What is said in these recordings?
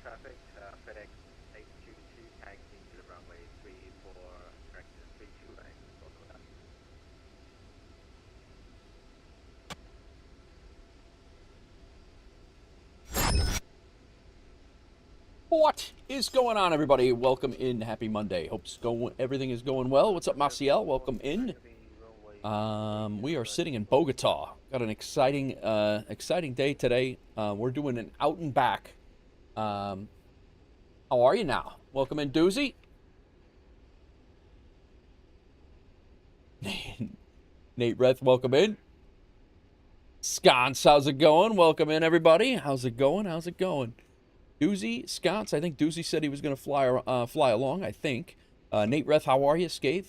traffic, Fenix 822 taxiing to the runway 34, correction, 32 lane. What is going on, everybody? Welcome in. Happy Monday. Hope everything is going well. What's up, Maciel? Welcome in. We are sitting in Bogota. Got an exciting day today. We're doing an out and back. How are you now? Welcome in, Doozy. Nate Reth, welcome in. Sconce, how's it going? Welcome in, everybody. How's it going? Doozy, Sconce, I think Doozy said he was going to fly along, I think. Nate Reth, how are you? Scathe.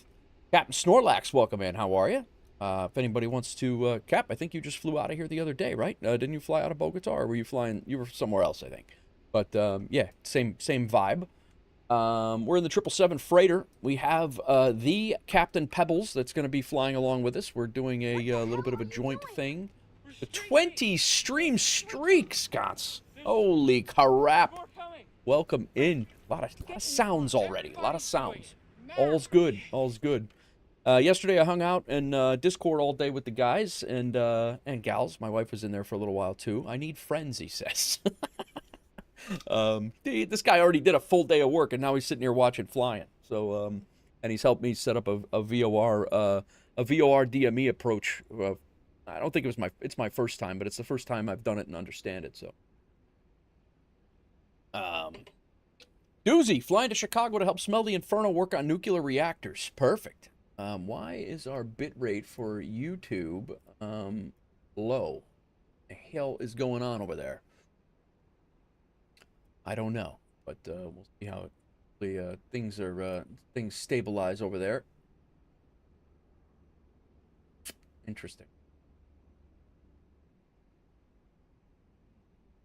Captain Snorlax, welcome in. How are you? If anybody wants to, Cap, I think you just flew out of here the other day, right? Didn't you fly out of Bogota, or were you flying? You were somewhere else, I think. But, yeah, same vibe. We're in the 777 freighter. We have the Captain Pebbles that's going to be flying along with us. We're doing a little bit of a joint thing. The 20 stream streak, Sconce. Holy crap. Welcome in. A lot of sounds already. A lot of sounds. All's good. Yesterday I hung out in Discord all day with the guys and gals. My wife was in there for a little while too. I need friends, he says. This guy already did a full day of work and now he's sitting here watching flying. So, and he's helped me set up a VOR DME approach. I don't think it's my first time, but it's the first time I've done it and understand it, so. Doozy, flying to Chicago to help Smell the Inferno work on nuclear reactors. Perfect. Why is our bitrate for YouTube low? The hell is going on over there? I don't know, but we'll see how things stabilize over there. Interesting.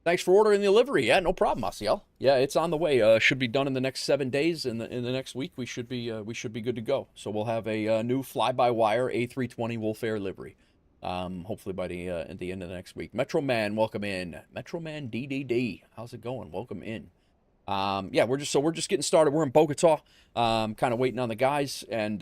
Thanks for ordering the livery. Yeah, no problem, Maciel. Yeah, it's on the way. Should be done in the next 7 days. In the next week, we should be good to go. So we'll have a new fly-by-wire A320 WolfAir livery. Hopefully by the end of the next week. Metro Man, welcome in. Metro Man DDD, how's it going? Welcome in. Yeah, we're just getting started. We're in Bogota. Kind of waiting on the guys, and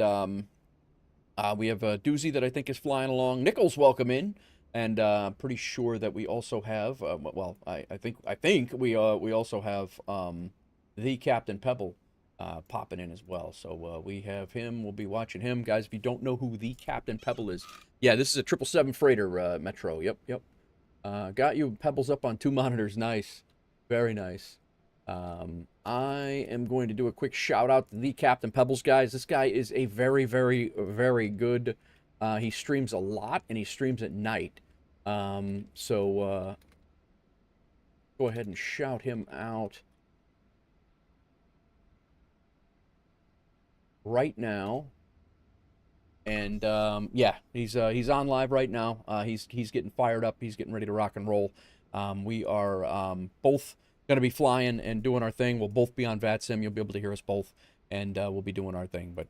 we have a Doozy that I think is flying along. Nichols, welcome in. And pretty sure that we also have, well, I think we also have the Captain Pebble popping in as well. So we have him. We'll be watching him, guys. If you don't know who the Captain Pebble is, yeah, this is a 777 freighter, Metro. Yep. Got you Pebbles up on 2 monitors. Nice, very nice. I am going to do a quick shout out to the Captain Pebbles, guys. This guy is a very, very, very good. He streams a lot, and he streams at night. So go ahead and shout him out right now. And yeah, he's on live right now. He's getting fired up. He's getting ready to rock and roll. We are both going to be flying and doing our thing. We'll both be on VATSIM. You'll be able to hear us both. And we'll be doing our thing. But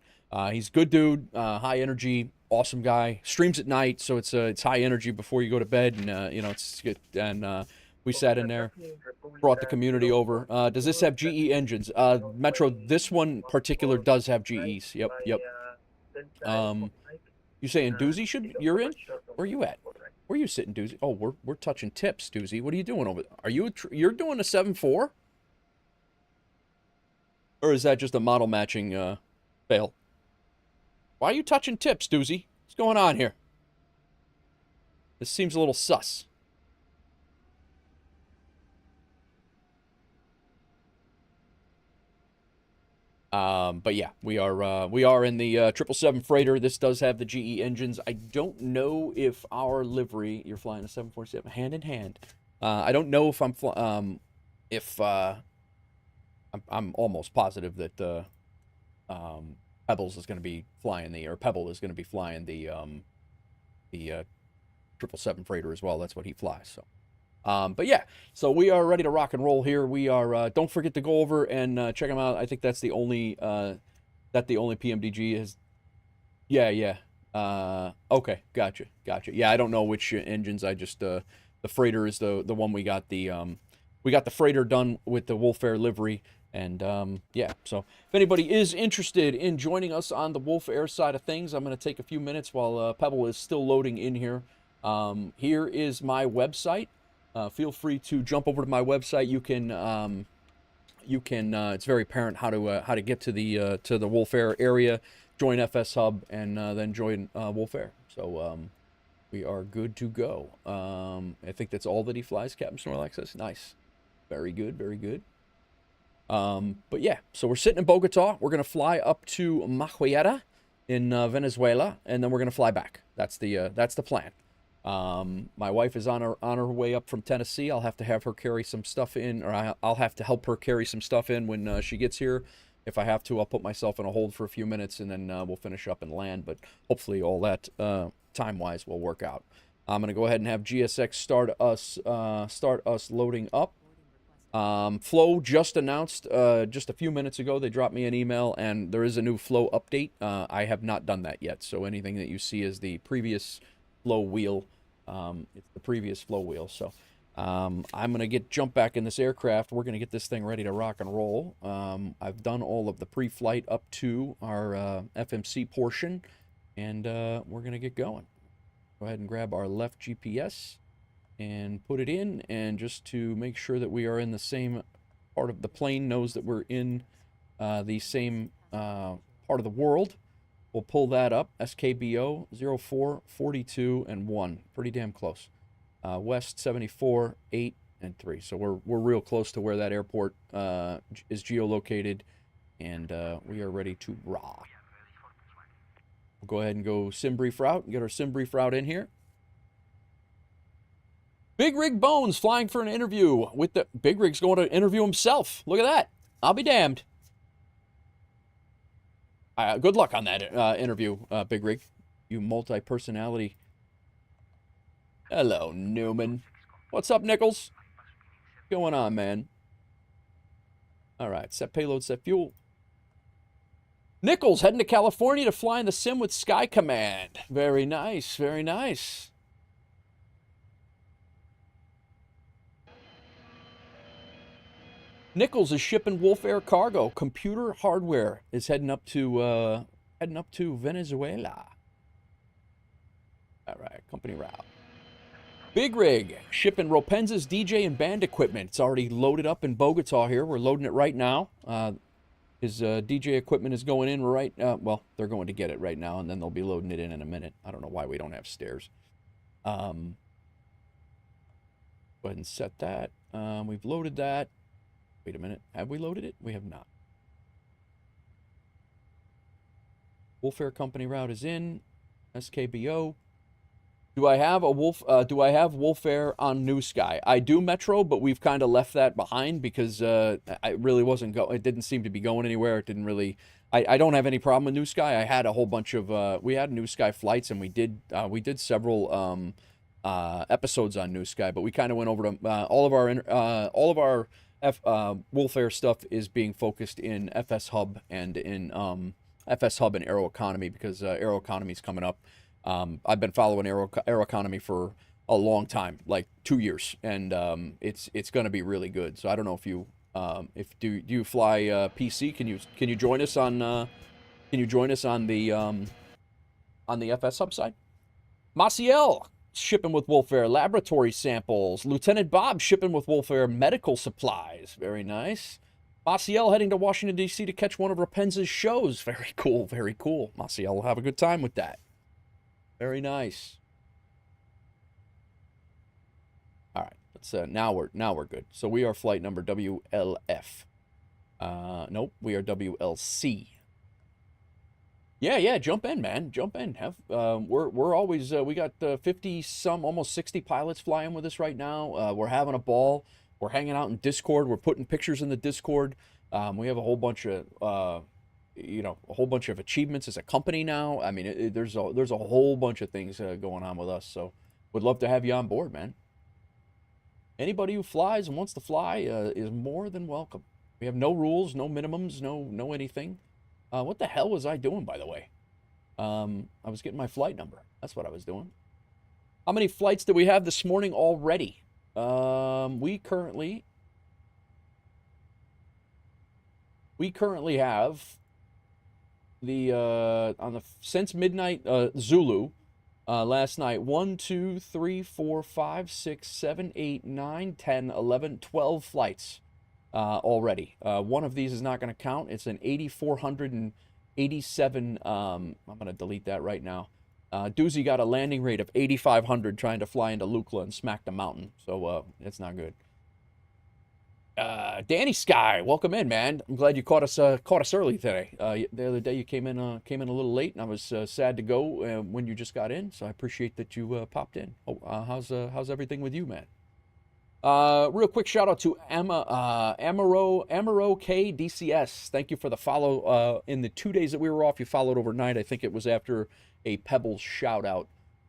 he's a good dude, high energy, awesome guy. Streams at night, so it's high energy before you go to bed, and you know, it's good. And we sat in there, brought the community over. Does this have GE engines? Metro, this one particular does have GEs. Yep. You saying Doozy you're in? Where are you at? Where are you sitting, Doozy? Oh, we're touching tips, Doozy. What are you doing over there? Are you're doing a 7.4? Or is that just a model matching fail? Why are you touching tips, Doozy? What's going on here? This seems a little sus. But yeah, we are in the 777 freighter. This does have the GE engines. I don't know if our livery, you're flying a 747 hand in hand. I don't know if I'm almost positive that Pebbles is going to be flying Pebble is going to be flying the 777 freighter as well. That's what he flies. So, but yeah, so we are ready to rock and roll here. We are. Don't forget to go over and check them out. I think that's the only PMDG is. Yeah. Okay, gotcha. Yeah, I don't know which engines. I just the freighter is the one we got the we got the freighter done with the WolfAir livery. And yeah, so if anybody is interested in joining us on the WolfAir side of things, I'm going to take a few minutes while Pebble is still loading in here. Here is my website. Feel free to jump over to my website. You can it's very apparent how to get to the WolfAir area, join FS Hub, and then join WolfAir. So we are good to go. I think that's all that he flies, Captain Snorlax says. Nice. Very good, very good. But yeah, so we're sitting in Bogota. We're going to fly up to Mahuera in Venezuela, and then we're going to fly back. That's the plan. My wife is on her way up from Tennessee. I'll have to have her carry some stuff in, or I'll have to help her carry some stuff in when she gets here. If I have to, I'll put myself in a hold for a few minutes, and then we'll finish up and land. But hopefully all that time-wise will work out. I'm going to go ahead and have GSX start us loading up. Flow just announced just a few minutes ago. They dropped me an email, and there is a new Flow update. I have not done that yet, so anything that you see is the previous Flow wheel. It's the previous Flow wheel. So I'm going to jump back in this aircraft. We're going to get this thing ready to rock and roll. I've done all of the pre-flight up to our FMC portion, and we're going to get going. Go ahead and grab our left GPS and put it in, and just to make sure that we are in the same part of the plane, knows that we're in the same part of the world. We'll pull that up. SKBO 04, 42, and 1. Pretty damn close. West 74, 8, and 3. So we're real close to where that airport is geolocated, and we are ready to rock. We'll go ahead and go sim brief route and get our sim brief route in here. Big Rig Bones flying for an interview with the... Big Rig's going to interview himself. Look at that. I'll be damned. Good luck on that interview, Big Rig. You multi-personality. Hello, Newman. What's up, Nichols? What's going on, man? All right, set payload, set fuel. Nichols heading to California to fly in the sim with Sky Command. Very nice, very nice. Nichols is shipping WolfAir Cargo. Computer hardware is heading up to Venezuela. All right, company route. Big Rig shipping Ropenza's DJ and band equipment. It's already loaded up in Bogota here. We're loading it right now. His DJ equipment is going in right. Well, they're going to get it right now, and then they'll be loading it in a minute. I don't know why we don't have stairs. Go ahead and set that. We've loaded that. Wait a minute. Have we loaded it? We have not. WolfAir company route is in. SKBO. Do I have WolfAir on New Sky? I do, Metro, but we've kind of left that behind because it really wasn't it didn't seem to be going anywhere. It didn't really. I don't have any problem with New Sky. I had a whole bunch of we had New Sky flights, and we did several episodes on New Sky, but we kind of went over to all of our WolfAir stuff is being focused in FS Hub and in FS Hub and Aeroconomy because Aeroconomy is coming up. I've been following Aeroconomy for a long time, like 2 years, and it's going to be really good. So I don't know if you do you fly PC? Can you join us on the FS Hub side? Maciel shipping with WolfAir laboratory samples. Lieutenant Bob shipping with WolfAir medical supplies. Very nice. Maciel heading to Washington, D.C. to catch one of Rapenza's shows. Very cool, very cool. Maciel will have a good time with that. Very nice. All right, let's now we're good. So we are flight number WLF. Nope, we are WLC. Yeah, jump in, man. Jump in. We're always we got 50 some, almost 60 pilots flying with us right now. We're having a ball. We're hanging out in Discord. We're putting pictures in the Discord. We have a whole bunch of a whole bunch of achievements as a company now. I mean, there's a whole bunch of things going on with us. So, would love to have you on board, man. Anybody who flies and wants to fly is more than welcome. We have no rules, no minimums, no anything. What the hell was I doing, by the way? I was getting my flight number. That's what I was doing. How many flights do we have this morning already? We currently we currently have the since midnight Zulu last night 1, 2, 3, 4, 5, 6, 7, 8, 9, 10, 11, 12 flights already. One of these is not going to count. It's an 8,487. I'm going to delete that right now. Doozy got a landing rate of 8,500 trying to fly into Lukla and smack the mountain. So it's not good. Danny Sky, welcome in, man. I'm glad you caught us early today. The other day you came in a little late, and I was sad to go when you just got in. So I appreciate that you popped in. Oh, how's everything with you, man? Real quick shout out to Amaro K DCS. Thank you for the follow. In the 2 days that we were off, you followed overnight. I think it was after a Pebbles shout out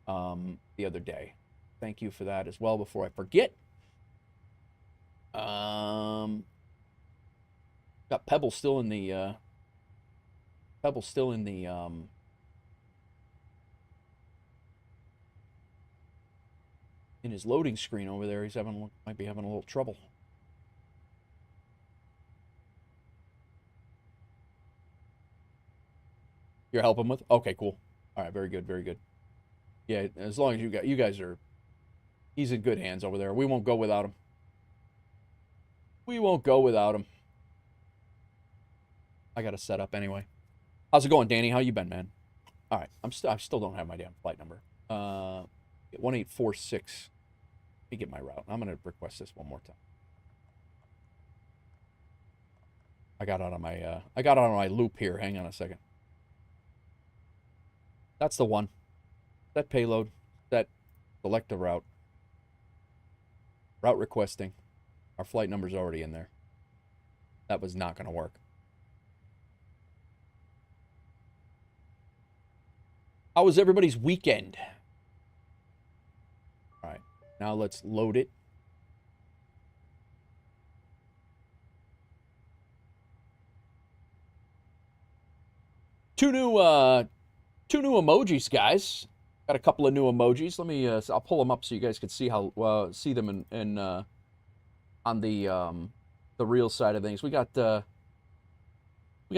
the other day. Thank you for that as well. Before I forget. Got Pebble still in the in his loading screen over there. He's might be having a little trouble. You're helping with? Okay, cool. All right, very good, very good. Yeah, as long as you guys are, he's in good hands over there. We won't go without him. We won't go without him. I got to set up anyway. How's it going, Danny? How you been, man? All right. I still don't have my damn flight number. 1846. Let me get my route. I'm going to request this one more time. I got out of my loop here. Hang on a second. That's the one. That payload. That select the route. Route requesting. Our flight number's already in there. That was not going to work. How was everybody's weekend? All right, now let's load it. Two new emojis, guys. Got a couple of new emojis. Let me. I'll pull them up so you guys can see how see them in on the real side of things. We got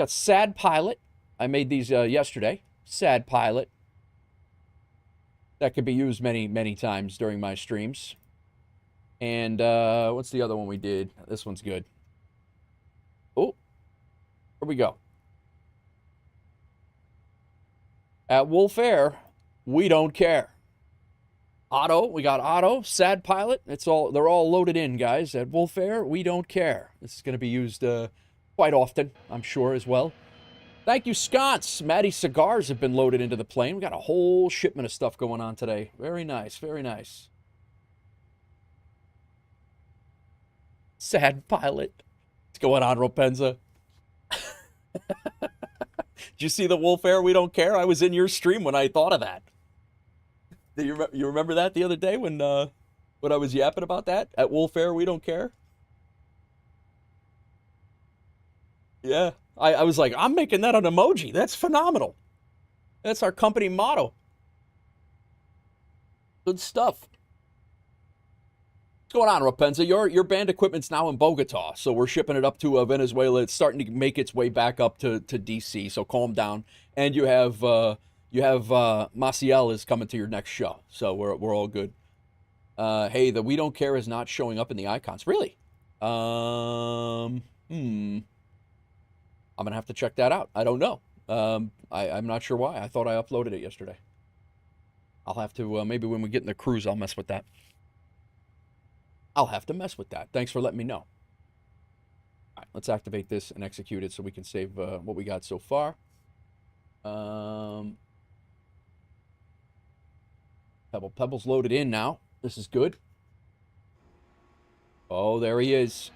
Sad Pilot. I made these yesterday. Sad Pilot. That could be used many times during my streams. And what's the other one we did? This one's good. Oh, here we go. At WolfAir, we don't care. Otto, we got Otto, Sad Pilot. They're all loaded in, guys. At WolfAir, we don't care. This is going to be used quite often, I'm sure, as well. Thank you, Sconce. Matty cigars have been loaded into the plane. We got a whole shipment of stuff going on today. Very nice, very nice. Sad Pilot. What's going on, Ropenza? Did you see the WolfAir, we don't care? I was in your stream when I thought of that. Do you remember that the other day when I was yapping about that? At WolfAir, we don't care? Yeah. I was like, I'm making that an emoji. That's phenomenal. That's our company motto. Good stuff. What's going on, Rapenza? Your band equipment's now in Bogota, so we're shipping it up to Venezuela. It's starting to make its way back up to DC, so calm down. And you have Maciel is coming to your next show, so we're all good. Hey, the we don't care is not showing up in the icons. Really? I'm gonna have to check that out. I don't know. I'm not sure why. I thought I uploaded it yesterday. I'll have to maybe when we get in the cruise, I'll mess with that. I'll have to mess with that. Thanks for letting me know. All right, let's activate this and execute it so we can save what we got so far. Pebble's loaded in now. This is good. Oh, there he is.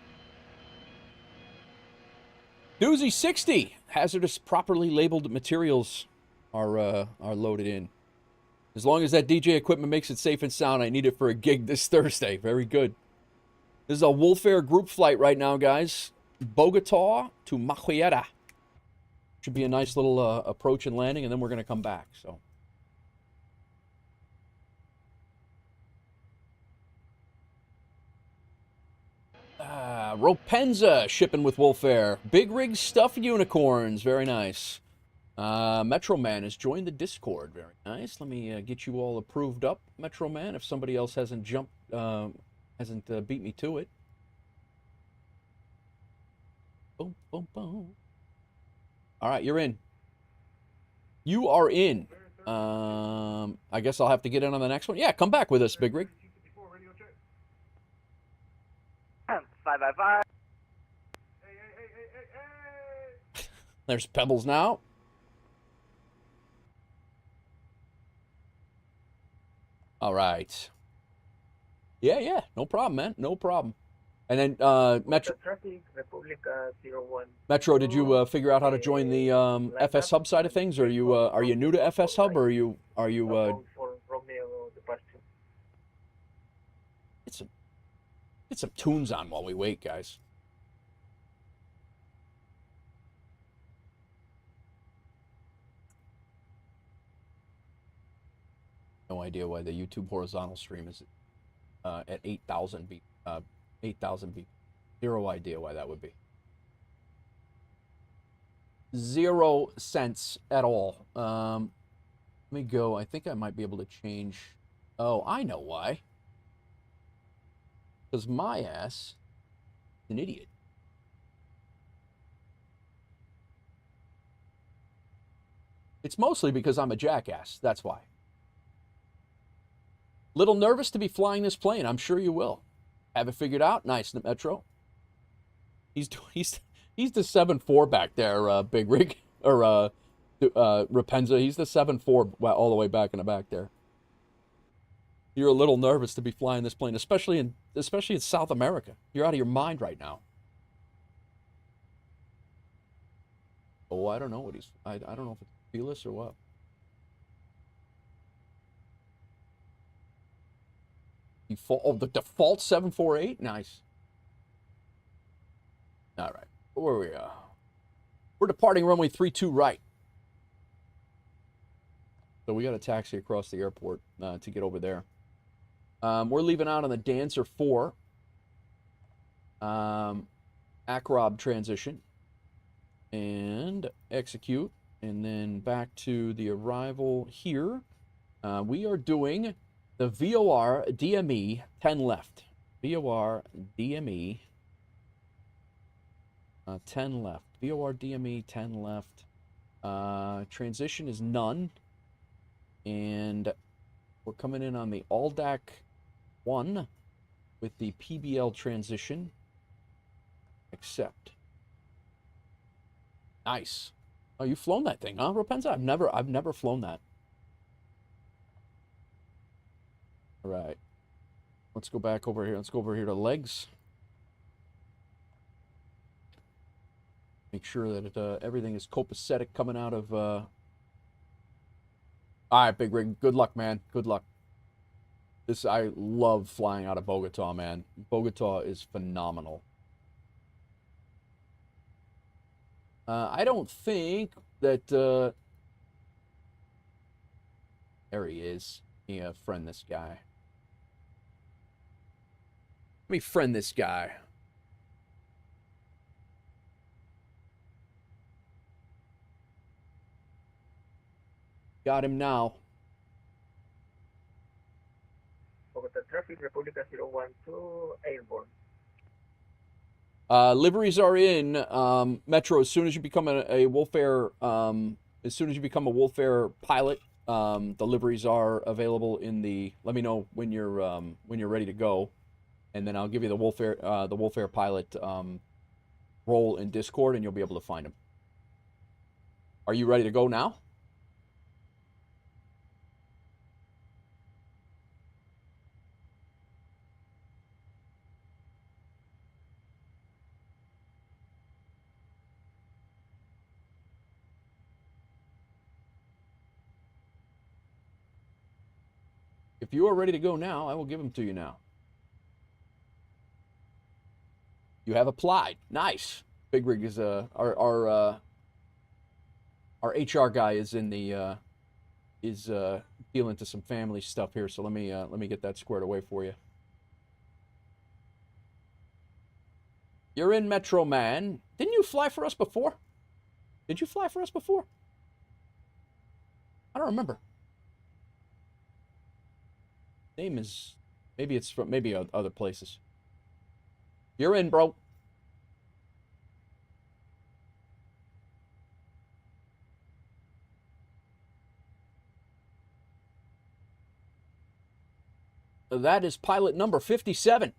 Doozy 60. Hazardous properly labeled materials are loaded in. As long as that DJ equipment makes it safe and sound, I need it for a gig this Thursday. Very good. This is a WolfAir group flight right now, guys. Bogota to Maquillera. Should be a nice little approach and landing, and then we're going to come back. So, Ropenza shipping with WolfAir. Big rig stuffed unicorns. Very nice. Metro Man has joined the Discord. Very nice. Let me get you all approved up, Metro Man, if somebody else hasn't beat me to it. Boom, boom, boom. All right, you're in. You are in. I guess I'll have to get in on the next one. Yeah, come back with us, Big Rig. Fly-by-wire. There's Pebbles now. All right. Yeah, no problem, man. No problem. And then Metro. Metro, did you figure out how to join the FS Hub side of things? Or are you new to FS Hub, or are you Get some tunes on while we wait, guys. No idea why the YouTube horizontal stream is at 8,000 beat. 8,000 beat. Zero idea why that would be. 0 cents at all. Let me go. I think I might be able to change. Oh, I know why. Because my ass is an idiot. It's mostly because I'm a jackass. That's why. Little nervous to be flying this plane. I'm sure you will. Have it figured out? Nice, Metro. He's the 7.4 back there, Big Rig. Or Rapenza. He's the 7.4 all the way back in the back there. You're a little nervous to be flying this plane, especially in South America. You're out of your mind right now. Oh, I don't know what he's. I don't know if it's Fearless or what. Default. Oh, the default 748. Nice. All right. Where are we? We're departing runway 32 right. So we got a taxi across the airport to get over there. We're leaving out on the Dancer 4 ACROB transition and execute, and then back to the arrival here. We are doing the VOR DME 10 left. VOR DME 10 left. VOR DME 10 left. Transition is none. And we're coming in on the ALDAC 1 with the PBL transition. Accept. Nice. Oh, you've flown that thing, huh, Rapenza? I've never flown that. All right. Let's go back over here. Let's go over here to legs. Make sure that everything is copacetic coming out of... All right, Big Rig. Good luck, man. Good luck. I love flying out of Bogota, man. Bogota is phenomenal. I don't think that... there he is. Let me friend this guy. Let me friend this guy. Got him now. Bogota traffic, República 012, airborne. Liveries are in. Metro, as soon as you become a WolfAir, pilot, the liveries are available in the. Let me know when you're ready to go, and then I'll give you the WolfAir pilot role in Discord, and you'll be able to find them. Are you ready to go now? If you are ready to go now, I will give them to you now. You have applied. Nice. Big Rig is our HR guy is in the dealing to some family stuff here. So let me get that squared away for you. You're in, Metro Man. Didn't you fly for us before? Did you fly for us before? I don't remember. Name is... Maybe it's from... Maybe other places. You're in, bro. That is pilot number 57.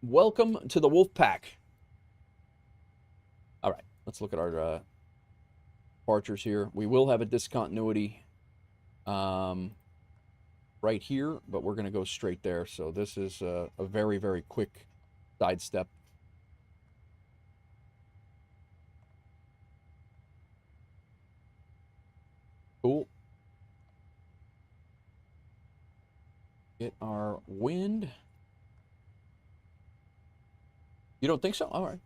Welcome to the Wolf Pack. All right, let's look at our departures here. We will have a discontinuity right here, but we're going to go straight there. So this is a very, very quick sidestep. Cool. Get our wind. You don't think so? All right.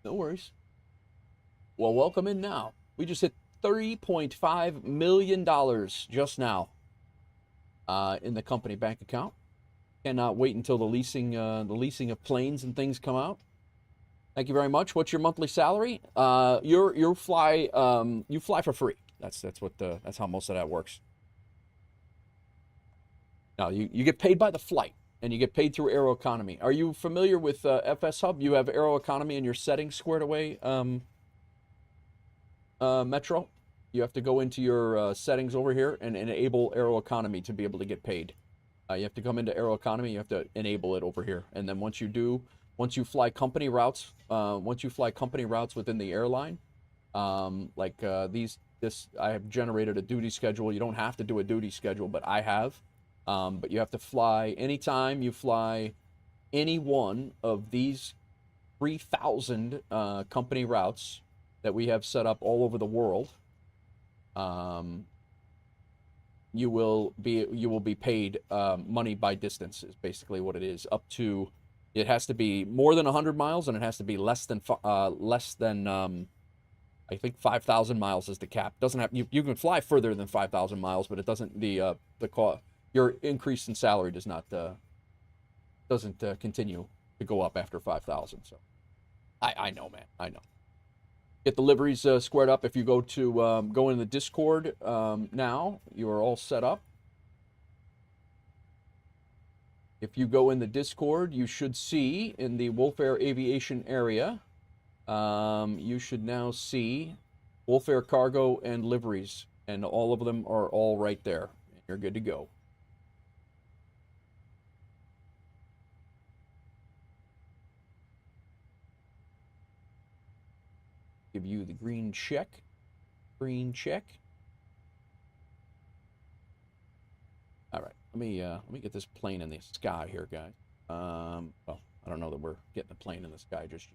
No worries. Well, welcome in now. We just hit $30.5 million just now in the company bank account. Cannot wait until the leasing of planes and things come out. Thank you very much. What's your monthly salary? You fly for free. That's how most of that works. Now you get paid by the flight, and you get paid through Aeroconomy. Are you familiar with FS Hub? You have Aeroconomy in your settings squared away, Metro. You have to go into your settings over here and enable Aeroconomy to be able to get paid. You have to come into Aeroconomy. You have to enable it over here, and then once you fly company routes, within the airline, I have generated a duty schedule. You don't have to do a duty schedule, but I have. But you have to fly anytime you fly any one of these 3,000 company routes that we have set up all over the world. You will be paid money by distance is basically what it is. Up to, it has to be more than 100 miles, and it has to be less than I think 5,000 miles is the cap. Doesn't have you can fly further than 5,000 miles, but it doesn't the cost. Your increase in salary does not doesn't continue to go up after 5,000. So I know, man. I know. Get the liveries squared up. If you go in the Discord now, you are all set up. If you go in the Discord, you should see in the WolfAir Aviation area, you should now see WolfAir Cargo and liveries, and all of them are all right there. You're good to go. Give you the green check. Green check. All right, let me get this plane in the sky here, guys. Well, I don't know that we're getting a plane in the sky just yet.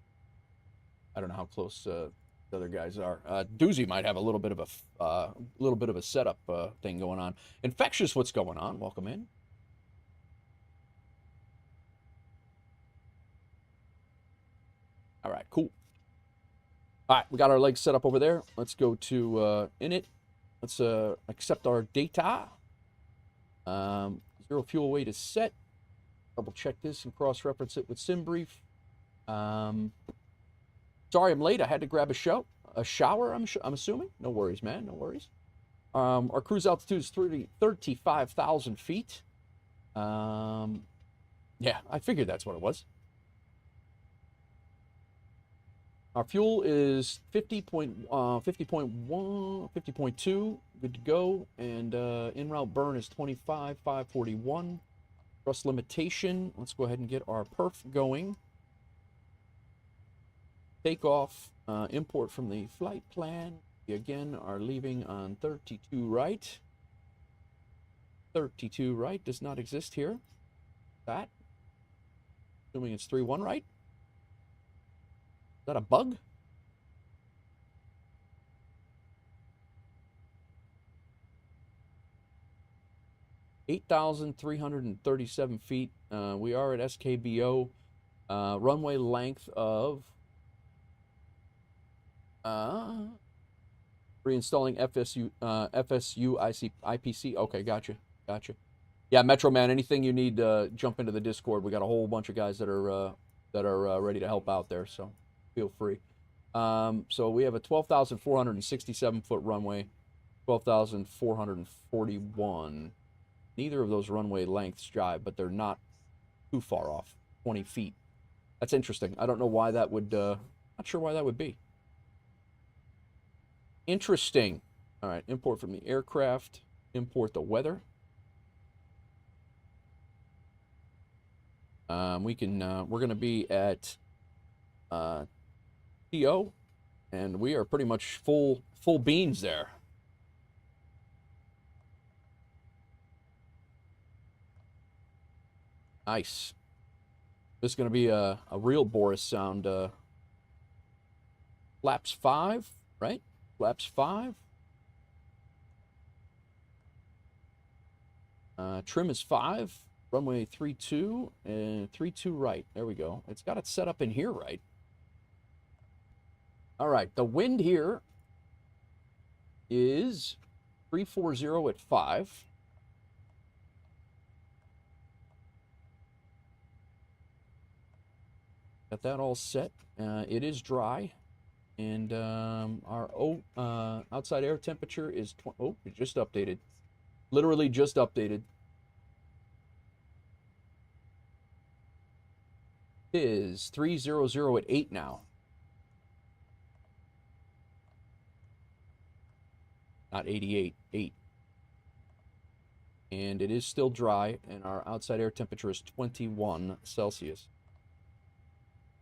I don't know how close the other guys are. Doozy might have a little bit of a setup thing going on. Infectious, what's going on? Welcome in. All right, cool. All right, we got our legs set up over there. Let's go to init. Let's accept our data. 0 fuel weight is set. Double check this and cross-reference it with SimBrief. Sorry I'm late. I had to grab a shower, I'm assuming. No worries, man. No worries. Our cruise altitude is 35,000 feet. Yeah, I figured that's what it was. Our fuel is 50.2, good to go, and in-route burn is 25,541. Thrust limitation, let's go ahead and get our perf going. Takeoff, import from the flight plan. We again are leaving on 32 right. 32 right does not exist here. That, assuming it's 31 right. Is that a bug? (8,337 feet). We are at SKBO. Runway length of reinstalling FSU IPC. Okay, gotcha. Yeah, Metro Man. Anything you need, jump into the Discord. We got a whole bunch of guys that are that are ready to help out there, so feel free. So we have a 12,467-foot runway, 12,441. Neither of those runway lengths jive, but they're not too far off, 20 feet. That's interesting. I don't know why that would, not sure why that would be. Interesting. All right, import from the aircraft, import the weather. We're going to be at TO, and we are pretty much full beans there. Nice. This is going to be a real Boris sound. Flaps 5, right? Flaps 5. Trim is 5. Runway 32 and 32 right. There we go. It's got it set up in here right. All right. The wind here is 340 at 5. Got that all set. It is dry. And our outside air temperature is... it just updated. Literally just updated. It is 300 at 8 now. Not 88, 8. And it is still dry, and our outside air temperature is 21 Celsius.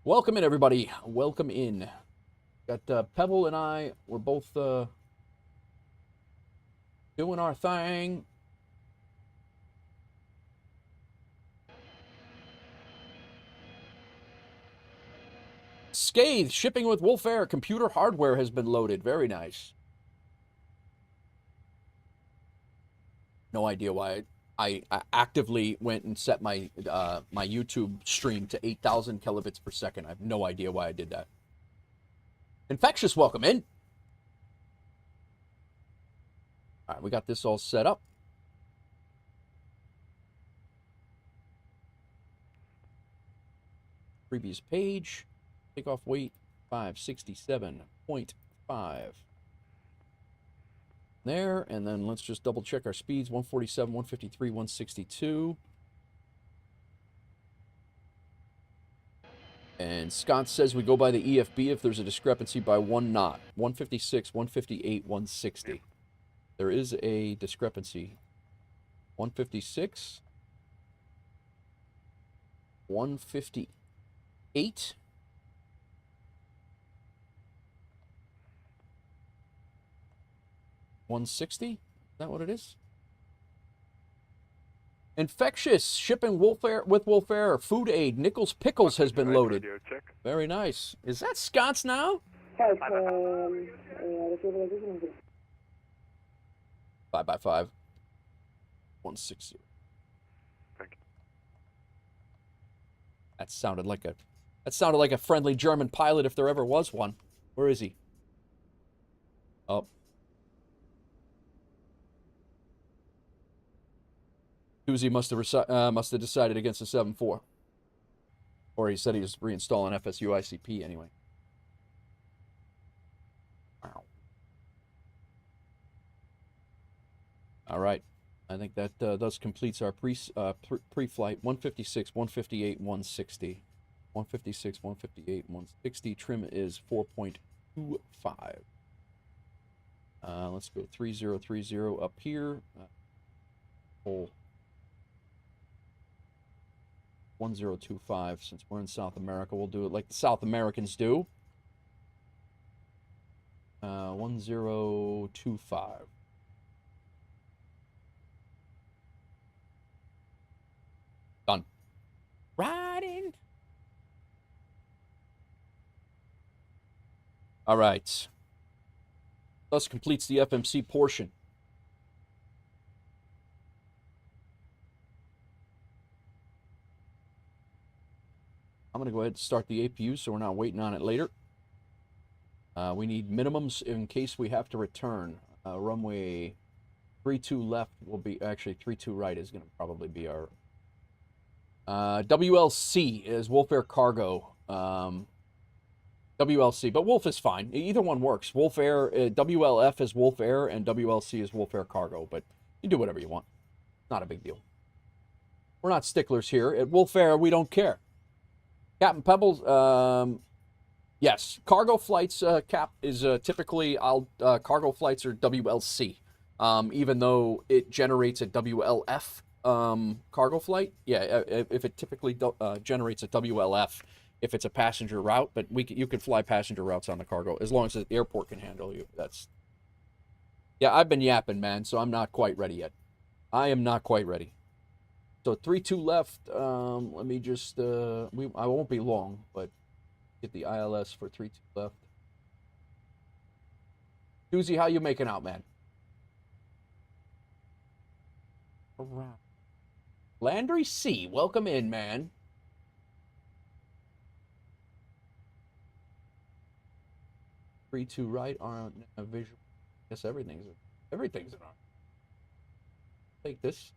Welcome in, everybody. Welcome in. Got Pebble and I, we're both doing our thing. Scathe, shipping with WolfAir. Computer hardware has been loaded. Very nice. No idea why I actively went and set my my YouTube stream to 8,000 kilobits per second. I have no idea why I did that. Infectious, welcome in. All right, we got this all set up. Previous page. Takeoff weight 567.5. There, and then let's just double check our speeds. 147, 153, 162. And Scott says we go by the EFB if there's a discrepancy by 1 knot. 156, 158, 160. There is a discrepancy. 156, 158. 160? Is that what it is? Infectious, shipping WolfAir with WolfAir. Food aid, Nichols Pickles has been loaded. Very nice. Is that Scott's now? 5 by 5. 160. Thank you. That sounded like a friendly German pilot if there ever was one. Where is he? Oh. Tuesday must have decided against the 7-4. Or he said he was reinstalling FSU ICP anyway. Wow. All right. I think that thus completes our pre-flight. 156, 158, 160. 156, 158, 160. Trim is 4.25. Let's go 3030 up here. Hole 1025. Since we're in South America, we'll do it like the South Americans do. 1025. Done. Riding. All right. Thus completes the FMC portion. I'm going to go ahead and start the APU so we're not waiting on it later. We need minimums in case we have to return. Runway 32 left will be, actually 32 right is going to probably be our WLC is WolfAir Cargo. WLC, but Wolf is fine. Either one works. WolfAir, WLF is WolfAir, and WLC is WolfAir Cargo, but you do whatever you want. Not a big deal. We're not sticklers here. At WolfAir, we don't care. Captain Pebbles, yes. Cargo flights, Cap, is typically, cargo flights are WLC. Even though it generates a WLF cargo flight. Yeah, if it typically generates a WLF if it's a passenger route, but you can fly passenger routes on the cargo as long as the airport can handle you. Yeah, I've been yapping, man, so I'm not quite ready yet. I am not quite ready. So 3-2 left. Let me just I won't be long, but get the ILS for 3-2 left. Doozy, how you making out, man? Around. Landry C, welcome in, man. 3-2 right on a visual. I guess everything's in on. Take this.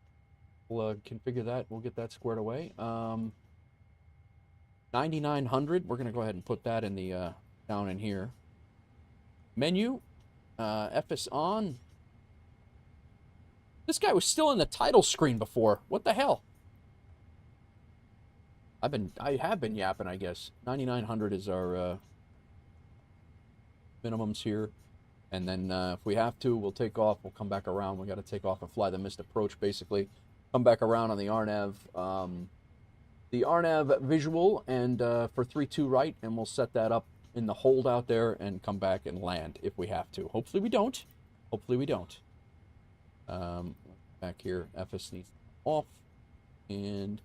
We'll configure that. We'll get that squared away. 9900. We're gonna go ahead and put that in the down in here. Menu. FS on. This guy was still in the title screen before. What the hell? I have been yapping, I guess. 9900 is our minimums here. And then if we have to, we'll take off. We'll come back around. We got to take off and fly the missed approach, basically. Come back around on the RNAV. The RNAV visual and for 3-2 right, and we'll set that up in the hold out there and come back and land if we have to. Hopefully we don't. Hopefully we don't. Back here, FS needs off. And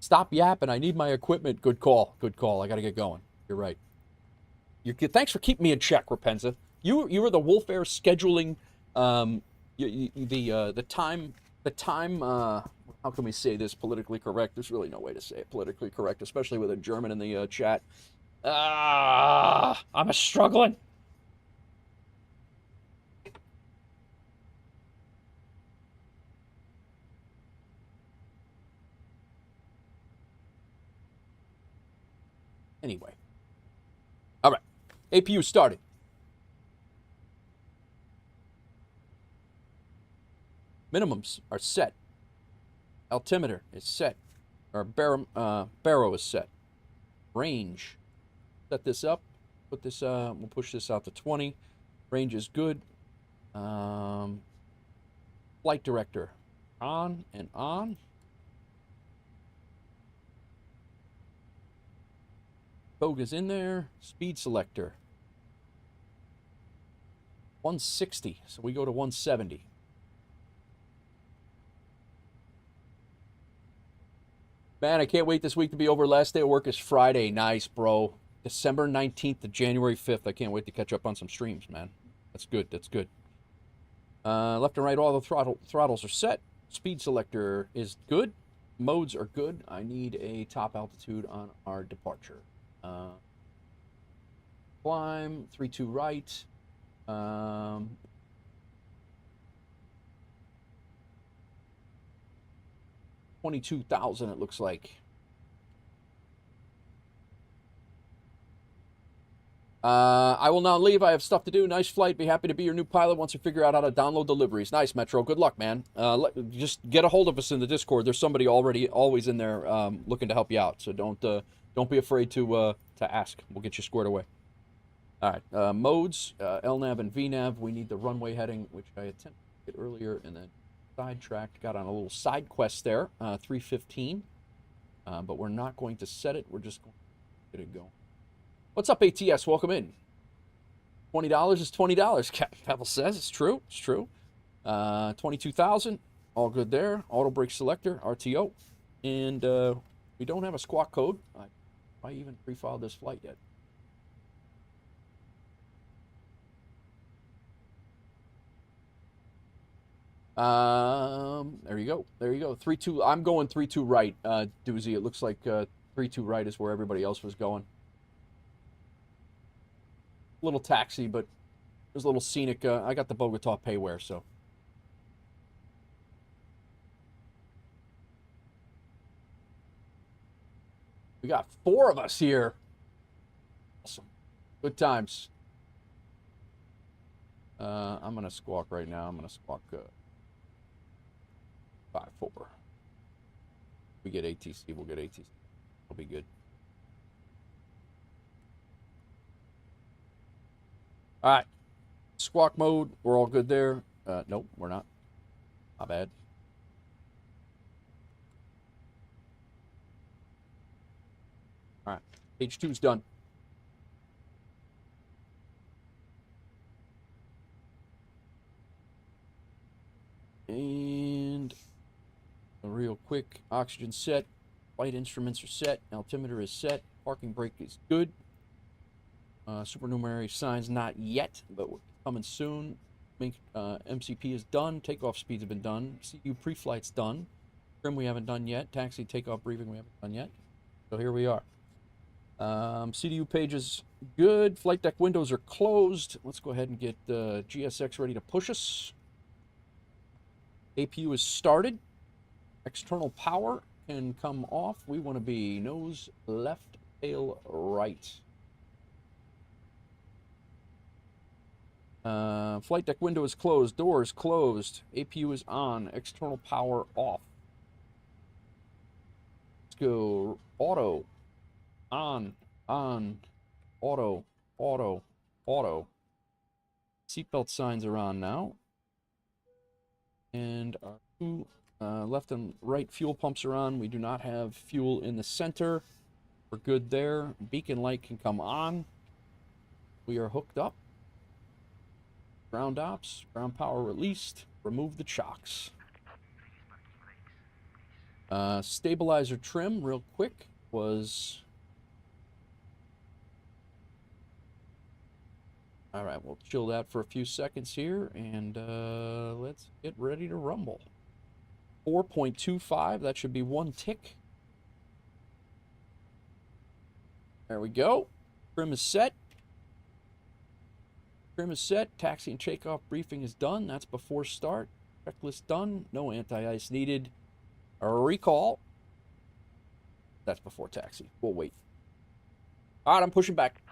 stop yapping. I need my equipment. Good call. Good call. I got to get going. You're right. Thanks for keeping me in check, Rapenza. You were the WolfAir scheduling, the time, how can we say this politically correct? There's really no way to say it politically correct, especially with a German in the chat. I'm struggling. Anyway. All right. APU started. Minimums are set. Altimeter is set. Our barrow is set. Range. Set this up. Put this. We'll push this out to 20. Range is good. Flight director. On and on. Boga's in there. Speed selector. 160. So we go to 170. Man, I can't wait this week to be over. Last day of work is Friday. Nice, bro. December 19th to January 5th. I can't wait to catch up on some streams, man. That's good. That's good. Left and right, all the throttles are set. Speed selector is good. Modes are good. I need a top altitude on our departure. Climb, 3-2 right. 22,000 it looks like. I will now leave. I have stuff to do. Nice flight. Be happy to be your new pilot once you figure out how to download the liveries. Nice, Metro. Good luck, man. Just get a hold of us in the Discord. There's somebody always in there looking to help you out. So don't be afraid to ask. We'll get you squared away. All right. Modes, LNAV and VNAV. We need the runway heading, which I attempted to get earlier, and then sidetracked. Got on a little side quest there. 315. But we're not going to set it. We're just going to get it going. What's up, ATS? Welcome in. $20 is $20. Captain Pebble says it's true. It's true. 22,000. All good there. Auto brake selector, RTO. And we don't have a squawk code. I even pre-filed this flight yet. There you go. There you go. 3-2. I'm going 3-2 right, Doozy. It looks like 3-2 right is where everybody else was going. Little taxi, but it was a little scenic. I got the Bogota payware, so. We got 4 of us here. Awesome. Good times. I'm going to squawk right now. I'm going to squawk 5-4. We get ATC, we'll get ATC. It'll be good. All right. Squawk mode. We're all good there. Nope, we're not. My bad. All right. H2's done. And real quick, oxygen set, flight instruments are set, altimeter is set, parking brake is good. Supernumerary signs not yet, but we're coming soon. MCP is done, takeoff speeds have been done, CU pre-flight's done, trim we haven't done yet, taxi takeoff briefing we haven't done yet. So here we are. CDU page is good, flight deck windows are closed. Let's go ahead and get GSX ready to push us. APU is started. External power can come off. We want to be nose left, tail right. Flight deck window is closed. Door is closed. APU is on. External power off. Let's go. Auto. On. Auto. Auto. Auto. Seatbelt signs are on now. And our two left and right fuel pumps are on. We do not have fuel in the center. We're good there. Beacon light can come on. We are hooked up. Ground ops. Ground power released. Remove the chocks. Stabilizer trim, real quick, was... All right, we'll chill that for a few seconds here, and let's get ready to rumble. 4.25, that should be 1 tick. There we go. Trim is set. Trim is set. Taxi and takeoff briefing is done. That's before start. Checklist done. No anti-ice needed. A recall. That's before taxi. We'll wait. All right, I'm pushing back.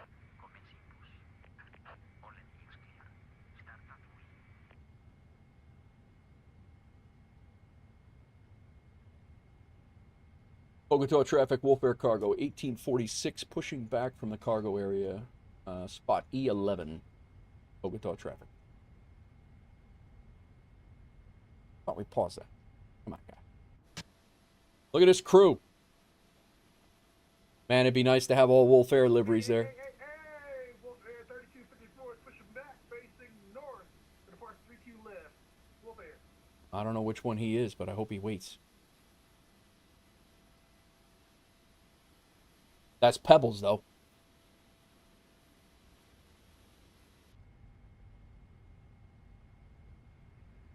Bogota traffic, WolfAir Cargo, 1846, pushing back from the cargo area, spot E11, Bogota traffic. Thought we paused that. Come on, guy. Look at this crew. Man, it'd be nice to have all WolfAir liveries there. Hey, WolfAir 3254 is pushing back, facing north, to depart 3Q left. WolfAir. I don't know which one he is, but I hope he waits. That's Pebbles, though.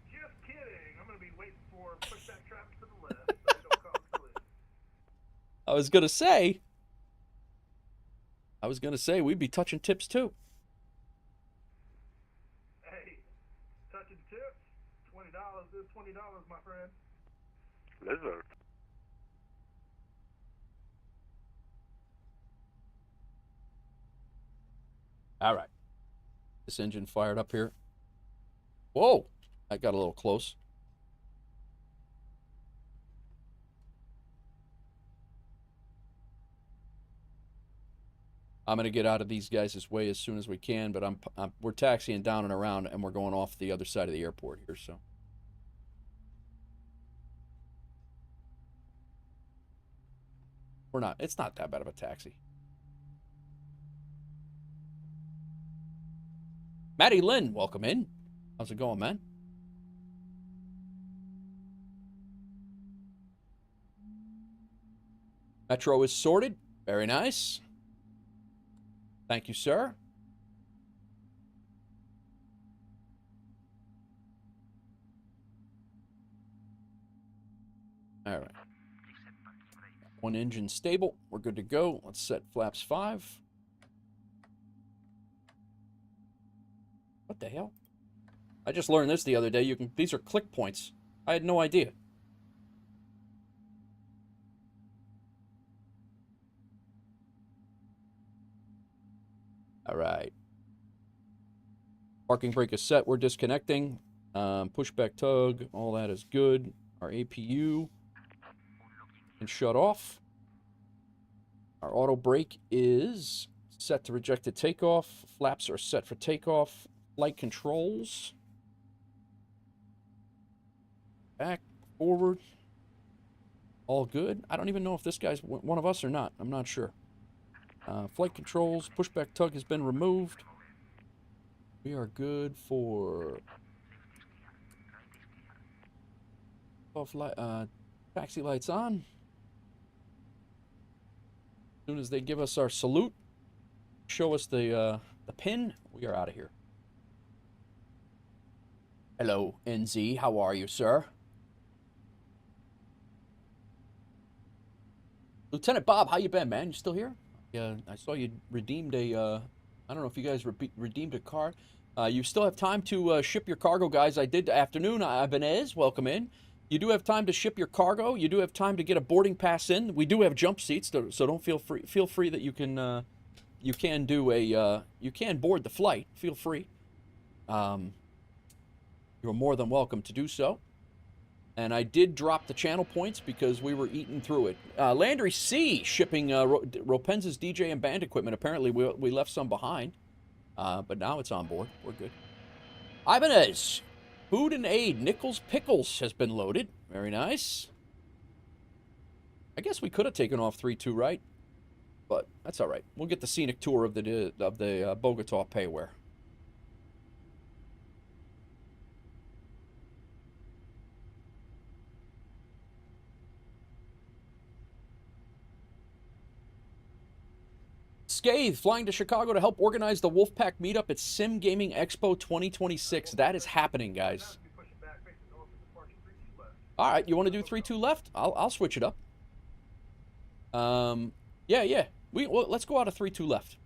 Just kidding. I'm going to be waiting for pushback traffic to the left, so it don't cause collision. I was gonna say we'd be touching tips too. Hey, touching tips, $20 is $20, my friend. Lizard. All right. This engine fired up here. Whoa, that got a little close. I'm going to get out of these guys' way as soon as we can, but we're taxiing down and around, and we're going off the other side of the airport here, so. It's not that bad of a taxi. Maddie Lynn, welcome in. How's it going, man? Metro is sorted. Very nice. Thank you, sir. All right. One engine stable. We're good to go. Let's set flaps 5. What the hell? I just learned this the other day. These are click points. I had no idea. All right. Parking brake is set. We're disconnecting. Pushback tug. All that is good. Our APU can shut off. Our auto brake is set to rejected takeoff. Flaps are set for takeoff. Flight controls. Back, forward. All good. I don't even know if this guy's one of us or not. I'm not sure. Flight controls. Pushback tug has been removed. We are good for off light, taxi lights on. As soon as they give us our salute, show us the pin, we are out of here. Hello, NZ. How are you, sir? Lieutenant Bob, how you been, man? You still here? Yeah, I saw you redeemed a, I don't know if you guys redeemed a card. You still have time to ship your cargo, guys. I did afternoon. Ibanez, welcome in. You do have time to ship your cargo. You do have time to get a boarding pass in. We do have jump seats, so don't feel free that you can do a you can board the flight. Feel free. You're more than welcome to do so. And I did drop the channel points because we were eating through it. Landry C shipping Ropenza's DJ and band equipment. Apparently we left some behind, but now it's on board. We're good. Ibanez, food and aid. Nichols Pickles has been loaded. Very nice. I guess we could have taken off 3-2, right? But that's all right. We'll get the scenic tour of the Bogota payware. Scathe, flying to Chicago to help organize the Wolfpack meetup at Sim Gaming Expo 2026. That is happening, guys. All right, you want to do 3-2 left? I'll switch it up. Yeah. Let's go out of 3-2 left.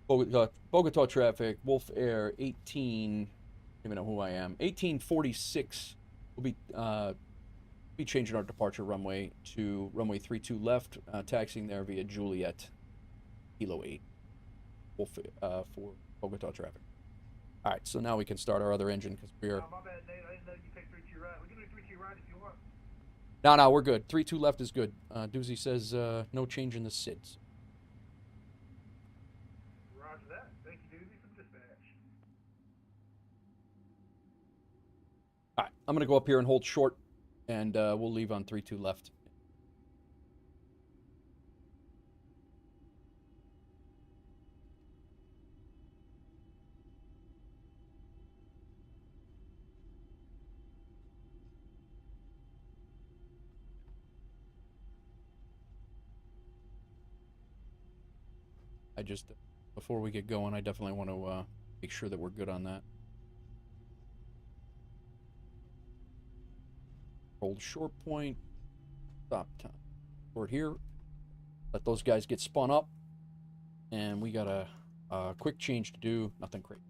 Bogota traffic, WolfAir 18. I don't even know who I am. 1846. We'll be changing our departure runway to runway 32 left, taxiing there via Juliet, Kilo 8, for Bogota traffic. All right, so now we can start our other engine because we're. My bad, Nate. I didn't know you take 3-2 right. We can do 3-2 right if you want. No, we're good. 3-2 left is good. Doozy says no change in the SIDS. Roger that. Thank you, Doozy, for the dispatch. All right, I'm gonna go up here and hold short. And we'll leave on 3-2 left. Before we get going, I definitely want to make sure that we're good on that. Hold short point, stop time. Short here. Let those guys get spun up. And we got a quick change to do. Nothing crazy.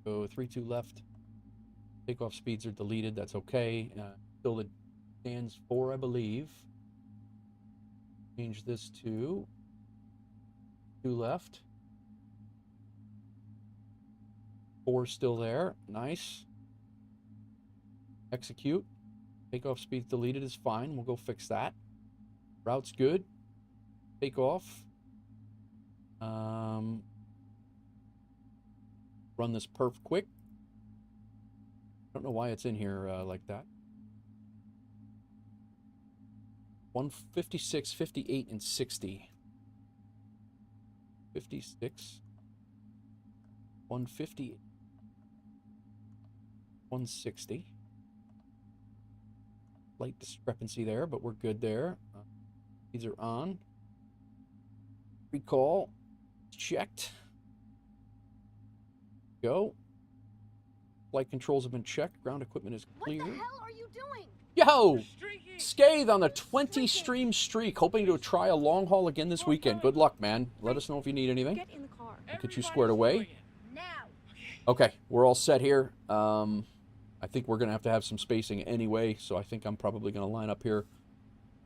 Go 3-2 left. Takeoff speeds are deleted. That's okay. Still the stands 4, I believe. Change this to 2 left. 4 still there. Nice. Execute. Takeoff speed deleted is fine. We'll go fix that. Route's good. Takeoff. Run this perf quick. Don't know why it's in here like that. 156, 58, and 60. 56. 150. 160. Slight discrepancy there, but we're good there. These are on. Recall. Checked. Go. Flight controls have been checked. Ground equipment is clear. What the hell are you doing? Yo! Scathe on the 20 stream streak. Hoping to try a long haul again this weekend. Good luck, man. Let us know if you need anything. Get in the car. We'll get you squared away. Now. Okay, we're all set here. I think we're going to have some spacing anyway, so I think I'm probably going to line up here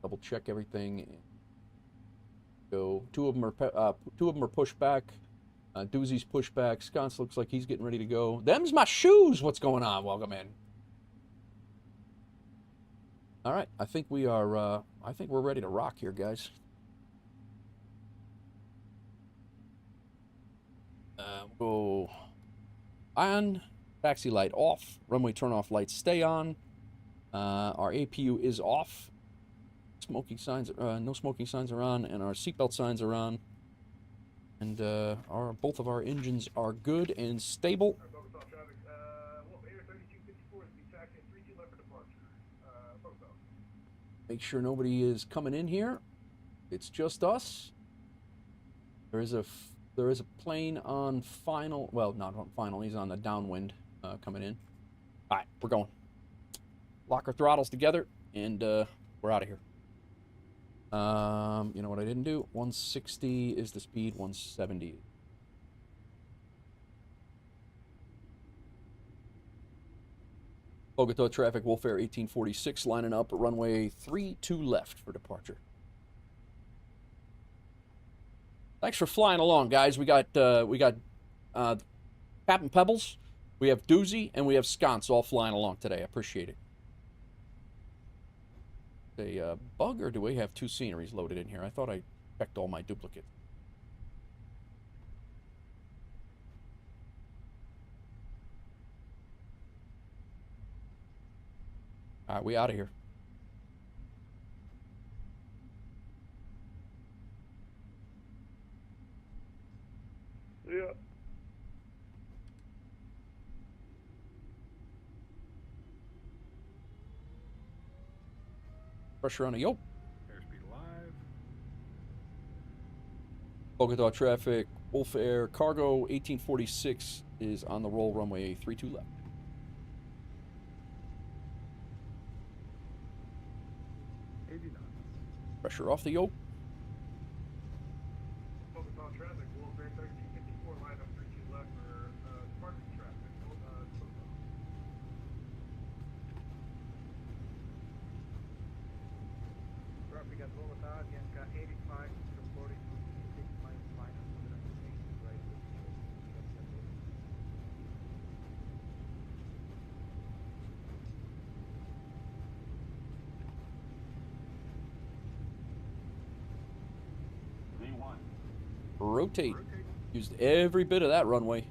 double check everything. Go. Two of them are pushed back. Doozy's pushed back. Sconce looks like he's getting ready to go. Them's my shoes. What's going on? Welcome in. All right, I think we are. I think we're ready to rock here, guys. Go on. Taxi light off. Runway turnoff lights stay on. Our APU is off. Smoking signs. No smoking signs are on, and our seatbelt signs are on. And both of our engines are good and stable. Focus on traffic. WolfAir 3254 is the taxi 32 left for departure. Focus on. Make sure nobody is coming in here. It's just us. There is a plane on final. Well, not on final. He's on the downwind coming in. All right, we're going. Lock our throttles together, and we're out of here. You know what I didn't do? 160 is the speed. 170. Bogota traffic, WolfAir 1846 lining up at runway 32 left for departure. Thanks for flying along, guys. We got Captain Pebbles, we have Doozy, and we have Sconce all flying along today. I appreciate it. A bug, or do we have two sceneries loaded in here? I thought I checked all my duplicates. All right, we out of here. Yeah. Pressure on a yoke. Airspeed live. Bogota traffic, WolfAir Cargo 1846 is on the roll, runway 32 left. Pressure off the yoke. Focus on traffic. WolfAir 3254 line up 32 left for departure traffic. Traffic at Bogota, Bianca 85, reporting 6 miles minus 108 right. Rotate. Used every bit of that runway.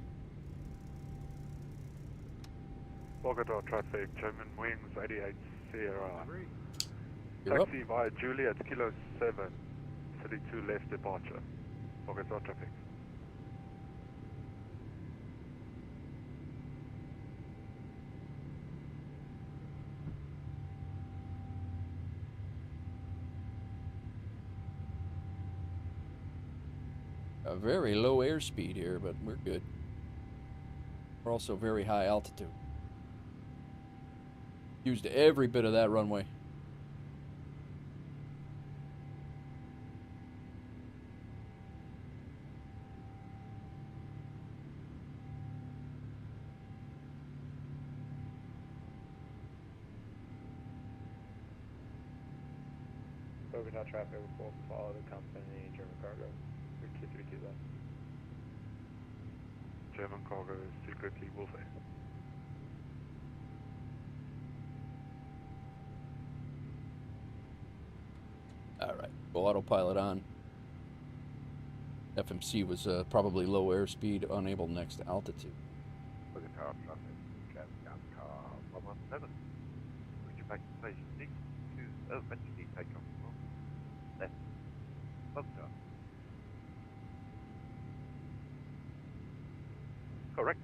Bogota traffic, German wings 88 Sierra. You're up. Taxi via Juliet, Kilo 7, 32 left departure. Bogota traffic. A very low airspeed here, but we're good. We're also very high altitude. Used every bit of that runway. Bogota traffic will follow the company German Cargo. 232 left. German cargo is secretly WolfAir. All right, go autopilot on. FMC was probably low airspeed, unable next altitude. Bogota traffic, Gas car 117. Would you back to station 6 to eventually take off? Left. Bogota. Correct.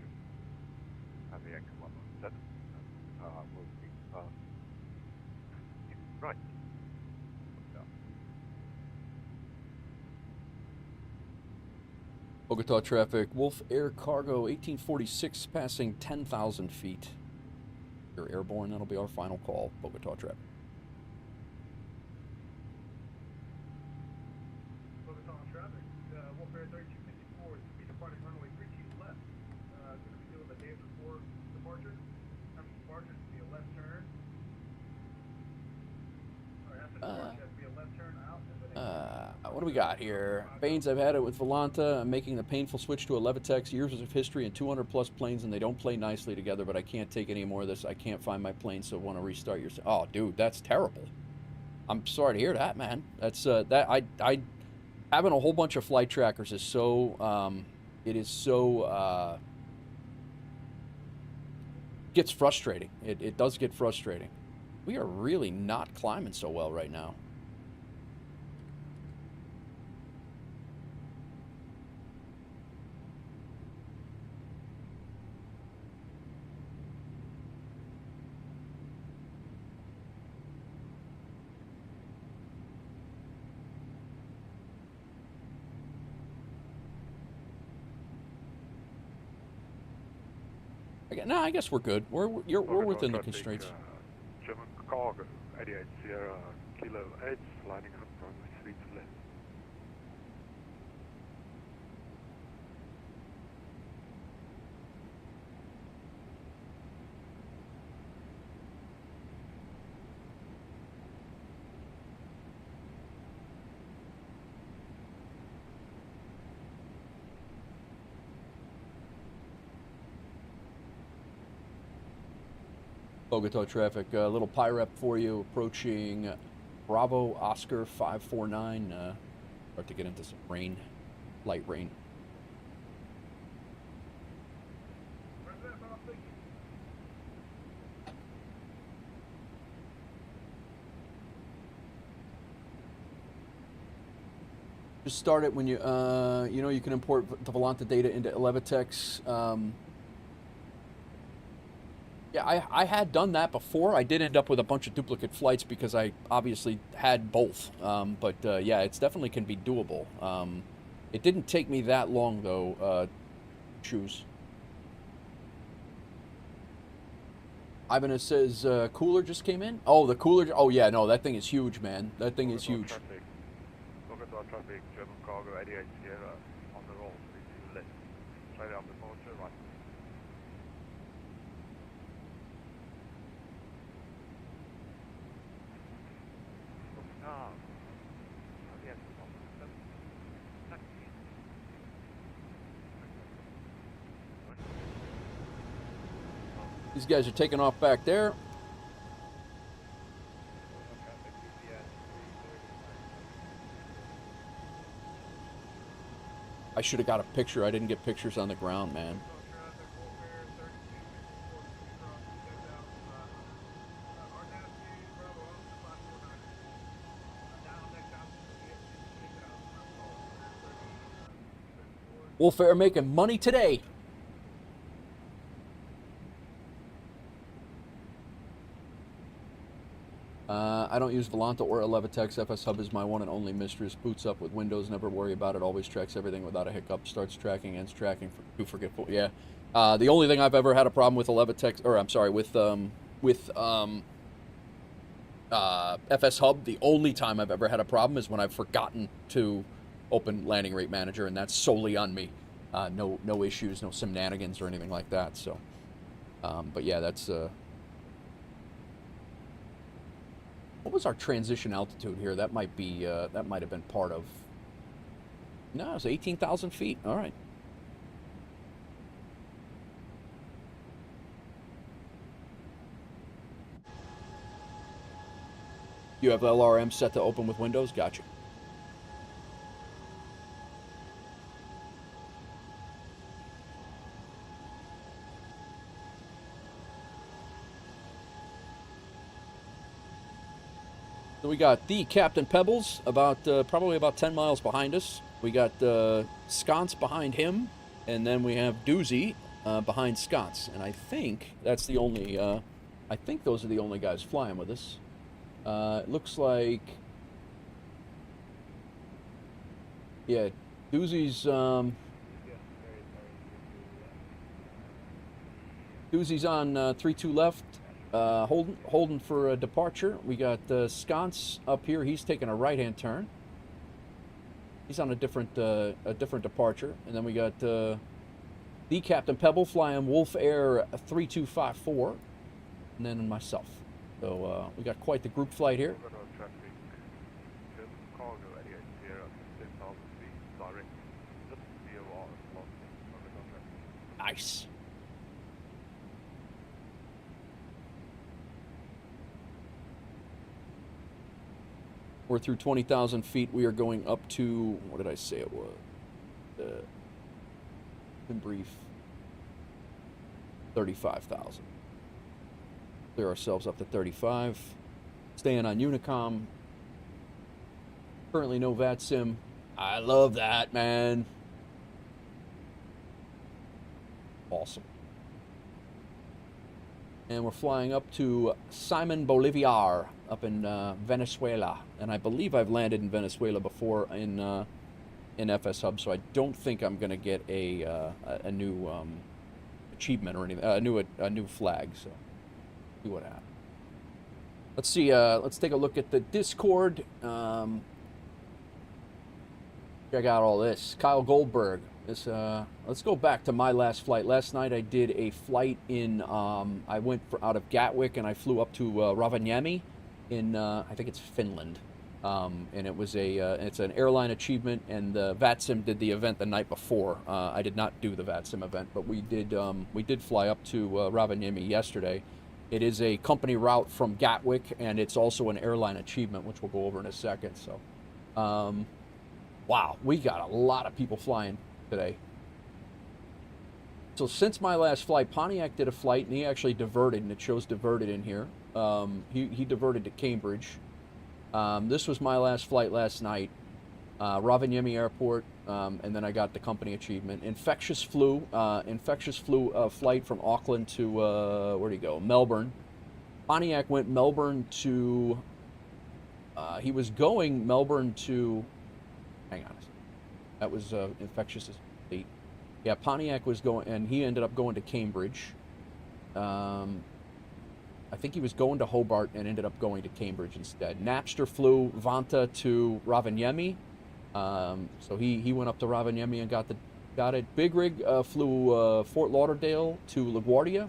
Aviation 117. Will be right. Bogota traffic, WolfAir Cargo 1846 passing 10,000 feet. You're airborne, that'll be our final call. Bogota traffic. Focus on traffic. WolfAir 3254 is to be departing runway 32 left. Going to be doing the day before departure. After departure, it's to be a left turn. Alright, after departure, that's to be What do we got here? Baines, I've had it with Volanta. I'm making the painful switch to a Levitex. Years of history and 200 plus planes, and they don't play nicely together, but I can't take any more of this. I can't find my plane, so want to restart your... Oh, dude, that's terrible. I'm sorry to hear that, man. That's, I having a whole bunch of flight trackers is so, it is so, gets frustrating. It does get frustrating. We are really not climbing so well right now. No, I guess we're good. We're within the constraints. German Cargo, 88 Sierra Kilo 8, lining up runway 3 to left. Bogota traffic, a little PIREP for you, approaching Bravo Oscar 549. Start to get into some rain, light rain. Where's that from? Thank you. Just start it when you, you know, you can import the Volanta data into Levitex. Yeah, I had done that before. I did end up with a bunch of duplicate flights because I obviously had both. But yeah, it's definitely can be doable. It didn't take me that long though. Choose. Ivan says cooler just came in. Oh, the cooler. Oh yeah, no, that thing is huge, man. That thing is huge. Bogota traffic, German Cargo 88 Sierra on the roll, 3 to left. Straight out departure, right. These guys are taking off back there. I should have got a picture. I didn't get pictures on the ground, man. WolfAir making money today. I don't use Volanta or a Levitex. FS Hub is my one and only mistress. Boots up with Windows, never worry about it. Always tracks everything without a hiccup. Starts tracking, ends tracking. Too forgetful. Yeah. The only thing I've ever had a problem with a Levitex, or I'm sorry, with FS Hub, the only time I've ever had a problem is when I've forgotten to open Landing Rate Manager, and that's solely on me. No issues, no shenanigans or anything like that. So, but yeah, that's. What was our transition altitude here? That might be, that might have been part of... No, it was 18,000 feet. All right. You have LRM set to open with Windows? Gotcha. So we got the Captain Pebbles, about probably about 10 miles behind us. We got Sconce behind him, and then we have Doozy behind Sconce. And I think that's the only, I think those are the only guys flying with us. It looks like, yeah, Doozy's, Doozy's on 3-2 left. Holding for a departure. We got Sconce up here. He's taking a right-hand turn. He's on a different departure. And then we got the Captain Pebble flying WolfAir 3254, and then myself. So we got quite the group flight here. feet direct. Just VOR velocity. Nice. We're through 20,000 feet. We are going up to, what did I say it was? In brief, 35,000. Clear ourselves up to 35. Staying on Unicom. Currently no VATSIM. I love that, man. Awesome. And we're flying up to Simon Bolivar up in Venezuela. And I believe I've landed in Venezuela before in FS Hub, so I don't think I'm going to get a new achievement or anything, a new flag. So see what happens. Let's see. Let's take a look at the Discord. Check out all this. Kyle Goldberg. This. Let's go back to my last flight. Last night I did a flight in. I went out of Gatwick and I flew up to Rovaniemi in. I think it's Finland. And it was it's an airline achievement, and the VATSIM did the event the night before. I did not do the VATSIM event, but we did fly up to Rovaniemi yesterday. It is a company route from Gatwick, and it's also an airline achievement, which we'll go over in a second. So, wow, we got a lot of people flying today. So since my last flight, Pontiac did a flight, and he actually diverted, and it shows diverted in here. He diverted to Cambridge. This was my last flight last night, Rovaniemi Airport, and then I got the company achievement. Infectious flew a flight from Auckland to, where'd he go? Melbourne. Pontiac went Melbourne to, he was going Melbourne to, hang on, that was Infectious fleet. Yeah, Pontiac was going, and he ended up going to Cambridge. I think he was going to Hobart and ended up going to Cambridge instead. Napster flew Vanta to Rovaniemi. So he went up to Rovaniemi and got it. Big Rig flew Fort Lauderdale to LaGuardia.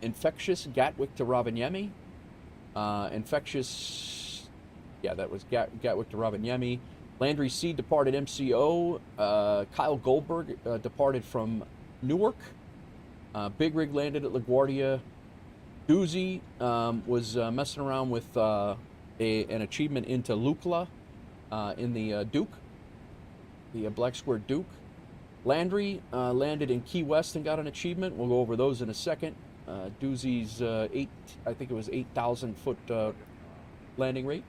Infectious Gatwick to Rovaniemi. Infectious, yeah, that was Gatwick to Rovaniemi. Landry C departed MCO. Kyle Goldberg departed from Newark. Big Rig landed at LaGuardia. Doozy was messing around with an achievement into Lukla in the Duke, the Black Square Duke. Landry landed in Key West and got an achievement. We'll go over those in a second. Doozy's I think it was 8,000 foot landing rate.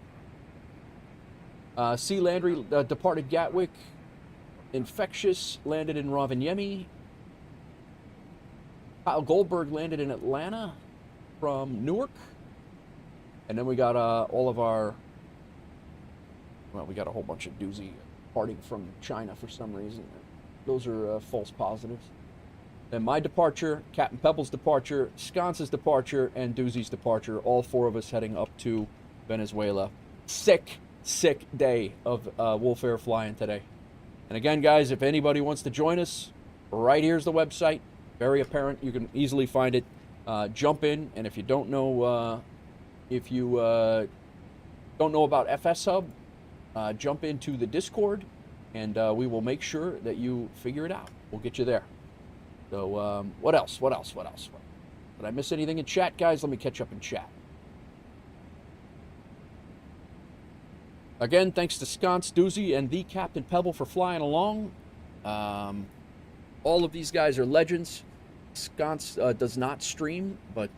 C. Landry departed Gatwick. Infectious landed in Rovaniemi. Kyle Goldberg landed in Atlanta from Newark. And then we got all of our, well, we got a whole bunch of Doozy departing from China for some reason. Those are false positives. Then my departure, Captain Pebble's departure, Sconce's departure, and Doozy's departure. All four of us heading up to Venezuela. Sick day of WolfAir flying today. And again, guys, if anybody wants to join us, right here's the website. Very apparent. You can easily find it. Jump in, and if you don't know, don't know about FS Hub, jump into the Discord, and we will make sure that you figure it out. We'll get you there. So, what else? Did I miss anything in chat, guys? Let me catch up in chat. Again, thanks to Sconce, Doozy, and the Captain Pebble for flying along. All of these guys are legends. Sconce does not stream, but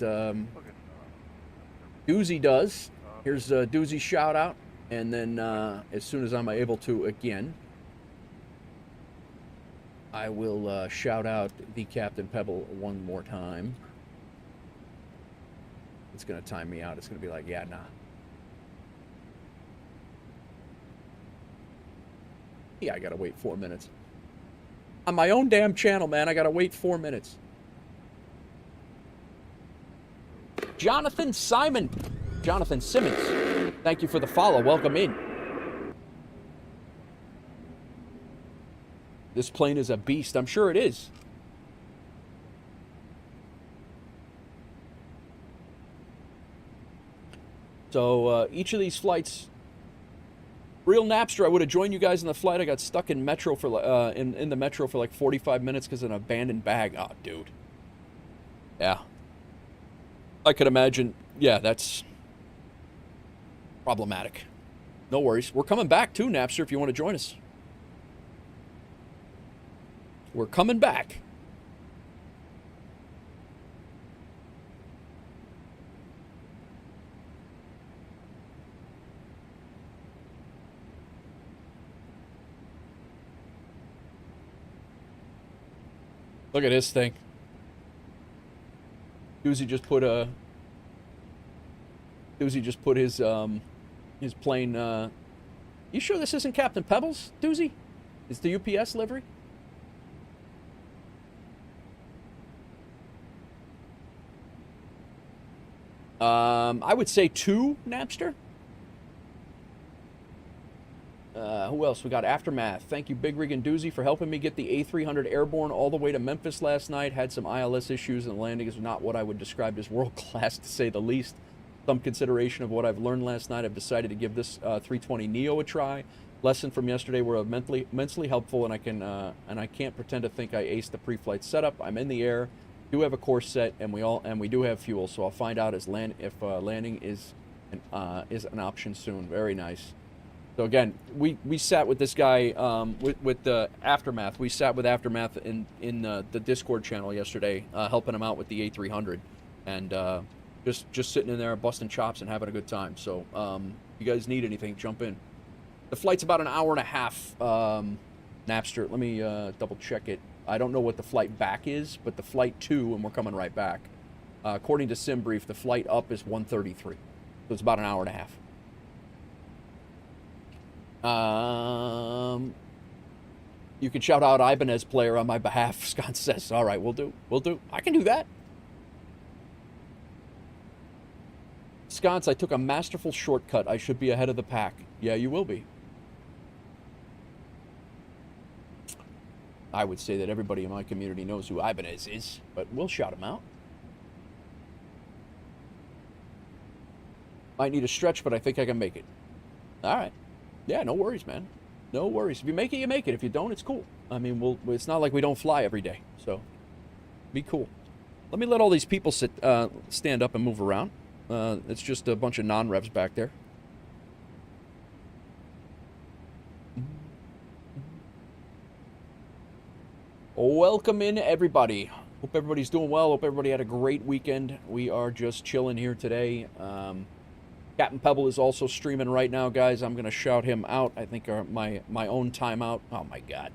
Doozy does. Here's Doozy's shout out, and then as soon as I'm able to again, I will shout out the Captain Pebble one more time. It's gonna time me out. It's gonna be like, yeah, nah. Yeah, I gotta wait 4 minutes. On my own damn channel, man, I gotta wait 4 minutes. Jonathan Simmons, thank you for the follow. Welcome in. This plane is a beast. I'm sure it is. So each of these flights Real Napster, I would have joined you guys in the flight. I got stuck in metro for in the metro for like 45 minutes because of an abandoned bag. Oh, dude. Yeah. I could imagine. Yeah, that's problematic. No worries. We're coming back too, Napster, if you want to join us. We're coming back. Look at this thing. Doozy just put his plane. You sure this isn't Captain Pebbles, Doozy? It's the UPS livery. I would say 2, Napster. Who else? We got Aftermath. Thank you, Big Rig and Doozy, for helping me get the A300 airborne all the way to Memphis last night. Had some ILS issues, and the landing is not what I would describe as world-class, to say the least. Some consideration of what I've learned last night, I've decided to give this 320 Neo a try. Lesson from yesterday were immensely helpful, and I can't pretend to think I aced the pre-flight setup. I'm in the air, do have a course set, and we do have fuel, so I'll find out if landing is an option soon. Very nice. So again, we sat with this guy with the Aftermath. We sat with Aftermath in the Discord channel yesterday, helping him out with the A300, and just sitting in there busting chops and having a good time. So if you guys need anything, jump in. The flight's about an hour and a half. Napster, let me double check it. I don't know what the flight back is, but the flight to, and we're coming right back. According to SimBrief, the flight up is 1:33, so it's about an hour and a half. You can shout out Ibanez player on my behalf, Scott says. All right, we'll do. I can do that. Sconce, I took a masterful shortcut. I should be ahead of the pack. Yeah, you will be. I would say that everybody in my community knows who Ibanez is, but we'll shout him out. Might need a stretch, but I think I can make it. All right. Yeah, no worries, man. No worries. If you make it, you make it. If you don't, it's cool. I mean, it's not like we don't fly every day, so be cool. Let me let all these people stand up and move around. It's just a bunch of non-revs back there. Welcome in, everybody. Hope everybody's doing well. Hope everybody had a great weekend. We are just chilling here today. Captain Pebble is also streaming right now, guys. I'm going to shout him out. I think my own timeout. Oh, my God.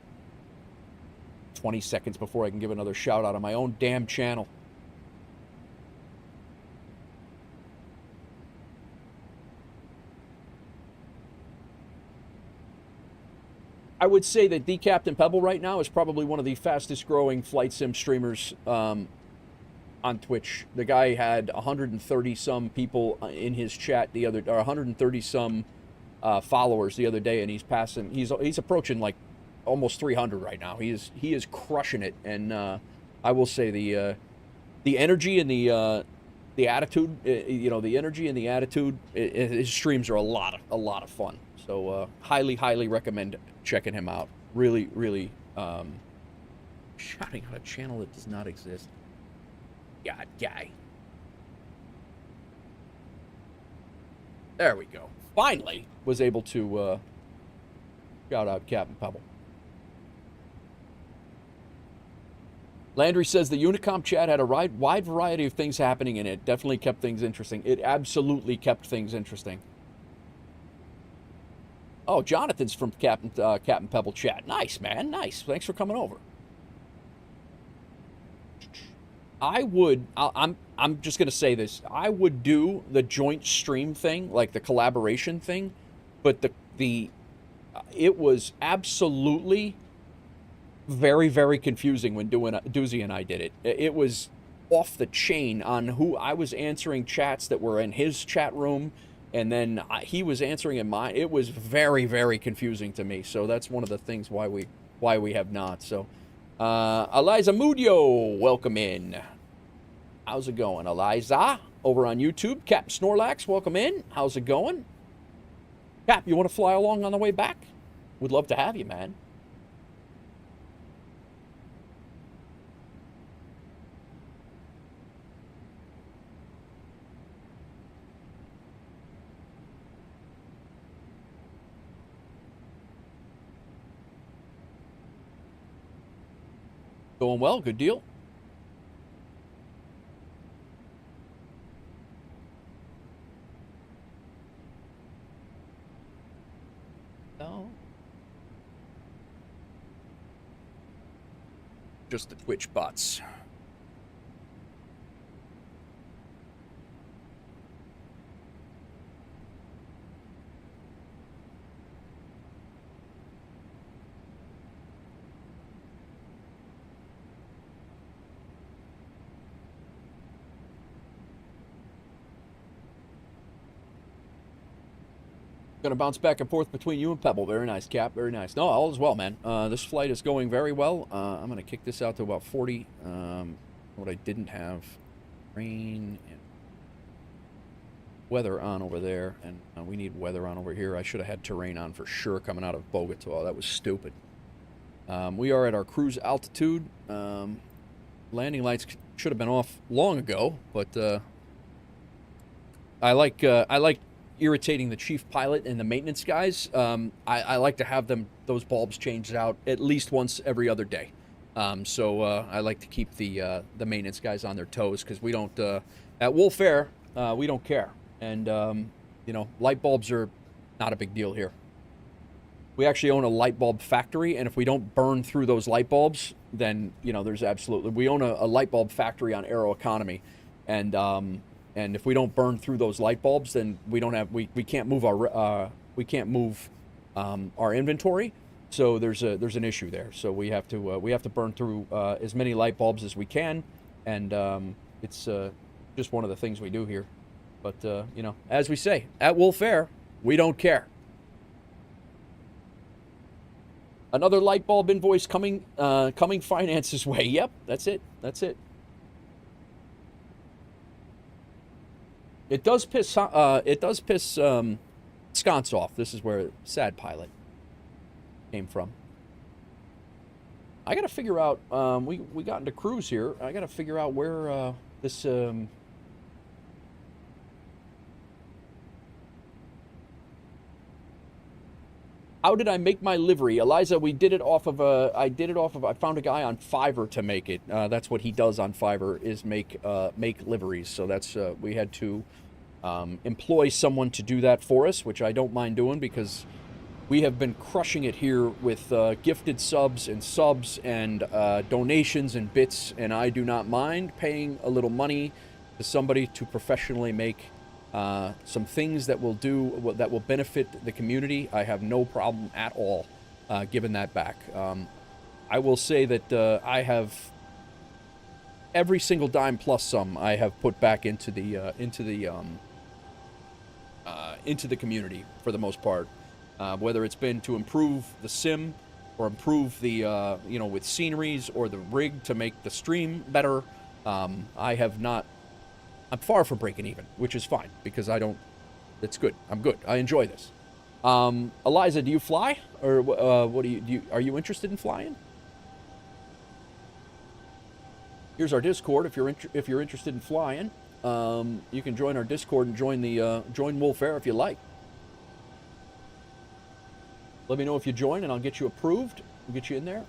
20 seconds before I can give another shout out on my own damn channel. I would say that the Captain Pebble right now is probably one of the fastest growing flight sim streamers on Twitch. The guy had 130 some people in his chat or 130 some followers the other day, and he's approaching like almost 300 right now. He is crushing it, and I will say the energy and the attitude, the energy and the attitude, his streams are a lot of fun. So highly recommend checking him out. Really shouting out a channel that does not exist. God, guy. There we go. Finally was able to shout out Captain Pebble. Landry says the Unicom chat had a wide variety of things happening in it. Definitely kept things interesting. It absolutely kept things interesting. Oh, Jonathan's from Captain Pebble chat. Nice, man. Nice. Thanks for coming over. I'm just going to say this. I would do the joint stream thing, like the collaboration thing, but it was absolutely very confusing when Doozy and I did it. It was off the chain on who I was answering chats that were in his chat room, and then he was answering in mine. It was very confusing to me. So that's one of the things why we have not. So Eliza Mudio, welcome in. How's it going, Eliza? Over on YouTube, Captain Snorlax, welcome in. How's it going? Cap, you want to fly along on the way back? Would love to have you, man. Going well, good deal. No. Just the Twitch bots. Gonna bounce back and forth between you and Pebble. Very nice, Cap. Very nice. No, all is well, man. This flight is going very well. I'm gonna kick this out to about 40. What I didn't have, rain and weather on over there, and we need weather on over here. I should have had terrain on for sure coming out of Bogota. That was stupid. We are at our cruise altitude. Landing lights should have been off long ago, but I like irritating the chief pilot and the maintenance guys. I like to have those bulbs changed out at least once every other day. So I like to keep the maintenance guys on their toes, because we don't at WolfAir we don't care, and you know, light bulbs are not a big deal here. We actually own a light bulb factory, and if we don't burn through those light bulbs, then, you know, there's absolutely, we own a light bulb factory on Aeroconomy, and if we don't burn through those light bulbs, then we don't have, we can't move our our inventory. So there's an issue there. So we have to burn through as many light bulbs as we can, and it's just one of the things we do here. But you know, as we say at WolfAir, we don't care. Another light bulb invoice coming finance's way. Yep, that's it. That's it. It does piss Sconce off. This is where Sad Pilot came from. I gotta figure out, we got into cruise here. I gotta figure out where this how did I make my livery? Eliza, we did it off of I found a guy on Fiverr to make it. That's what he does on Fiverr, is make liveries. So that's we had to employ someone to do that for us, which I don't mind doing, because we have been crushing it here with gifted subs and donations and bits, and I do not mind paying a little money to somebody to professionally make some things that will benefit the community. I have no problem at all giving that back. I will say that I have every single dime plus some I have put back into the community for the most part. Whether it's been to improve the sim, or improve the you know, with sceneries, or the rig to make the stream better, I have not. I'm far from breaking even, which is fine, because I don't. It's good. I'm good. I enjoy this. Eliza, do you fly, or what do you? Are you interested in flying? Here's our Discord. If you're interested in flying, you can join our Discord and join WolfAir if you like. Let me know if you join, and I'll get you approved. We'll get you in there.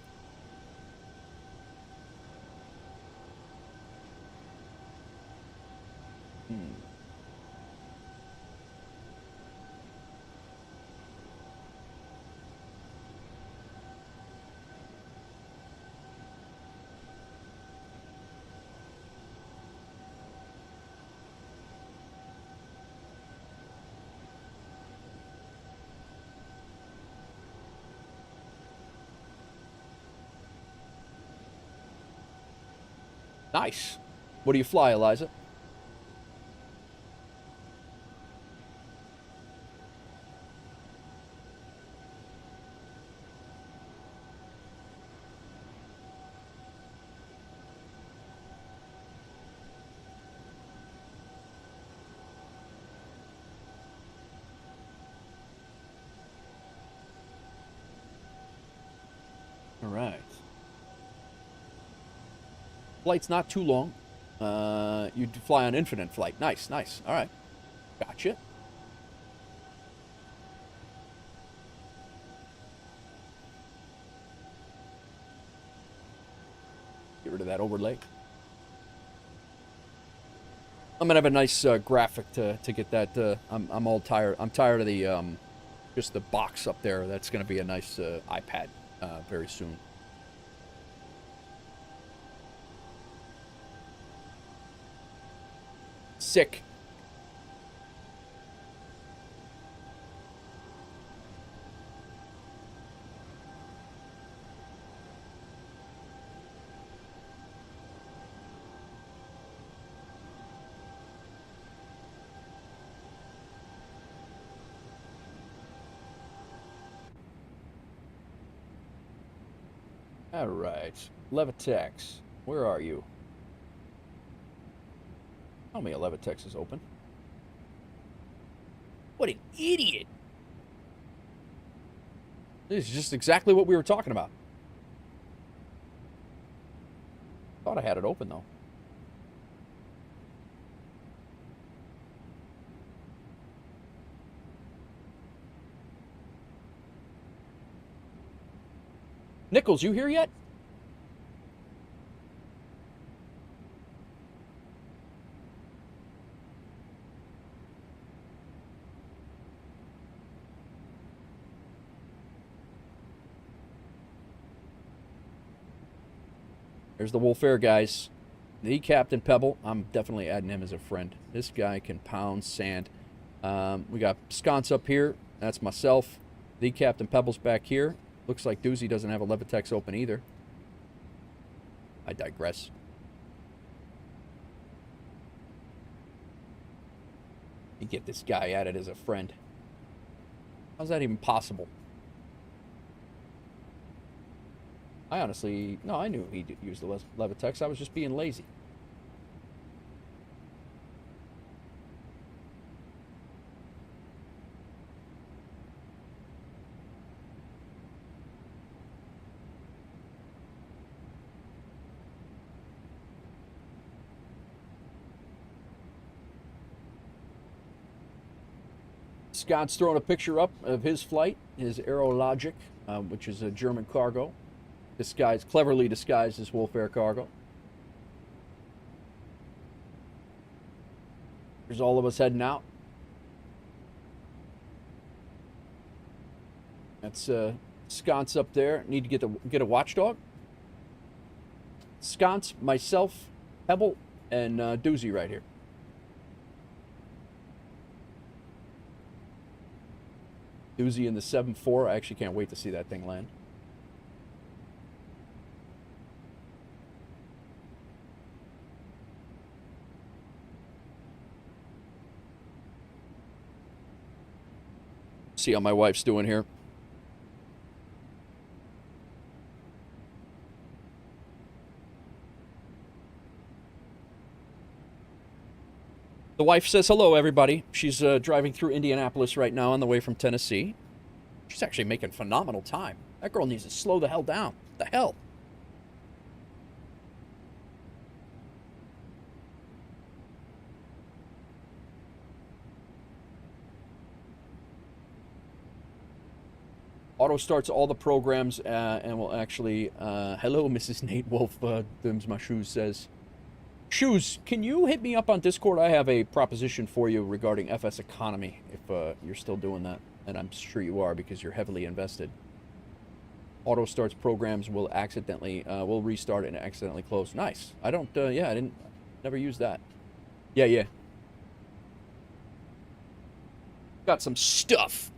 Nice. What do you fly, Eliza? All right. Flight's not too long. You fly on infinite flight. Nice, nice. All right. Gotcha. Get rid of that overlay. I'm gonna have a nice graphic to get that. I'm all tired. I'm tired of the just the box up there. That's gonna be a nice iPad very soon. Sick. All right, Levitex, where are you? Tell me a Levitex is open. What an idiot! This is just exactly what we were talking about. Thought I had it open though. Nichols, you here yet? There's the WolfAir guys. The Captain Pebble, I'm definitely adding him as a friend. This guy can pound sand. We got Sconce up here. That's myself. The Captain Pebble's back here. Looks like Doozy doesn't have a Levitex open either. I digress. You get this guy added as a friend. How's that even possible? I honestly... No, I knew he'd use the Levitex. I was just being lazy. Scott's throwing a picture up of his flight, his Aerologic, which is a German cargo. Disguised, cleverly disguised as WolfAir Cargo. There's all of us heading out. That's Sconce up there. Need to get a watchdog. Sconce, myself, Pebble, and Doozy right here. Doozy in the 7-4. I actually can't wait to see that thing land. See how my wife's doing here. The wife says hello, everybody. She's driving through Indianapolis right now on the way from Tennessee. She's actually making phenomenal time. That girl needs to slow the hell down. What the hell? Auto starts all the programs and will actually... hello, Mrs. Nate Wolf, Dims My Shoes says. Shoes, can you hit me up on Discord? I have a proposition for you regarding FS Economy, if you're still doing that. And I'm sure you are because you're heavily invested. Auto starts programs will accidentally... will restart and accidentally close. Nice. I don't... yeah, I didn't... Never used that. Yeah. Got some stuff.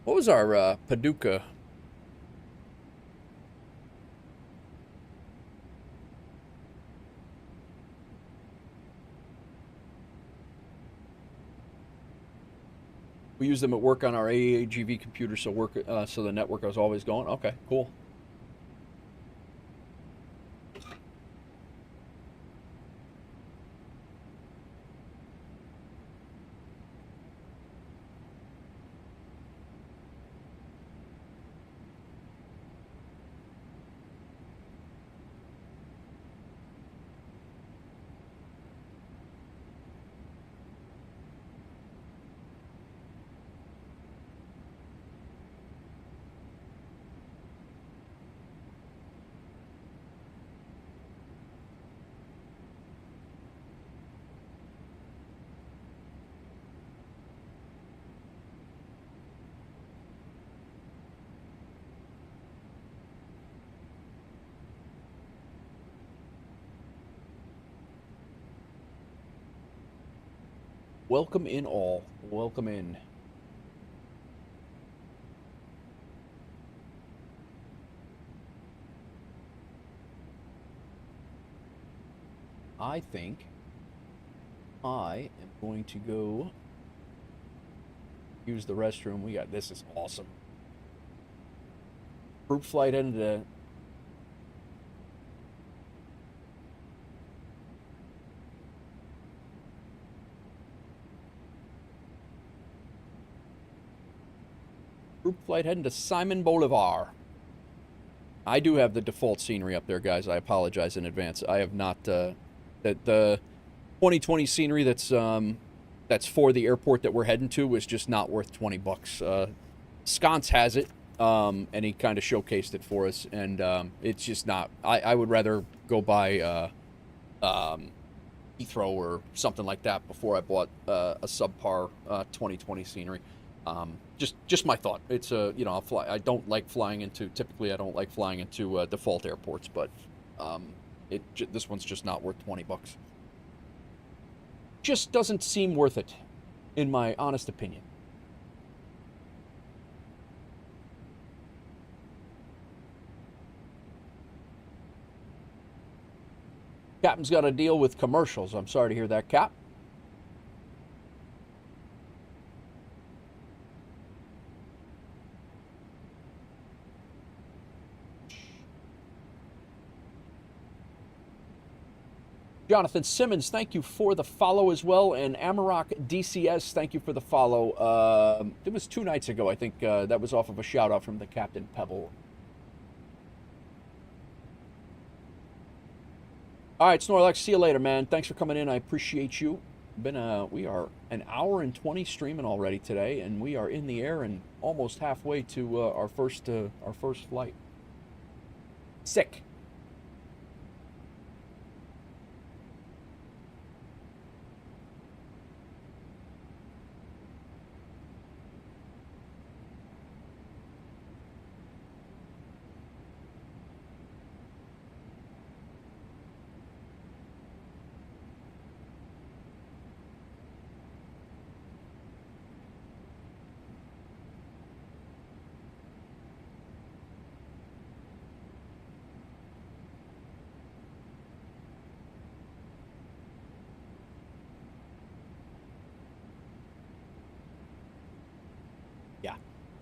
What was our Paducah? We use them at work on our AAGV computer, so so the network is always going. Okay, cool. Welcome in all. Welcome in. I think I am going to go use the restroom. This is awesome. Group flight ended. Group flight heading to Simon Bolivar. I do have the default scenery up there, guys. I apologize in advance. I have not the 2020 scenery that's for the airport that we're heading to is just not worth $20. Sconce has it, and he kind of showcased it for us, and it's just not. I would rather go buy Heathrow or something like that before I bought a subpar 2020 scenery. Just my thought. It's I'll fly. I don't like flying into. Typically, I don't like flying into default airports, but this one's just not worth $20. Just doesn't seem worth it, in my honest opinion. Captain's got to deal with commercials. I'm sorry to hear that, Cap. Jonathan Simmons, thank you for the follow as well. And Amarok DCS, thank you for the follow. It was 2 nights ago, I think. That was off of a shout-out from the Captain Pebble. All right, Snorlax, see you later, man. Thanks for coming in. I appreciate you. We are an hour and 20 streaming already today, and we are in the air and almost halfway to our first flight. Sick.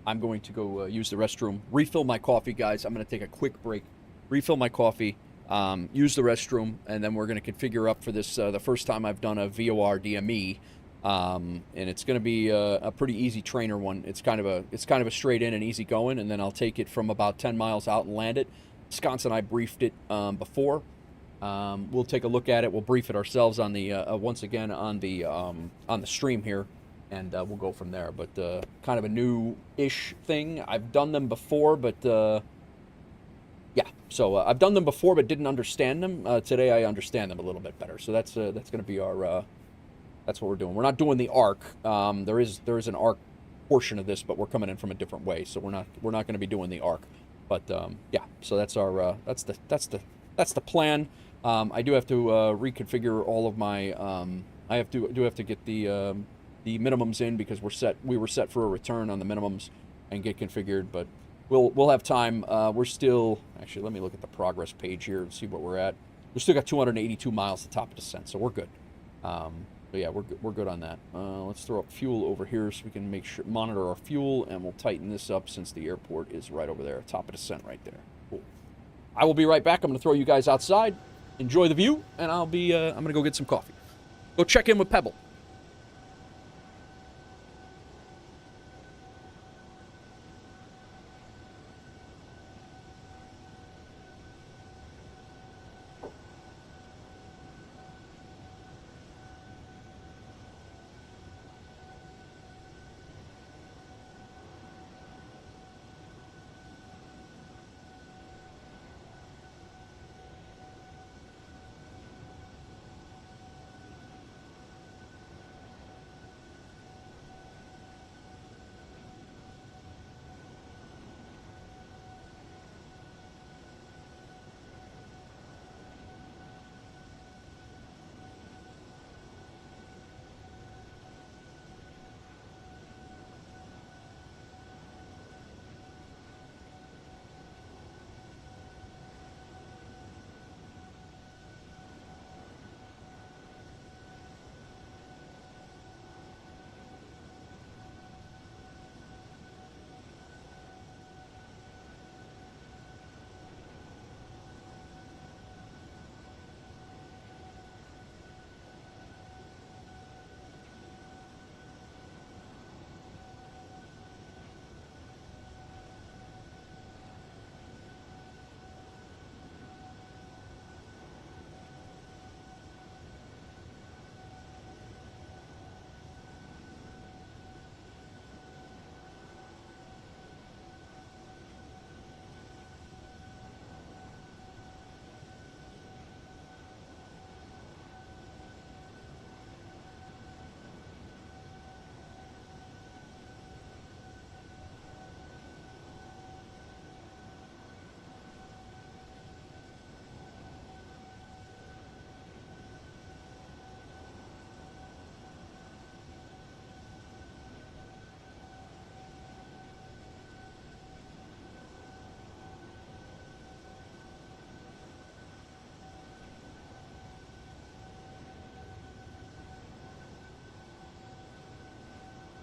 I'm going to go use the restroom, refill my coffee, guys. I'm going to take a quick break, refill my coffee, use the restroom, and then we're going to configure up for this, the first time I've done a VOR DME, and it's going to be a pretty easy trainer one. It's kind of a straight in and easy going, and then I'll take it from about 10 miles out and land it. Sconce and I briefed it before. We'll take a look at it. We'll brief it ourselves on the once again on the stream here. And we'll go from there. But kind of a new-ish thing. I've done them before, but yeah. So I've done them before, but didn't understand them. Today I understand them a little bit better. So that's going to be our. That's what we're doing. We're not doing the arc. There is an arc portion of this, but we're coming in from a different way. So we're not going to be doing the arc. But yeah. So that's our. That's the plan. I do have to reconfigure all of my I do have to get the minimums in because we were set for a return on the minimums and get configured, but we'll have time. We're still, actually, let me look at the progress page here and see what we're at. We still got 282 miles to top of descent, so we're good. But yeah, we're good on that. Let's throw up fuel over here so we can monitor our fuel, and we'll tighten this up since the airport is right over there, top of descent right there. Cool. I will be right back. I'm going to throw you guys outside. Enjoy the view, and I'm going to go get some coffee. Go check in with Pebble.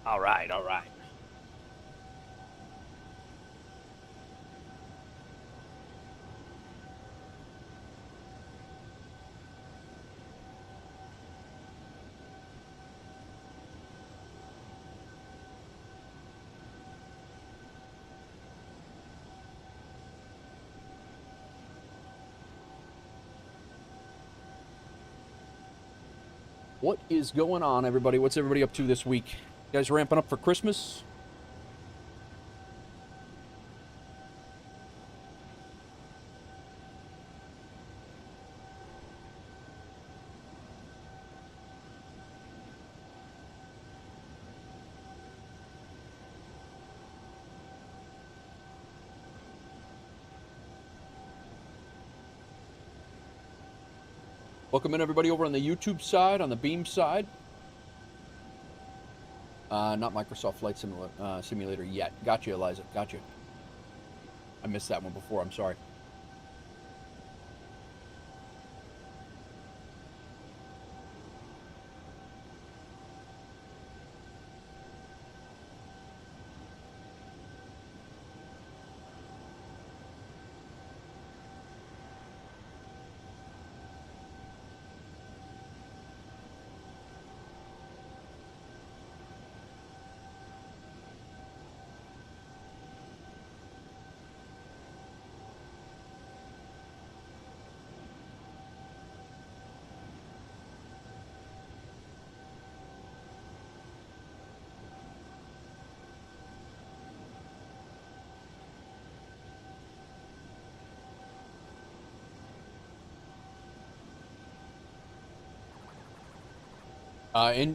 All right, all right. What is going on, everybody? What's everybody up to this week? You guys ramping up for Christmas? Welcome in, everybody, over on the YouTube side, on the Beam side. Not Microsoft Flight Simulator yet. Got you, Eliza. Got you. I missed that one before. I'm sorry.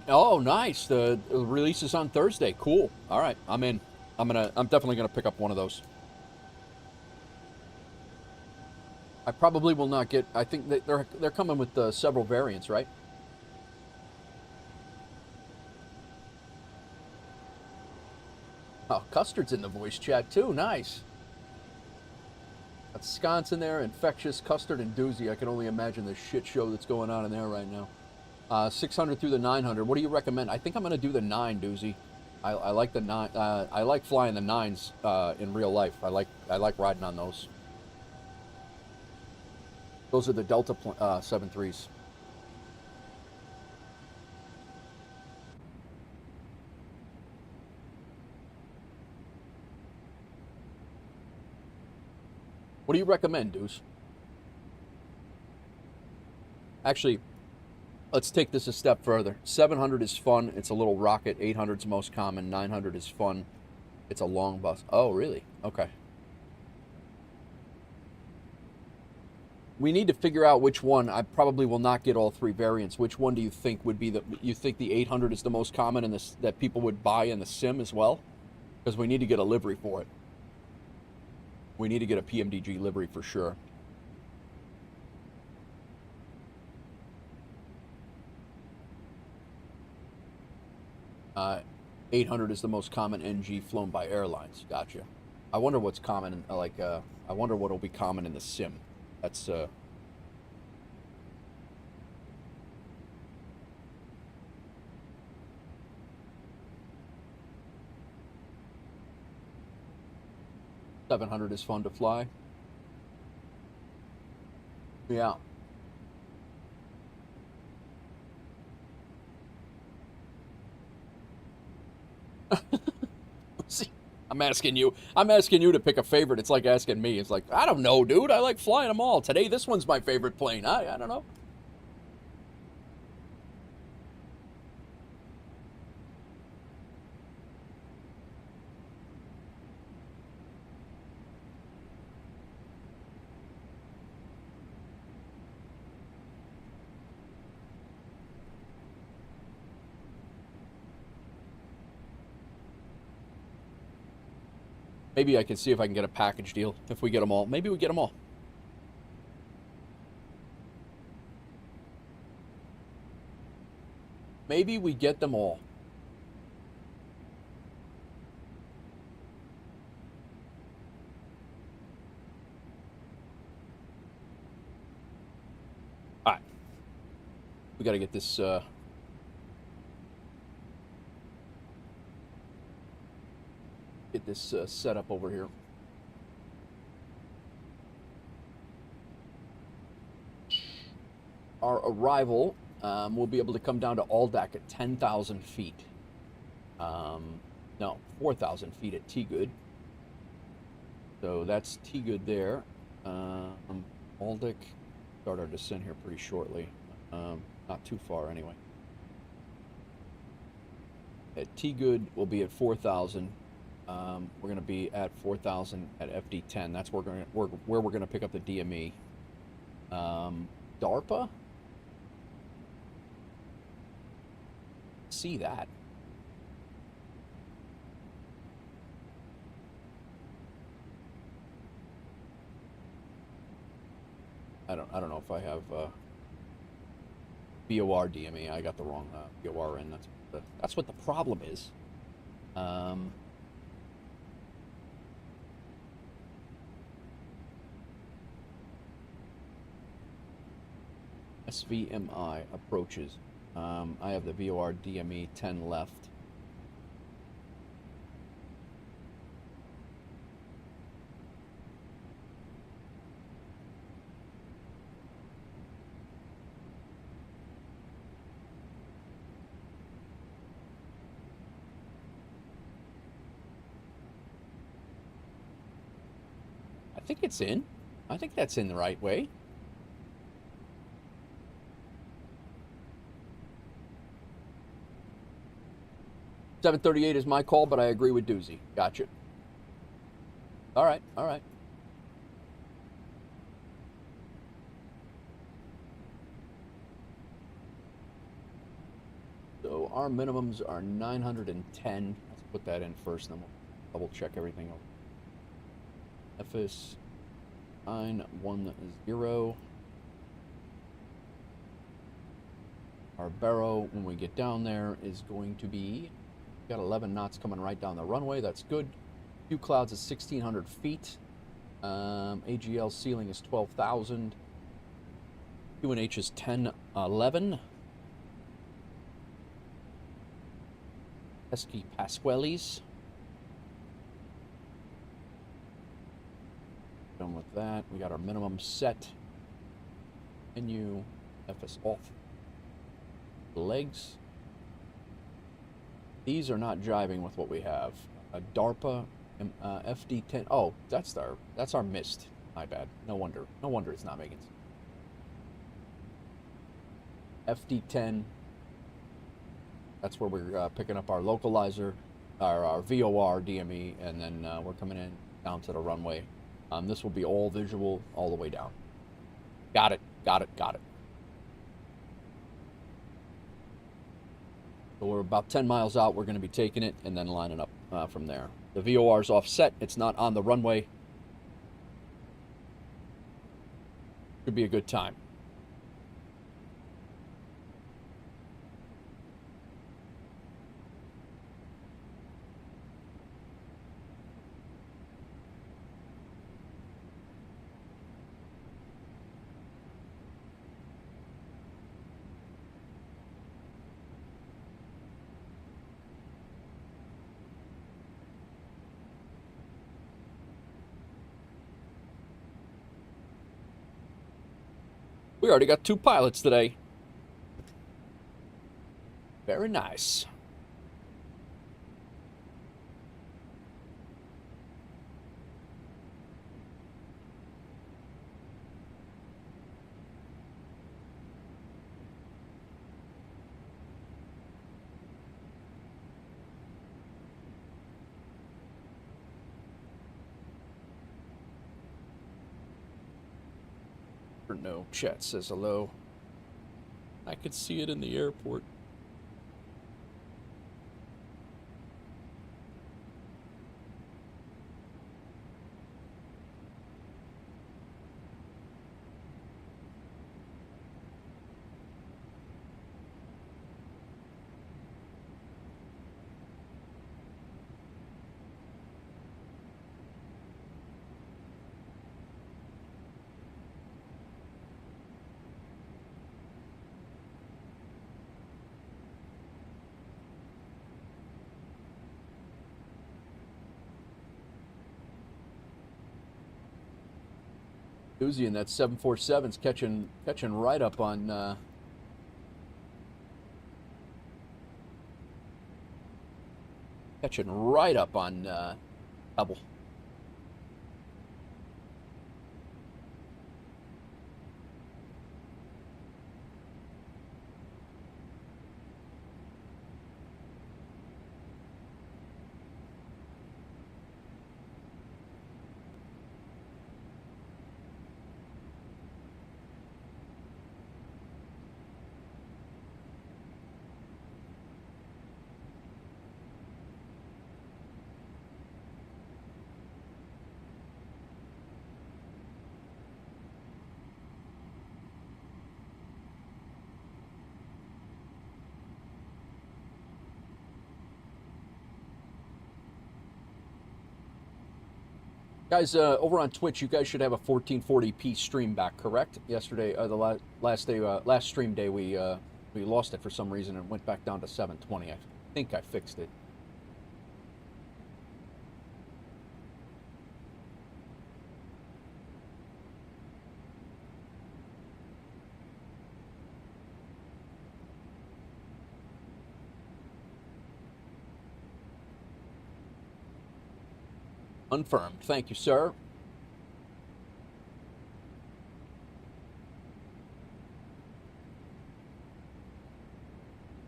Oh, nice. The release is on Thursday. Cool. All right, I'm in. I'm definitely gonna pick up one of those. I probably will not get. I think that they're coming with several variants, right? Oh, Custard's in the voice chat too. Nice. Got Sconce in there, Infectious, Custard, and Doozy. I can only imagine the shit show that's going on in there right now. 600 through the 900. What do you recommend? I think I'm going to do the 9, Doozy. I like the 9. I like flying the 9s in real life. I like riding on those. Those are the Delta 7.3s. What do you recommend, Deuce? Actually, let's take this a step further. 700 is fun. It's a little rocket. 800 is most common. 900 is fun. It's a long bus. Oh, really? Okay. We need to figure out which one. I probably will not get all 3 variants. Which one do you think would be the... You think the 800 is the most common and that people would buy in the sim as well? Because we need to get a livery for it. We need to get a PMDG livery for sure. Uh, 800 is the most common NG flown by airlines. Gotcha. I wonder what's common, I wonder what will be common in the sim. That's, 700 is fun to fly. Yeah. See, I'm asking you to pick a favorite. It's like asking me. It's like, I don't know, dude. I like flying them all. Today, this one's my favorite plane. I don't know. Maybe I can see if I can get a package deal if we get them all. Maybe we get them all. Maybe we get them all. All right. We got to get this... Get this set up over here. Our arrival, we'll be able to come down to Aldak at 10,000 feet. No, 4,000 feet at T-Good. So that's T-Good there. Aldak, start our descent here pretty shortly. Not too far anyway. At T-Good, we'll be at 4,000. We're going to be at 4,000 at FD10. That's where we're going to pick up the DME. DARPA? See that. I don't know if I have BOR DME. I got the wrong BOR in. That's what the problem is. SVMI approaches. I have the VOR DME 10 left. I think it's in. I think that's in the right way. $738 is my call, but I agree with Doozy. Gotcha. All right, all right. So our minimums are 910. Let's put that in first, then we'll double check everything over. FS 910. Our barrow, when we get down there, is going to be Got 11 knots coming right down the runway. That's good. Few clouds at 1,600 feet. AGL ceiling is 12,000. QNH is 1011. Pesky Pasquales. Done with that. We got our minimum set. Menu. FS off. Legs. These are not jiving with what we have. A DARPA FD10. Oh, that's our mist. My bad. No wonder it's not making sense. FD10. That's where we're picking up our localizer, our VOR DME, and then we're coming in down to the runway. This will be all visual all the way down. Got it. So we're about 10 miles out. We're going to be taking it and then lining up from there. The VOR's offset. It's not on the runway. Should be a good time. We already got 2 pilots today. Very nice. No, chat says hello. I could see it in the airport. Uzi and that 747's catching right up on Hubble. Guys, over on Twitch, you guys should have a 1440p stream back, correct? Yesterday, the last stream day, we lost it for some reason and went back down to 720. I think I fixed it. Confirmed. Thank you, sir.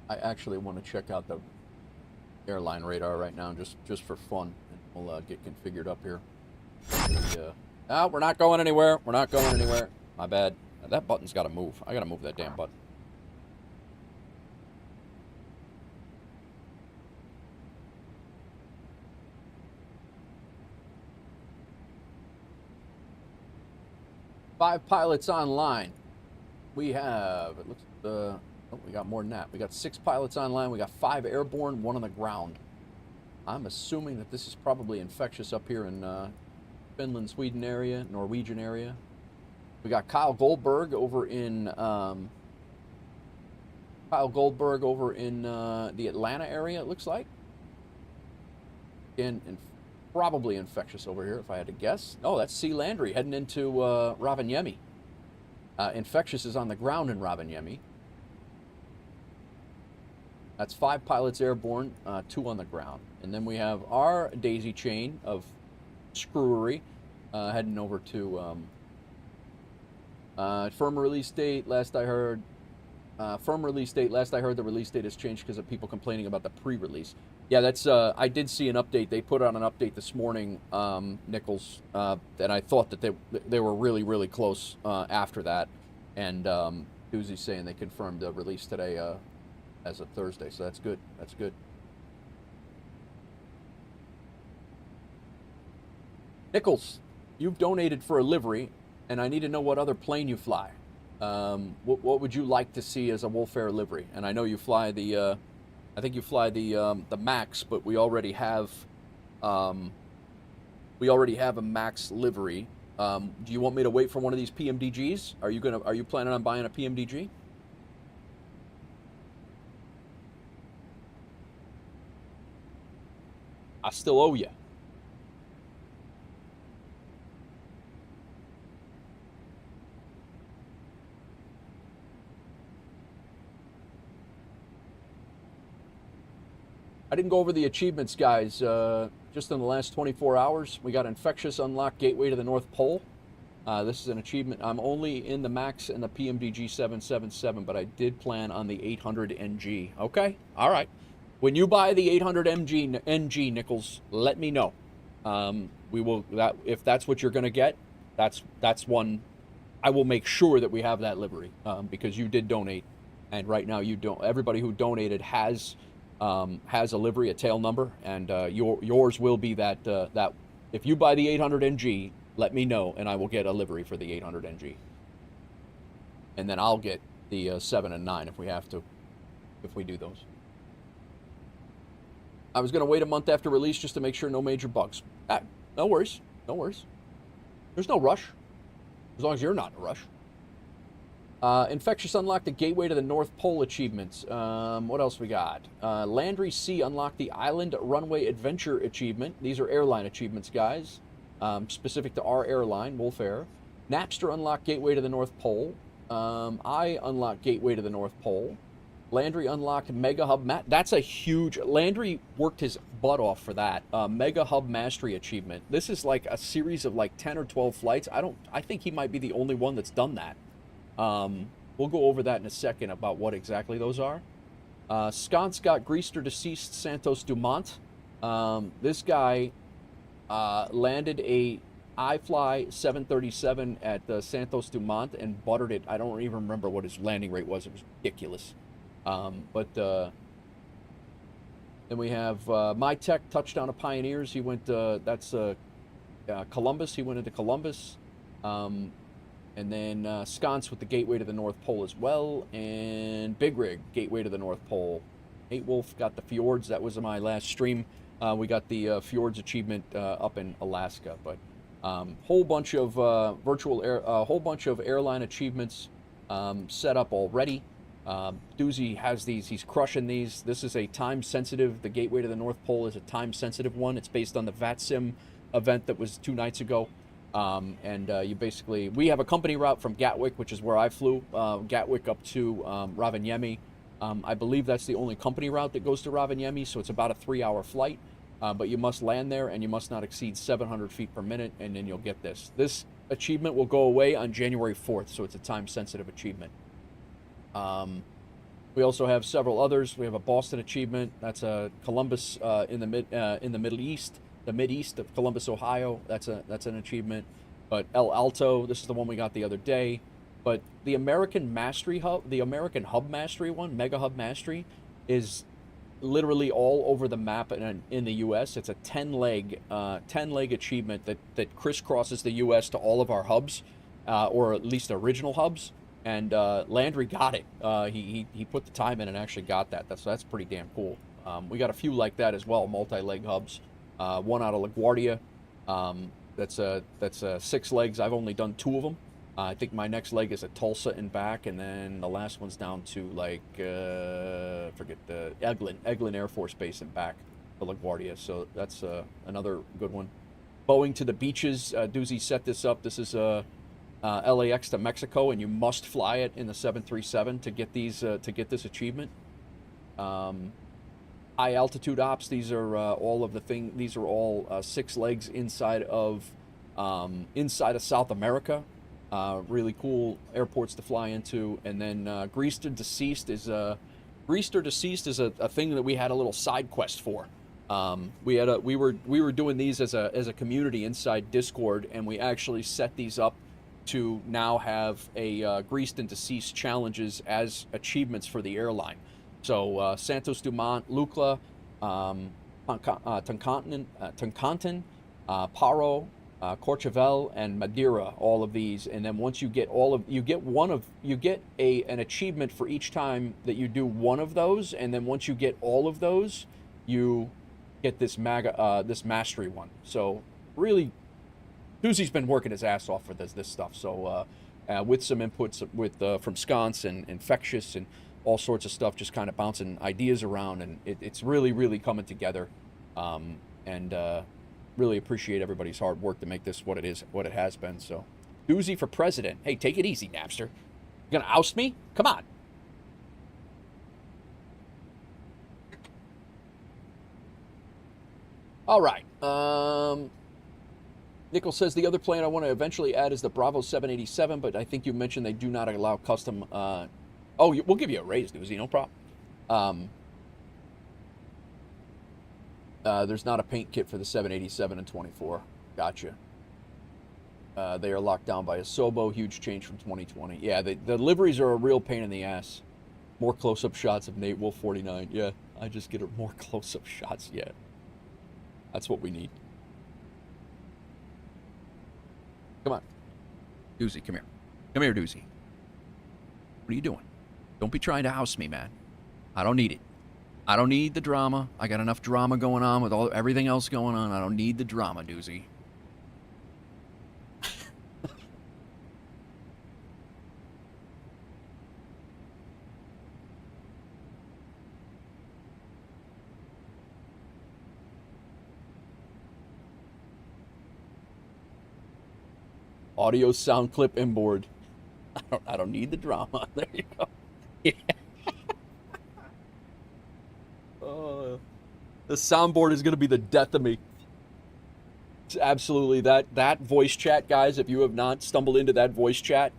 I actually want to check out the airline radar right now, just for fun, and we'll get configured up here. No, we're not going anywhere. We're not going anywhere. My bad. That button's got to move. I got to move that damn button. Five pilots online. We have, it looks Oh, we got more than that. We got 6 pilots online. We got 5 airborne, 1 on the ground. I'm assuming that this is probably infectious up here in Finland, Sweden area, Norwegian area. We got Kyle Goldberg over in the Atlanta area, it looks like. Again, probably infectious over here, if I had to guess. Oh, that's C. Landry heading into Rovaniemi. Infectious is on the ground in Rovaniemi. That's 5 pilots airborne, 2 on the ground. And then we have our daisy chain of screwery heading over to firm release date. Last I heard, firm release date. Last I heard, the release date has changed because of people complaining about the pre-release. Yeah, that's. I did see an update. They put out an update this morning, Nichols, and I thought that they were really, really close after that. And Doozy's saying they confirmed the release today as of Thursday, so that's good. That's good. Nichols, you've donated for a livery, and I need to know what other plane you fly. What would you like to see as a WolfAir livery? And I know you fly the. I think you fly the Max, but we already have a Max livery. Do you want me to wait for one of these PMDGs? Are you planning on buying a PMDG? I still owe you. I didn't go over the achievements, guys. Just in the last 24 hours, we got Infectious Unlock Gateway to the North Pole. This is an achievement. I'm only in the Max and the PMDG 777, but I did plan on the 800 NG. Okay? All right. When you buy the 800 NG, Nichols, let me know. We will. If that's what you're going to get, that's one. I will make sure that we have that livery because you did donate, and right now you don't. Everybody who donated has a livery, a tail number, and yours will be that. That if you buy the 800 NG, let me know, and I will get a livery for the 800 NG, and then I'll get the 7 and 9 if we have to, if we do those. I was going to wait a month after release just to make sure no major bugs. No worries. No worries. There's no rush. As long as you're not in a rush. Infectious unlocked the Gateway to the North Pole achievements. What else we got? Landry C unlocked the Island Runway Adventure achievement. These are airline achievements, guys. Specific to our airline, WolfAir. Napster unlocked Gateway to the North Pole. I unlocked Gateway to the North Pole. Landry unlocked Mega Hub. That's a huge. Landry worked his butt off for that. Mega Hub Mastery achievement. This is like a series of like 10 or 12 flights. I think he might be the only one that's done that. We'll go over that in a second about what exactly those are. Sconce got Greaster deceased Santos Dumont. This guy landed a iFly 737 at Santos Dumont and buttered it. I don't even remember what his landing rate was. It was ridiculous. Then we have My Tech touchdown of Pioneers. He went. That's Columbus. He went into Columbus. And then Sconce with the Gateway to the North Pole as well. And Big Rig, Gateway to the North Pole. 8 Wolf got the Fjords. That was my last stream. We got the Fjords achievement up in Alaska. But whole bunch of whole bunch of airline achievements set up already. Doozy has these. He's crushing these. This is a time-sensitive. The Gateway to the North Pole is a time-sensitive one. It's based on the VATSIM event that was 2 nights ago. You basically, we have a company route from Gatwick, which is where I flew, Gatwick up to Rovaniemi. I believe that's the only company route that goes to Rovaniemi, so it's about a 3-hour flight. But you must land there, and you must not exceed 700 feet per minute, and then you'll get this. This achievement will go away on January 4th, so it's a time-sensitive achievement. We also have several others. We have a Boston achievement. That's a Columbus in the Middle East. The Mid-East of Columbus, Ohio, that's an achievement. But El Alto, this is the one we got the other day. But the American Mastery Hub, the American Hub Mastery one, Mega Hub Mastery, is literally all over the map in the U.S. It's a 10-leg achievement that crisscrosses the U.S. to all of our hubs, or at least original hubs. and Landry got it. He put the time in and actually got that. That's pretty damn cool. We got a few like that as well, multi-leg hubs. One out of LaGuardia. That's 6 legs. I've only done 2 of them. I think my next leg is at Tulsa and back, and then the last one's down to like forget the Eglin Air Force Base and back to LaGuardia. So that's another good one. Boeing to the beaches. Doozy set this up. This is LAX to Mexico, and you must fly it in the 737 to get these to get this achievement. High altitude ops. These are all of the thing. These are all 6 legs inside of South America. Really cool airports to fly into. And then Greased or Deceased is a thing that we had a little side quest for. We were doing these as a community inside Discord, and we actually set these up to now have a Greased and Deceased challenges as achievements for the airline. So Santos Dumont, Lukla, Tuncantin, Paro, Corchevel, and Madeira, all of these. And then once you get an achievement for each time that you do one of those, and then once you get all of those, you get this mastery one. So really, Doozy's been working his ass off for this stuff. So with some inputs from Sconce and Infectious and all sorts of stuff, just kind of bouncing ideas around, and it's really, really coming together. And really appreciate everybody's hard work to make this what it has been. So, Doozy for president. Hey, take it easy, Napster. You gonna oust me? Come on. All right. Nickel says the other plane I want to eventually add is the Bravo 787, but I think you mentioned they do not allow custom. We'll give you a raise, Doozy, no problem. There's not a paint kit for the 787 and 24. Gotcha. They are locked down by a Sobo. Huge change from 2020. Yeah, the liveries are a real pain in the ass. More close-up shots of Nate Wolf 49. Yeah, I just get more close-up shots. Yeah, that's what we need. Come on. Doozy, come here. Come here, Doozy. What are you doing? Don't be trying to house me, man. I don't need it. I don't need the drama. I got enough drama going on with everything else going on. I don't need the drama, Doozy. Audio sound clip inboard. I don't need the drama. There you go. Yeah. The soundboard is going to be the death of me. It's absolutely that voice chat, guys. If you have not stumbled into that voice chat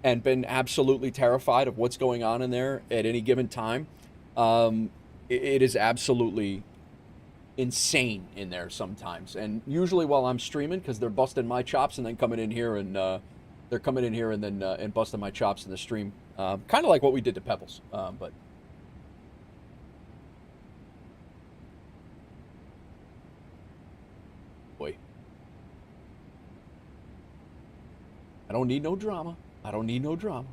and been absolutely terrified of what's going on in there at any given time, it is absolutely insane in there sometimes. And usually while I'm streaming, because they're busting my chops and then coming in here and and busting my chops in the stream, kind of like what we did to Pebbles, but. Boy. I don't need no drama. I don't need no drama.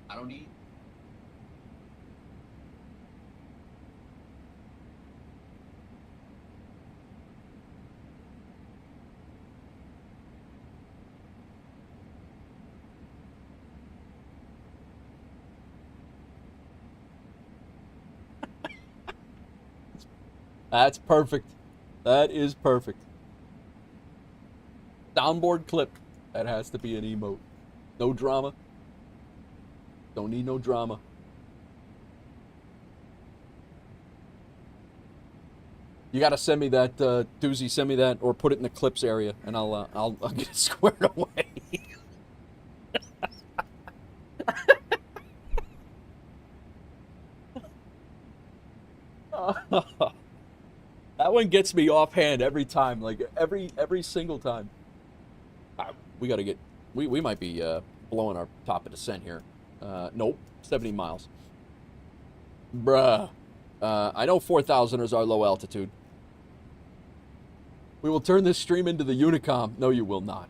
I don't need. That's perfect. That is perfect. Downboard clip. That has to be an emote. No drama. Don't need no drama. You gotta send me that, Doozy. Send me that, or put it in the clips area, and I'll get it squared away. That one gets me offhand every time, like every single time. All right, we gotta get We might be blowing our top of descent here. Nope, 70 miles. Bruh. I know 4,000 is our low altitude. We will turn this stream into the Unicom. No, you will not.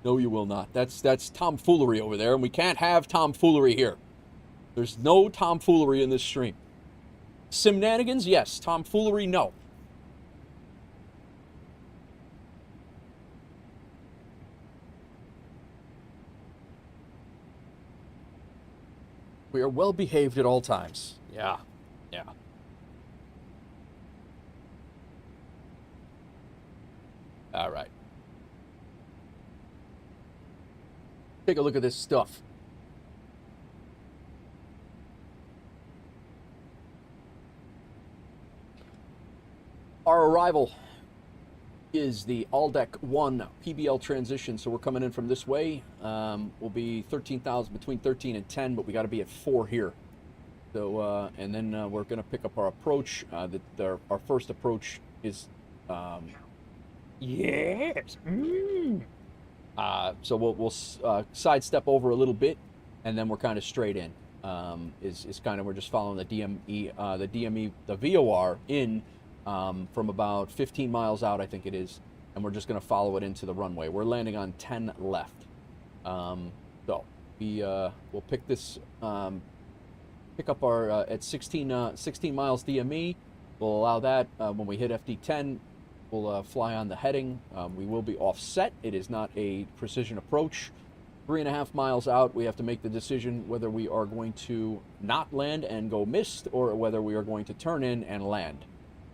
No, you will not. That's tomfoolery over there, and we can't have tomfoolery here. There's no tomfoolery in this stream. Simnanigans, yes. Tomfoolery, no. We are well behaved at all times. Yeah. Yeah. All right. Take a look at this stuff. Our arrival is the all-deck 1 PBL transition, so we're coming in from this way. We'll be 13,000, between 13 and 10, but we got to be at 4 here. So, and then we're going to pick up our approach. Our first approach is, yes. So we'll sidestep over a little bit, and then we're kind of straight in. Is kind of, we're just following the VOR in from about 15 miles out, I think it is, and we're just going to follow it into the runway. We're landing on 10 left. So we'll pick this. Pick up our at 16 miles DME. We'll allow that. When we hit FD10, we'll fly on the heading. We will be offset. It is not a precision approach. 3.5 miles out, we have to make the decision whether we are going to not land and go missed, or whether we are going to turn in and land.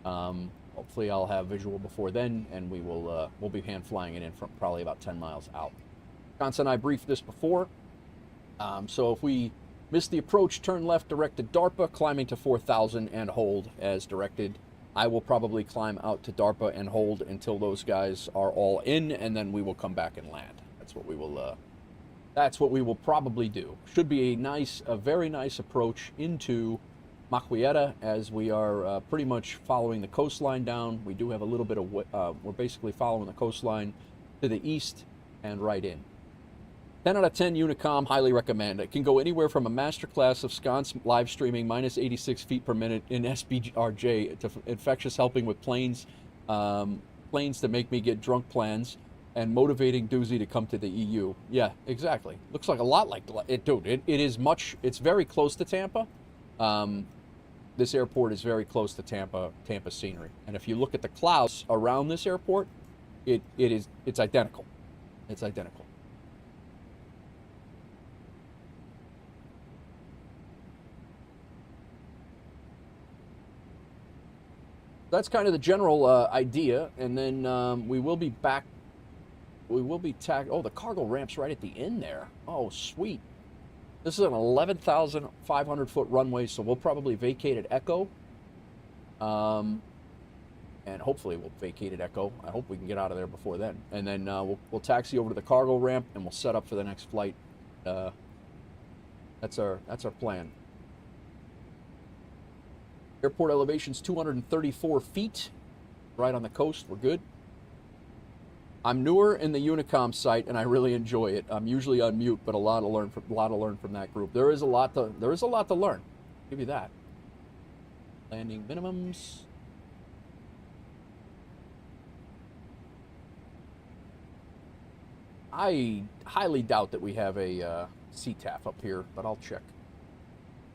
Hopefully I'll have visual before then, and we'll be hand flying it in from probably about 10 miles out. Gonsa and I briefed this before. So if we miss the approach, turn left direct to DARPA, climbing to 4,000 and hold as directed. I will probably climb out to DARPA and hold until those guys are all in, and then we will come back and land. That's what we will. That's what we will probably do. Should be a very nice approach into Maquieta, as we are pretty much following the coastline down. We do have a little bit of we're basically following the coastline to the east and right in. 10 out of 10 Unicom, highly recommend. It can go anywhere from a masterclass of sconce live streaming minus 86 feet per minute in SBRJ to infectious helping with planes to make me get drunk plans, and motivating Doozy to come to the EU. Yeah, exactly. Looks like a lot like it, dude. It is much. It's very close to Tampa. This airport is very close to Tampa scenery, and if you look at the clouds around this airport, it's identical. It's identical. That's kind of the general idea, and then we will be back. We will be oh, the cargo ramp's right at the end there. Oh, sweet. This is an 11,500 foot runway, so we'll probably vacate at Echo. And hopefully we'll vacate at Echo. I hope we can get out of there before then. And then we'll taxi over to the cargo ramp, and we'll set up for the next flight. That's our plan. Airport elevation's 234 feet, right on the coast. We're good. I'm newer in the Unicom site, and I really enjoy it. I'm usually on mute, but a lot to learn from that group. There is a lot to learn. I'll give you that. Landing minimums. I highly doubt that we have a CTAF up here, but I'll check.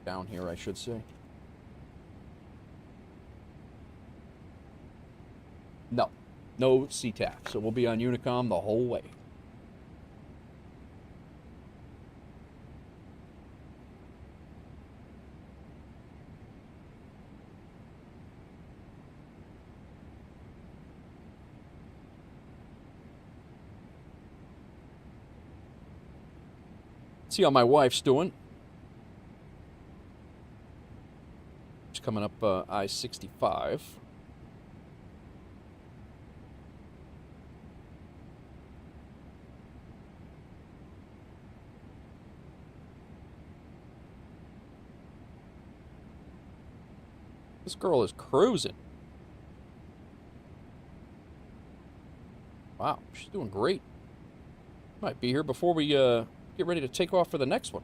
Down here, I should say. No CTAF, so we'll be on Unicom the whole way. See how my wife's doing. She's coming up I-65. This girl is cruising. Wow, she's doing great. Might be here before we get ready to take off for the next one.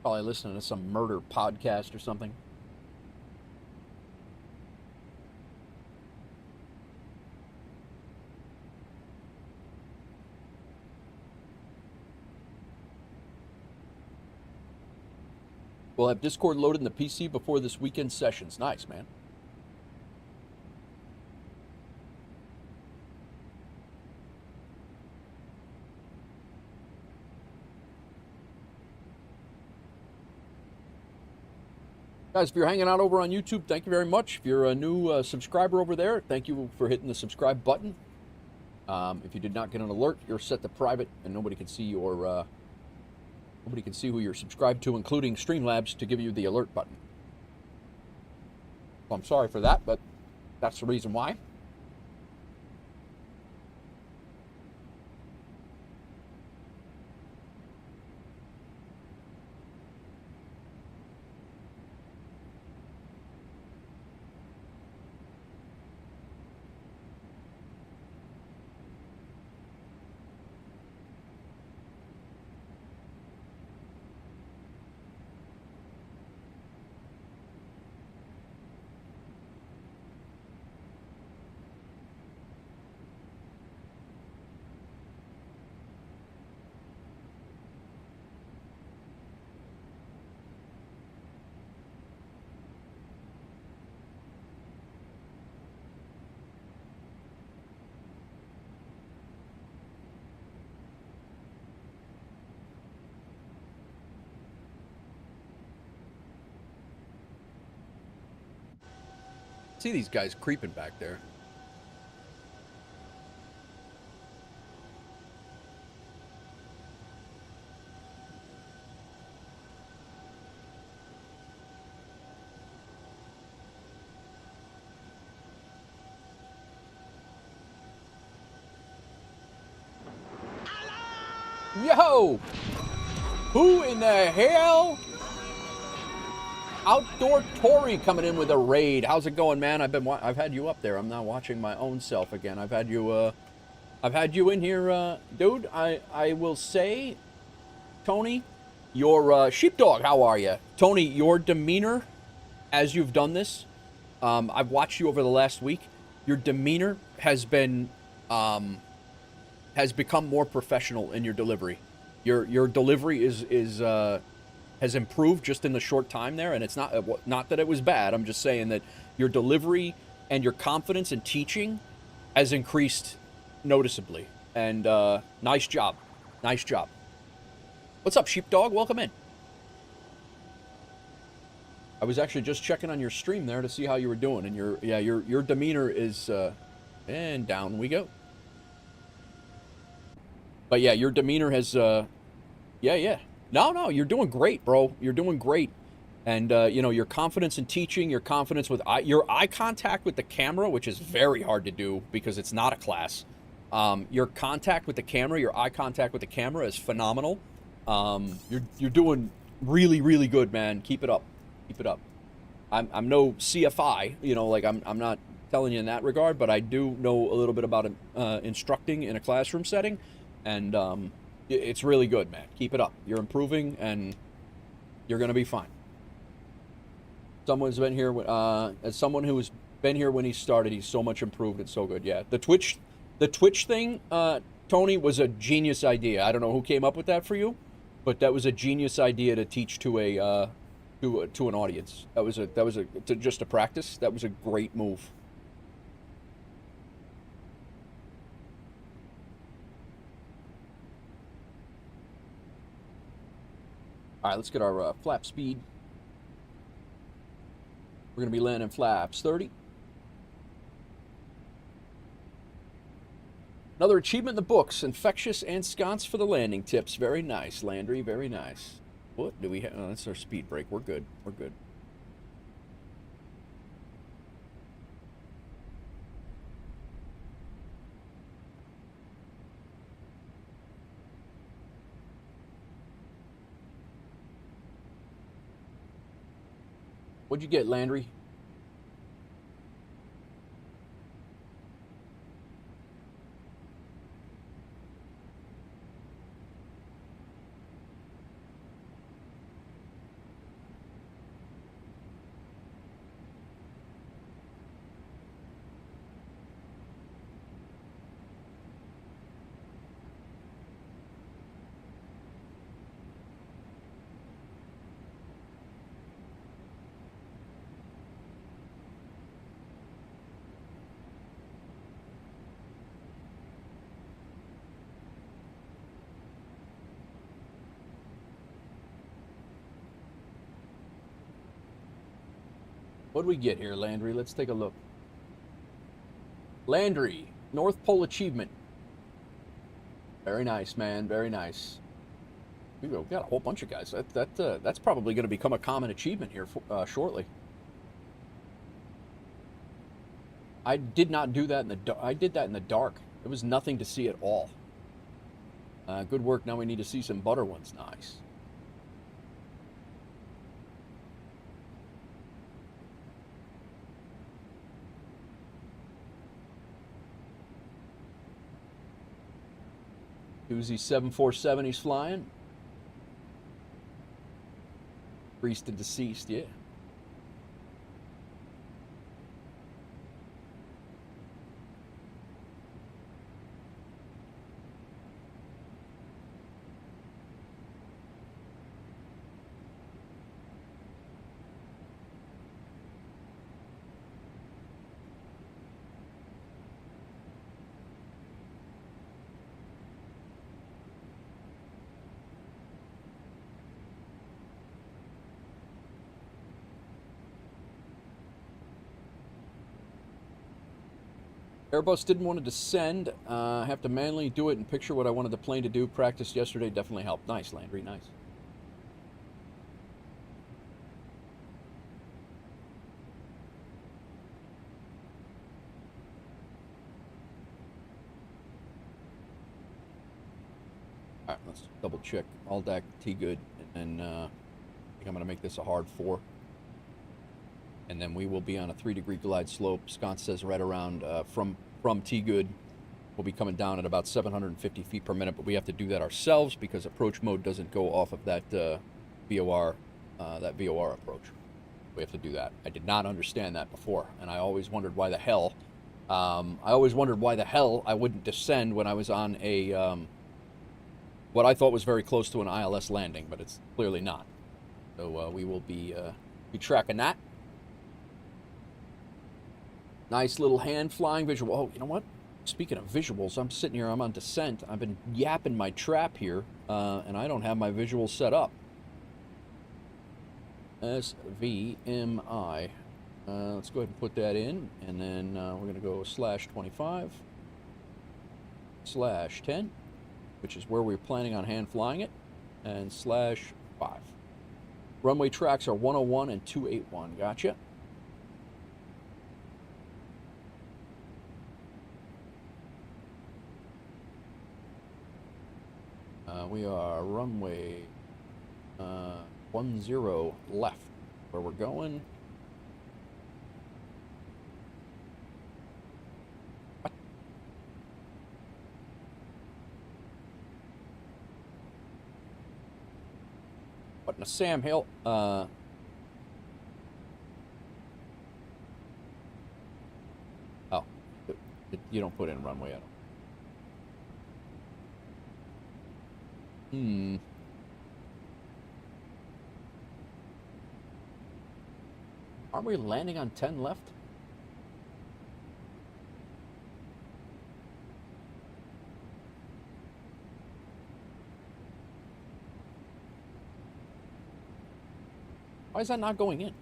Probably listening to some murder podcast or something. We'll have Discord loaded in the PC before this weekend sessions. Nice, man. Guys, if you're hanging out over on YouTube, thank you very much. If you're a new subscriber over there, thank you for hitting the subscribe button. If you did not get an alert, you're set to private, and nobody can see your nobody can see who you're subscribed to, including Streamlabs, to give you the alert button. Well, I'm sorry for that, but that's the reason why. See these guys creeping back there. Yo! Who in the hell? Outdoor Tory coming in with a raid. How's it going, man? I've had you up there. I'm now watching my own self again. I've had you in here, dude. I will say, Tony, your sheepdog. How are you, Tony? Your demeanor, as you've done this, I've watched you over the last week. Your demeanor has been, has become more professional in your delivery. Your delivery has improved just in the short time there, and it's not that it was bad. I'm just saying that your delivery and your confidence in teaching has increased noticeably. And nice job, nice job. What's up, sheepdog? Welcome in. I was actually just checking on your stream there to see how you were doing, and your demeanor is and down we go. But yeah, your demeanor has yeah. No, you're doing great, bro. You're doing great. And, you know, your confidence in teaching, your confidence with your eye contact with the camera, which is very hard to do because it's not a class. Your contact with the camera, your eye contact with the camera is phenomenal. You're doing really, really good, man. Keep it up. Keep it up. I'm no CFI, you know, like I'm not telling you in that regard, but I do know a little bit about instructing in a classroom setting. And, it's really good, man. Keep it up. You're improving, and you're going to be fine. Someone's been here, as someone who has been here when he started, he's so much improved. It's so good, yeah. The Twitch thing, Tony, was a genius idea. I don't know who came up with that for you, but that was a genius idea to teach to an audience. That was just a practice. That was a great move. All right, let's get our flap speed. We're going to be landing flaps 30. Another achievement in the books. Infectious and sconce for the landing tips. Very nice, Landry. Very nice. What do we have? Oh, that's our speed brake. We're good. We're good. What'd you get, Landry? What do we get here, Landry? Let's take a look. Landry, North Pole Achievement. Very nice, man. Very nice. We've got a whole bunch of guys. That's probably going to become a common achievement here shortly. I did not do that in the I did that in the dark. There was nothing to see at all. Good work. Now we need to see some butter ones. Nice. Uzi 747 he's flying. Priest and deceased, yeah. Airbus didn't want to descend. I have to manually do it and picture what I wanted the plane to do. Practice yesterday definitely helped. Nice, Landry, nice. All right, let's double check. All deck, T good, and then I think I'm going to make this a hard 4. And then we will be on a 3-degree glide slope. Scott says right around from T good. We'll be coming down at about 750 feet per minute, but we have to do that ourselves because approach mode doesn't go off of that VOR approach. We have to do that. I did not understand that before, and I always wondered why the hell. I wouldn't descend when I was on a what I thought was very close to an ILS landing, but it's clearly not. So we will be tracking that. Nice little hand flying visual. Oh, you know what? Speaking of visuals, I'm sitting here, I'm on descent. I've been yapping my trap here, and I don't have my visuals set up. SVMI. Let's go ahead and put that in, and then we're going to go /25, /10, which is where we're planning on hand flying it, and /5. Runway tracks are 101 and 281. Gotcha. We are runway 10 left, where we're going. What in a Sam Hill? Oh, you don't put in runway at all. Aren't we landing on 10 left? Why is that not going in?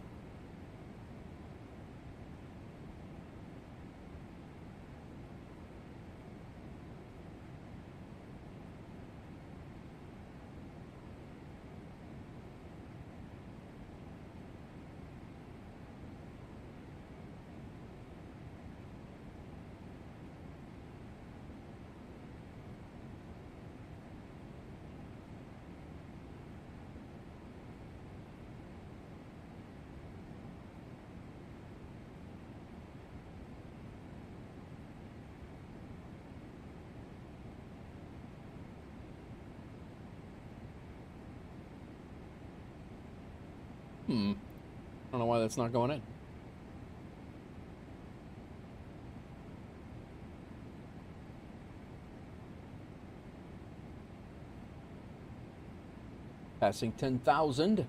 I don't know why that's not going in. Passing 10,000.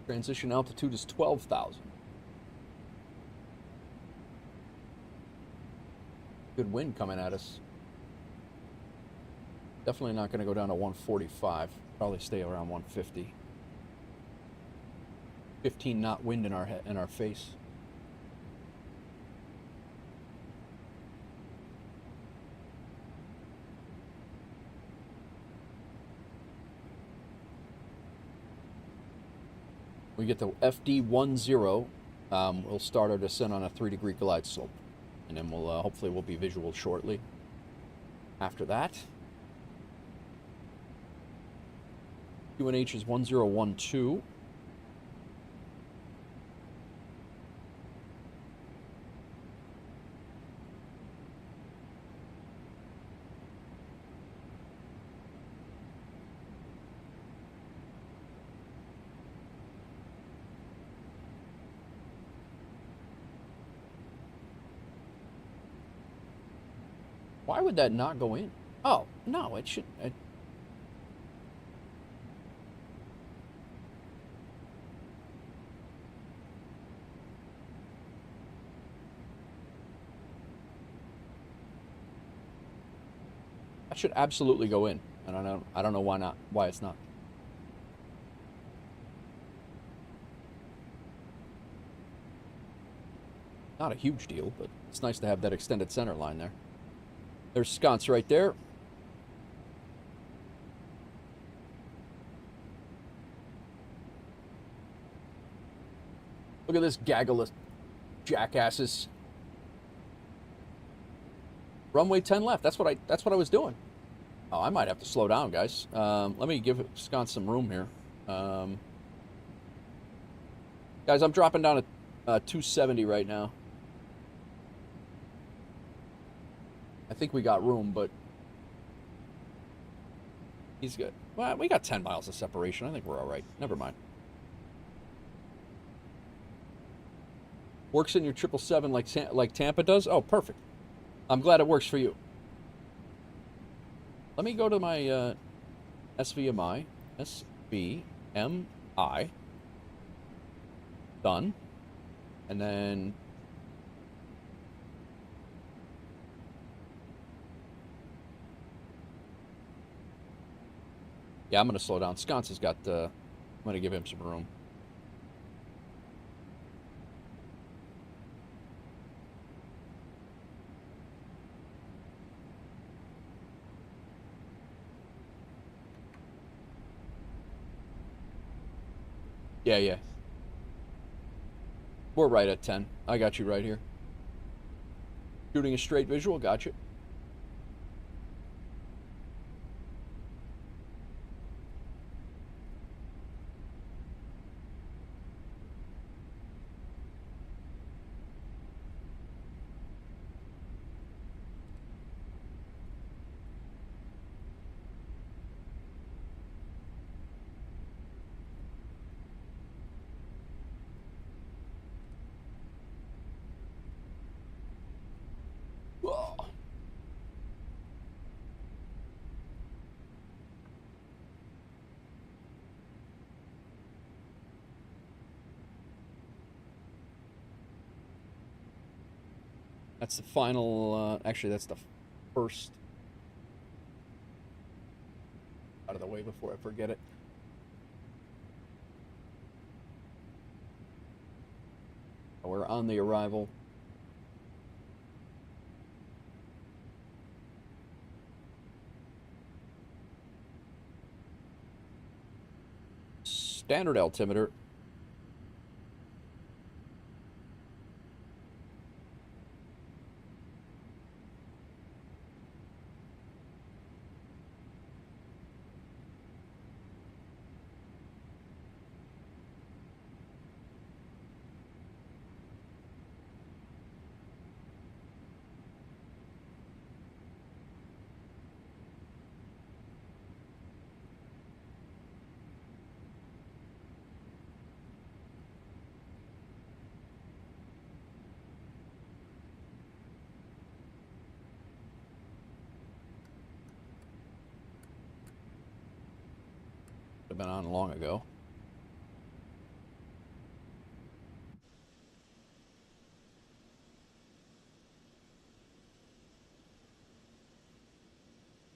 Transition altitude is 12,000. Good wind coming at us. Definitely not going to go down to 145. Probably stay around 150. 15 knot wind in our face. We get to FD10. We'll start our descent on a 3-degree glide slope, and then we'll hopefully we'll be visual shortly. After that, QNH is 1012. Why would that not go in? Oh, no, it should... That should absolutely go in. And I don't know why not. Why it's not. Not a huge deal, but it's nice to have that extended center line there. There's sconce right there. Look at this gaggle of jackasses. Runway 10 left. That's what I was doing. Oh, I might have to slow down, guys. Let me give sconce some room here. Guys, I'm dropping down at 270 right now. I think we got room, but he's good. Well, we got 10 miles of separation. I think we're all right. Never mind. Works in your 777 like Tampa does? Oh, perfect. I'm glad it works for you. Let me go to my SVMI. SVMI. Done. And then... Yeah, I'm going to slow down. Sconce has got... I'm going to give him some room. Yeah. We're right at 10. I got you right here. Shooting a straight visual. Gotcha. That's the final, actually, that's the first. Out of the way before I forget it. We're on the arrival. Standard altimeter. have been on long ago.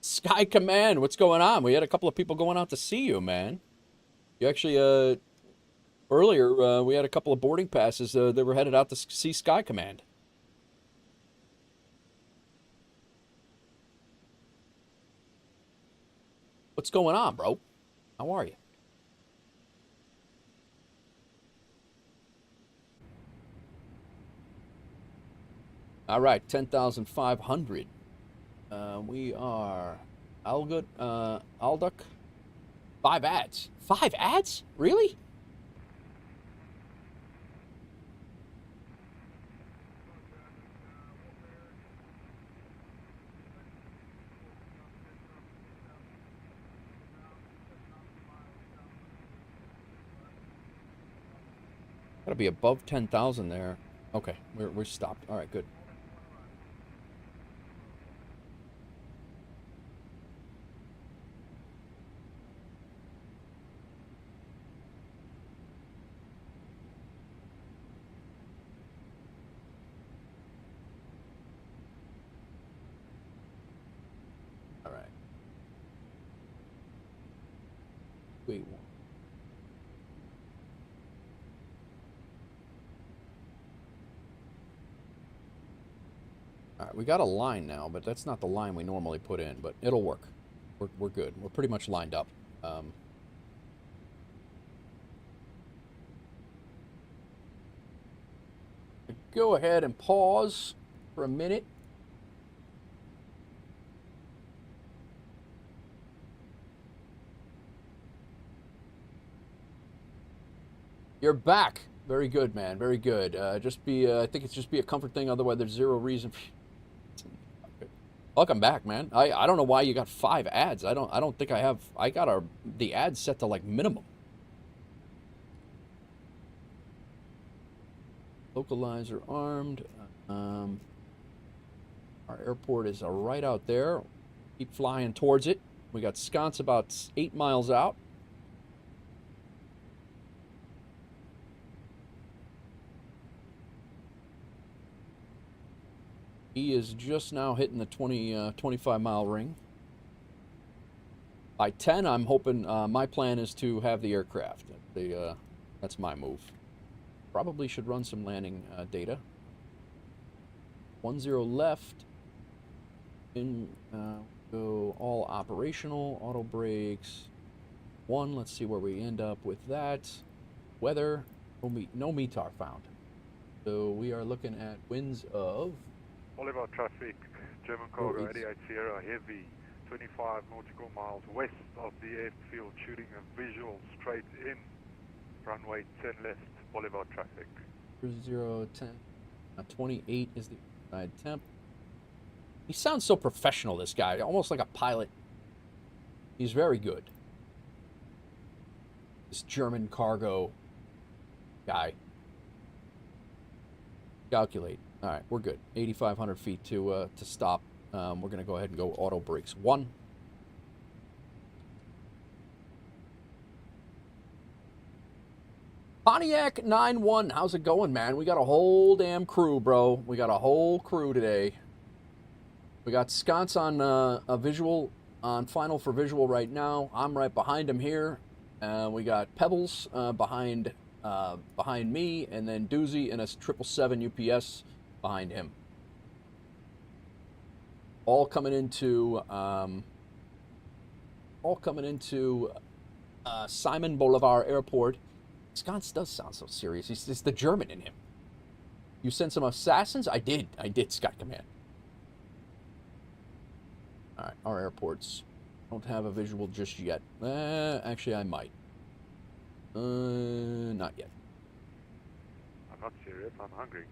Sky Command, what's going on? We had a couple of people going out to see you, man. You actually, earlier, we had a couple of boarding passes that were headed out to see Sky Command. What's going on, bro? How are you? All right, 10,500. We are Alduk. 5 ads. 5 ads? Really? Gotta be above 10,000 there. Okay, we're stopped. All right, good. All right. Wait. All right, we got a line now, but that's not the line we normally put in, but it'll work. We're good. We're pretty much lined up. Go ahead and pause for a minute. You're back. Very good, man. Very good. Just be, I think it's just be a comfort thing. Otherwise, there's zero reason. Welcome back, man. I don't know why you got 5 ads. I don't think I have. I got the ads set to like minimum. Localizer armed. Our airport is right out there. Keep flying towards it. We got sconce about 8 miles out. He is just now hitting the 25-mile ring. By 10, I'm hoping, my plan is to have the aircraft. That's my move. Probably should run some landing data. 10 left. Go all operational, auto brakes. 1, let's see where we end up with that. Weather, no METAR found. So we are looking at winds of... Oliver traffic, German Cargo 88 Sierra Heavy, 25 nautical miles west of the airfield, shooting a visual straight in, runway 10 left, Bolivar traffic. 010, 28 is the side temp. He sounds so professional, this guy, almost like a pilot. He's very good. This German Cargo guy. Calculate. All right, we're good. 8,500 feet to stop. We're going to go ahead and go auto brakes. 1. Pontiac 9-1. How's it going, man? We got a whole damn crew, bro. We got a whole crew today. We got Sconce on a visual, on final for visual right now. I'm right behind him here. We got Pebbles behind me, and then Doozy and a 777 UPS behind him. All coming into Simon Bolivar Airport. Sconce does sound so serious. It's the German in him. You sent some assassins? I did, Sky Command. All right, our airports don't have a visual just yet. Actually, I might. Not yet. I'm not serious, I'm hungry.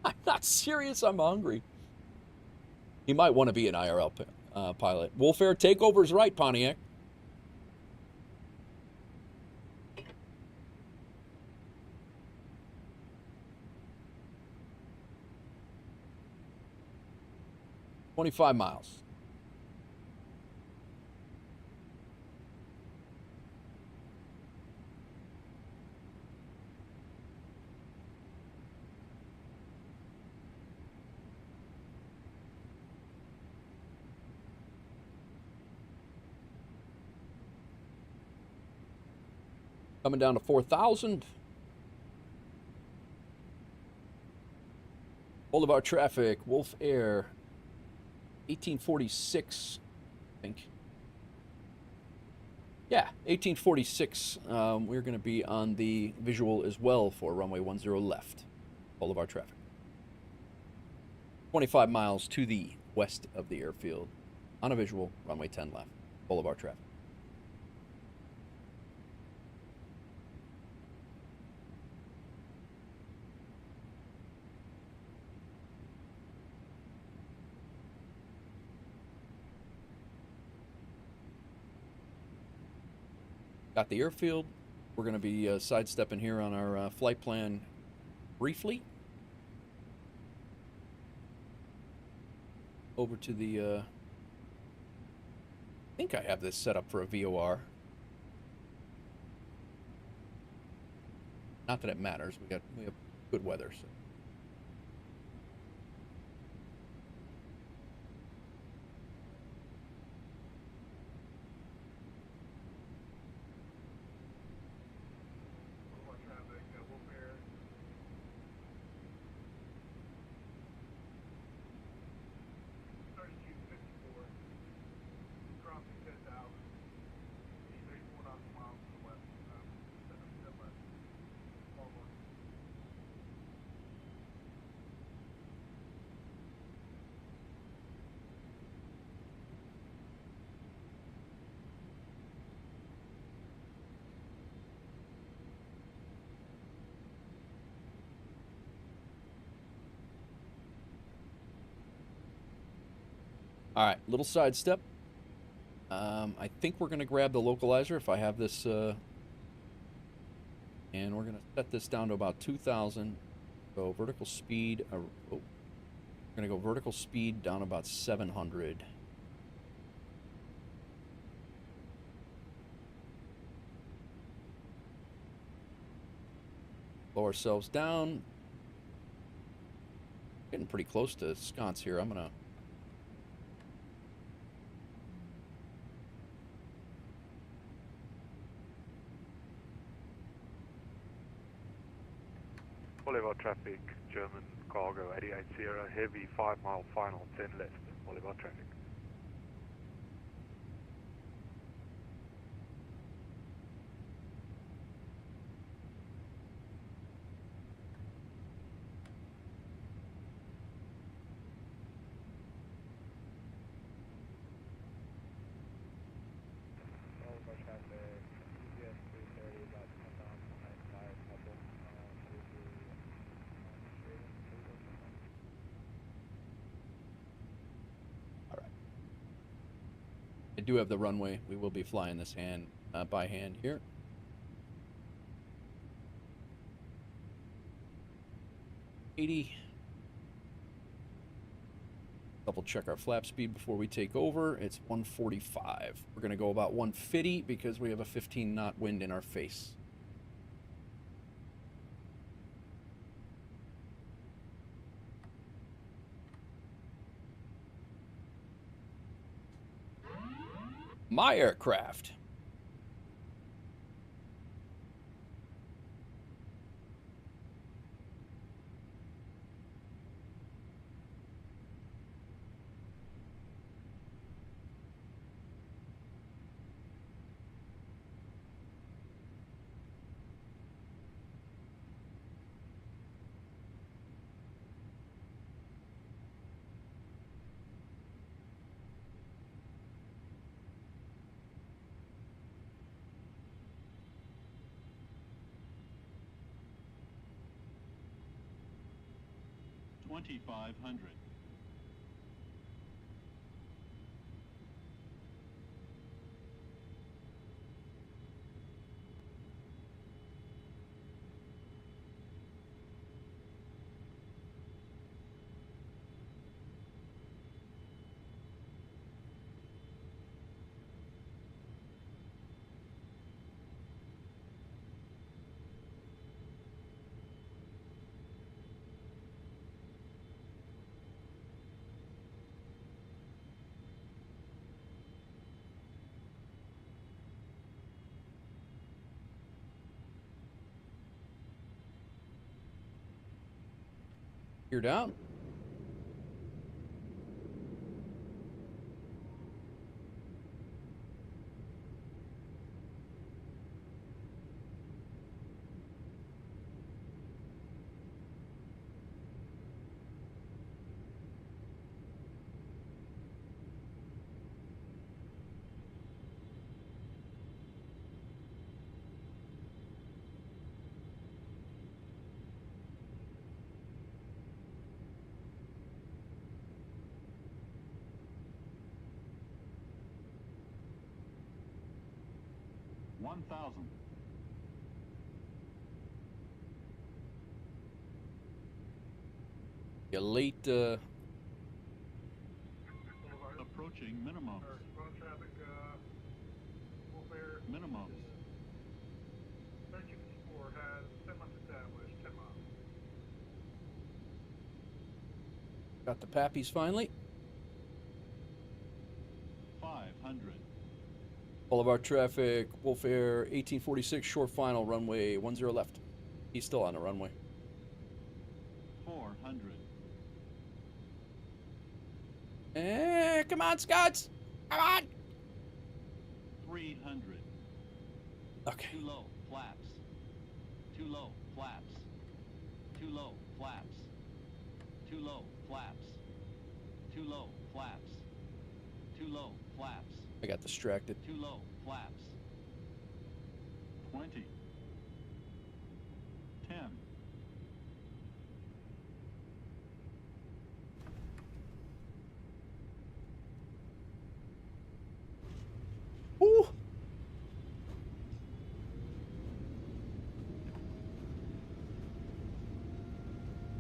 I'm not serious, I'm hungry. He might want to be an IRL pilot. WolfAir takeover is right, Pontiac. $25 miles. Coming down to 4,000. Boulevard traffic, WolfAir 1846, I think. Yeah, 1846. We're going to be on the visual as well for runway 10 left. Boulevard traffic. 25 miles to the west of the airfield. On a visual, runway 10 left. Boulevard traffic. Got the airfield. We're going to be sidestepping here on our flight plan briefly. Over to the, I think I have this set up for a VOR. Not that it matters. We have good weather, so. All right, little sidestep. I think we're going to grab the localizer if I have this, and we're going to set this down to about 2,000. So vertical speed, we're going to go vertical speed down about 700. Blow ourselves down. Getting pretty close to sconce here. I'm going to Boulevard traffic, German cargo 880, heavy 5 mile final, 10 left, Boulevard traffic. Boulevard traffic, UPS 330, about 10,000 behind 5 couple. I do have the runway. We will be flying this by hand here. Double check our flap speed before we take over. It's 145. We're going to go about 150 because we have a 15 knot wind in our face. My aircraft. $2,500. You're down. You late, Approaching minimum. Ground traffic, WolfAir Minimum. 1354 has 10 miles established, 10 miles. got the pappies finally. 500. All of our traffic, WolfAir 1846, short final, runway 10 left. He's still on the runway. 400. Come on, Scots! Come on! 300. Okay. Too low, flaps. Too low, flaps. Too low, flaps. Too low, flaps. Too low, flaps. Too low, flaps. I got distracted. Too low, flaps. 20. 10. Woo!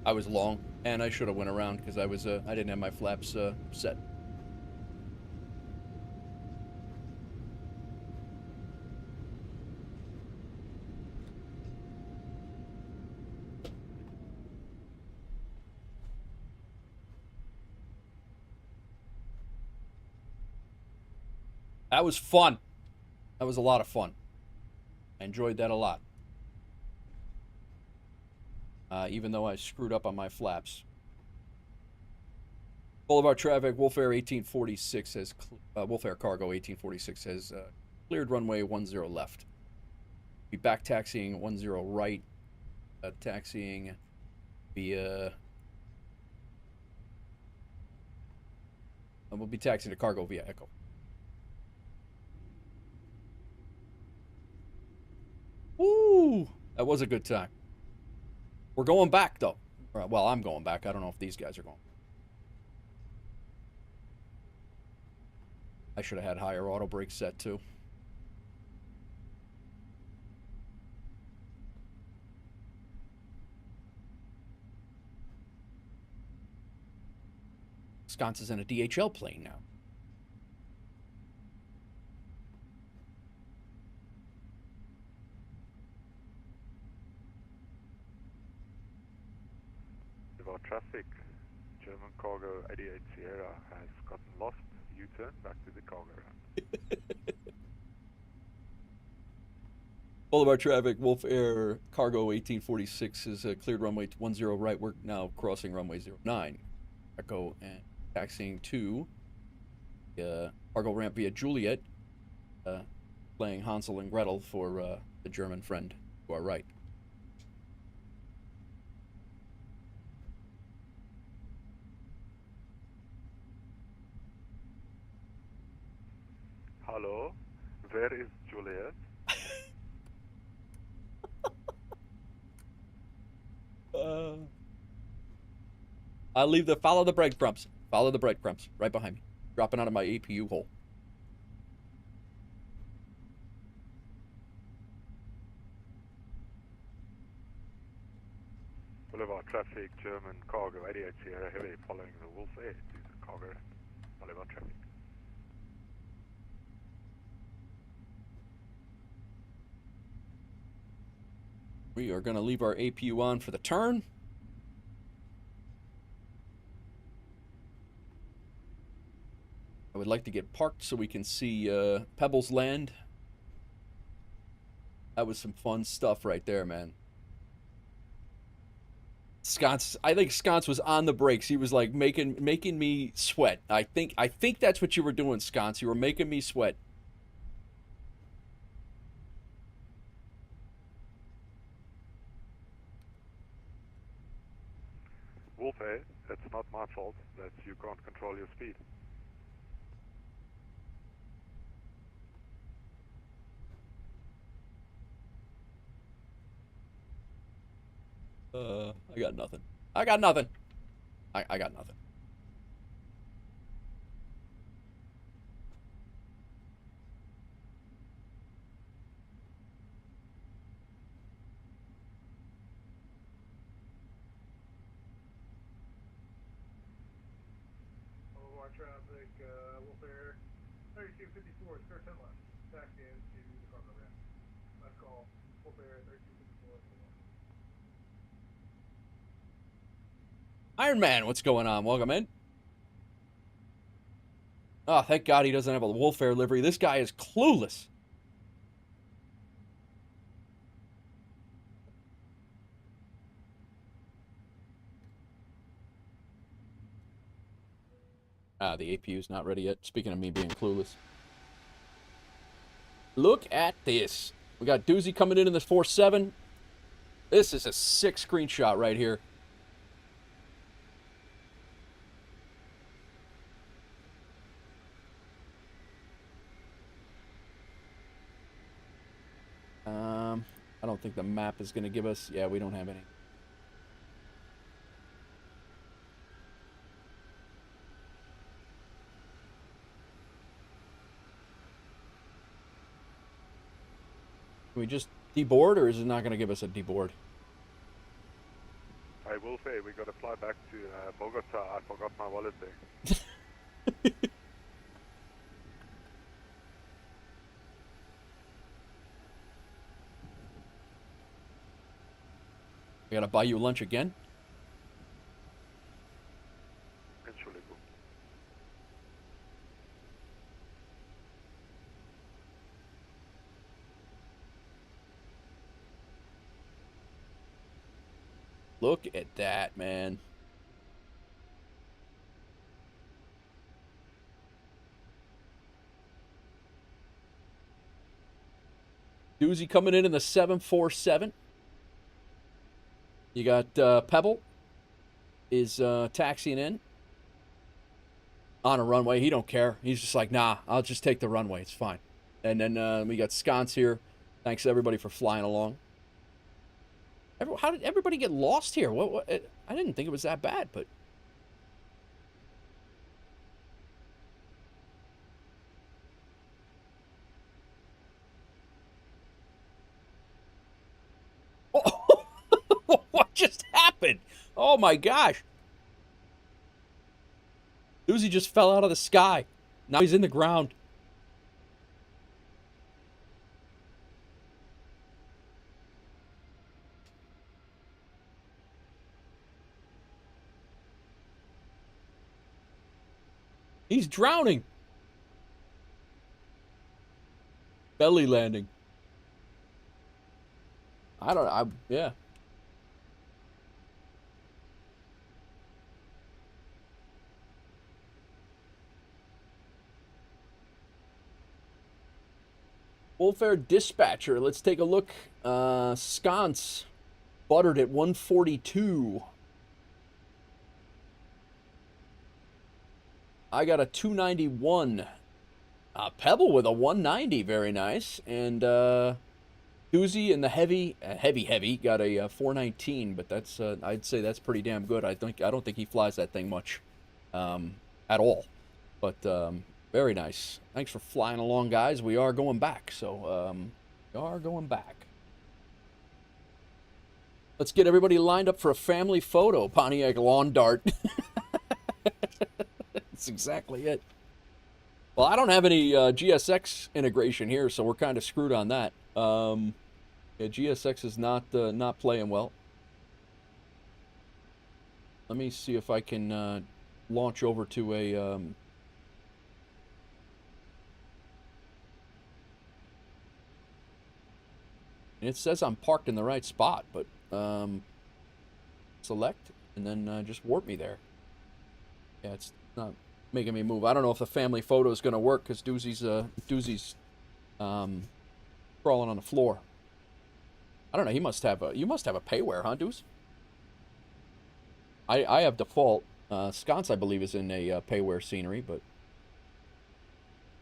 I was long, and I should have went around because I didn't have my flaps set. That was fun. That was a lot of fun. I enjoyed that a lot. Even though I screwed up on my flaps. All of our traffic, WolfAir 1846 has, WolfAir Cargo 1846 has cleared runway 10 left. Be back taxiing 10 right, taxiing via. We'll be taxiing to cargo via Echo. Woo! That was a good time. We're going back, though. Well, I'm going back. I don't know if these guys are going. I should have had higher auto brake set, too. Sconce is in a DHL plane now. Our traffic, German cargo 88 Sierra has gotten lost. U-turn back to the cargo route. All of our traffic, WolfAir Cargo 1846 has cleared runway 10 right. We're now crossing runway 09. Echo and taxiing to cargo ramp via Juliet, playing Hansel and Gretel for the German friend to our right. Hello, where is Juliet? I'll leave follow the breadcrumbs. Follow the breadcrumbs right behind me. Dropping out of my APU hole. All of our traffic, German cargo 88 Sierra heavy following the WolfAir to the cargo route. All of our traffic. We are going to leave our APU on for the turn. I would like to get parked so we can see Pebbles land. That was some fun stuff right there, man. Sconce, I think Sconce was on the brakes. He was like making me sweat. I think that's what you were doing, Sconce. You were making me sweat. WolfAir, it's not my fault that you can't control your speed. I got nothing. I got nothing. I got nothing. Overwatch traffic, WolfAir 3254, clear 10 left. Taxi into the cargo ramp. Last call, WolfAir 3254. Iron Man, what's going on? Welcome in. Oh, thank God he doesn't have a WolfAir livery. This guy is clueless. The APU's not ready yet. Speaking of me being clueless. Look at this. We got Doozy coming in this 4.7. This is a sick screenshot right here. I don't think the map is going to give us... Yeah, we don't have any. Can we just deboard, or is it not going to give us a deboard? Hey, WolfAir, we got to fly back to Bogota. I forgot my wallet there. I got to buy you lunch again? Eventually, boom. Look at that, man. Doozy coming in the 747. You got Pebble is taxiing in on a runway. He don't care. He's just like, nah, I'll just take the runway. It's fine. And then we got Sconce here. Thanks everybody for flying along. How did everybody get lost here? What? I didn't think it was that bad, but... What just happened? Oh my gosh. Doozy just fell out of the sky. Now he's in the ground. He's drowning. Belly landing. Yeah. WolfAir Dispatcher. Let's take a look. Sconce buttered at 142. I got a 291. Pebble with a 190. Very nice. And Doozy in the heavy got a 419. But that's I'd say that's pretty damn good. I don't think he flies that thing much at all. But very nice. Thanks for flying along, guys. We are going back, so we are going back. Let's get everybody lined up for a family photo. Pontiac lawn dart. That's exactly it. Well, I don't have any GSX integration here, so we're kind of screwed on that. Yeah, GSX is not playing well. Let me see if I can launch over to a... It says I'm parked in the right spot, but select, and then just warp me there. Yeah, it's not making me move. I don't know if the family photo is going to work because Doozy's crawling on the floor. I don't know. You must have a payware, huh, Dooz? I have default. Sconce, I believe, is in a payware scenery, but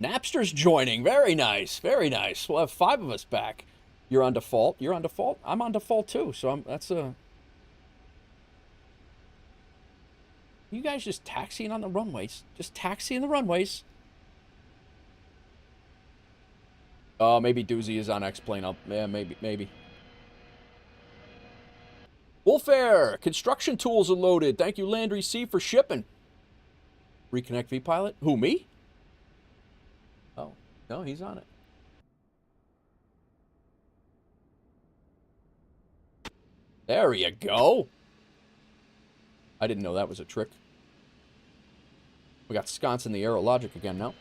Napster's joining. Very nice, very nice. We'll have 5 of us back. You're on default. You're on default. I'm on default too. So that's a. You guys just taxiing on the runways. Just taxiing the runways. Oh, maybe Doozy is on X-Plane up. Yeah, maybe. WolfAir, construction tools are loaded. Thank you, Landry C, for shipping. Reconnect V-Pilot? Who, me? Oh, no, he's on it. There you go. I didn't know that was a trick. We got sconce in the Aerologic again now.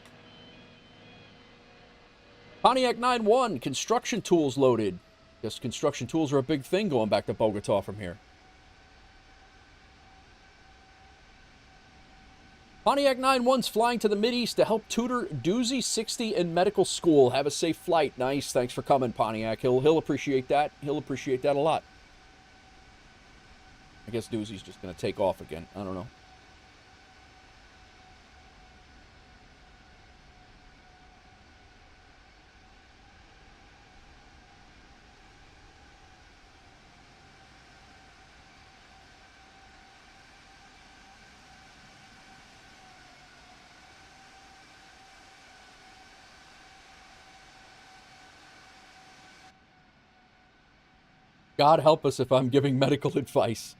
Pontiac 9-1, construction tools loaded. Guess construction tools are a big thing going back to Bogota from here. Pontiac 9-1's flying to the Mideast to help tutor Doozy 60 in medical school. Have a safe flight. Nice. Thanks for coming, Pontiac. He'll appreciate that. He'll appreciate that a lot. I guess Doozy's just going to take off again. I don't know. God help us if I'm giving medical advice.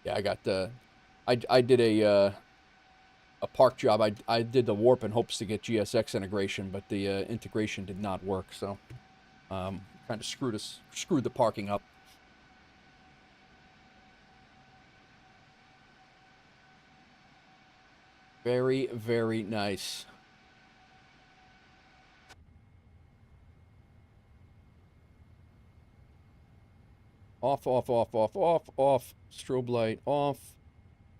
Yeah, I got I did a park job. I did the warp in hopes to get GSX integration, but the integration did not work, so kind of screwed the parking up. Very, very nice. Off, off, off, off, off, off. Strobe light off.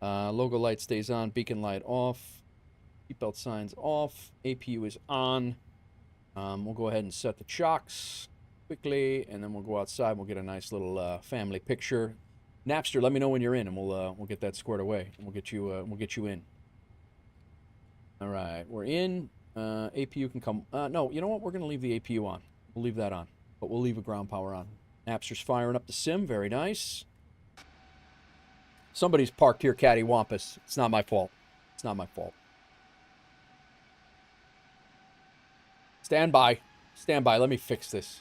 Logo light stays on. Beacon light off. Seatbelt signs off. APU is on. We'll go ahead and set the chocks quickly, and then we'll go outside. We'll get a nice little family picture. Napster, let me know when you're in, and we'll get that squared away, and we'll get you in. All right, we're in. APU can come. No, you know what? We're going to leave the APU on. We'll leave that on, but we'll leave a ground power on. Napster's firing up the sim. Very nice. Somebody's parked here cattywampus. It's not my fault. It's not my fault. Stand by. Stand by. Let me fix this.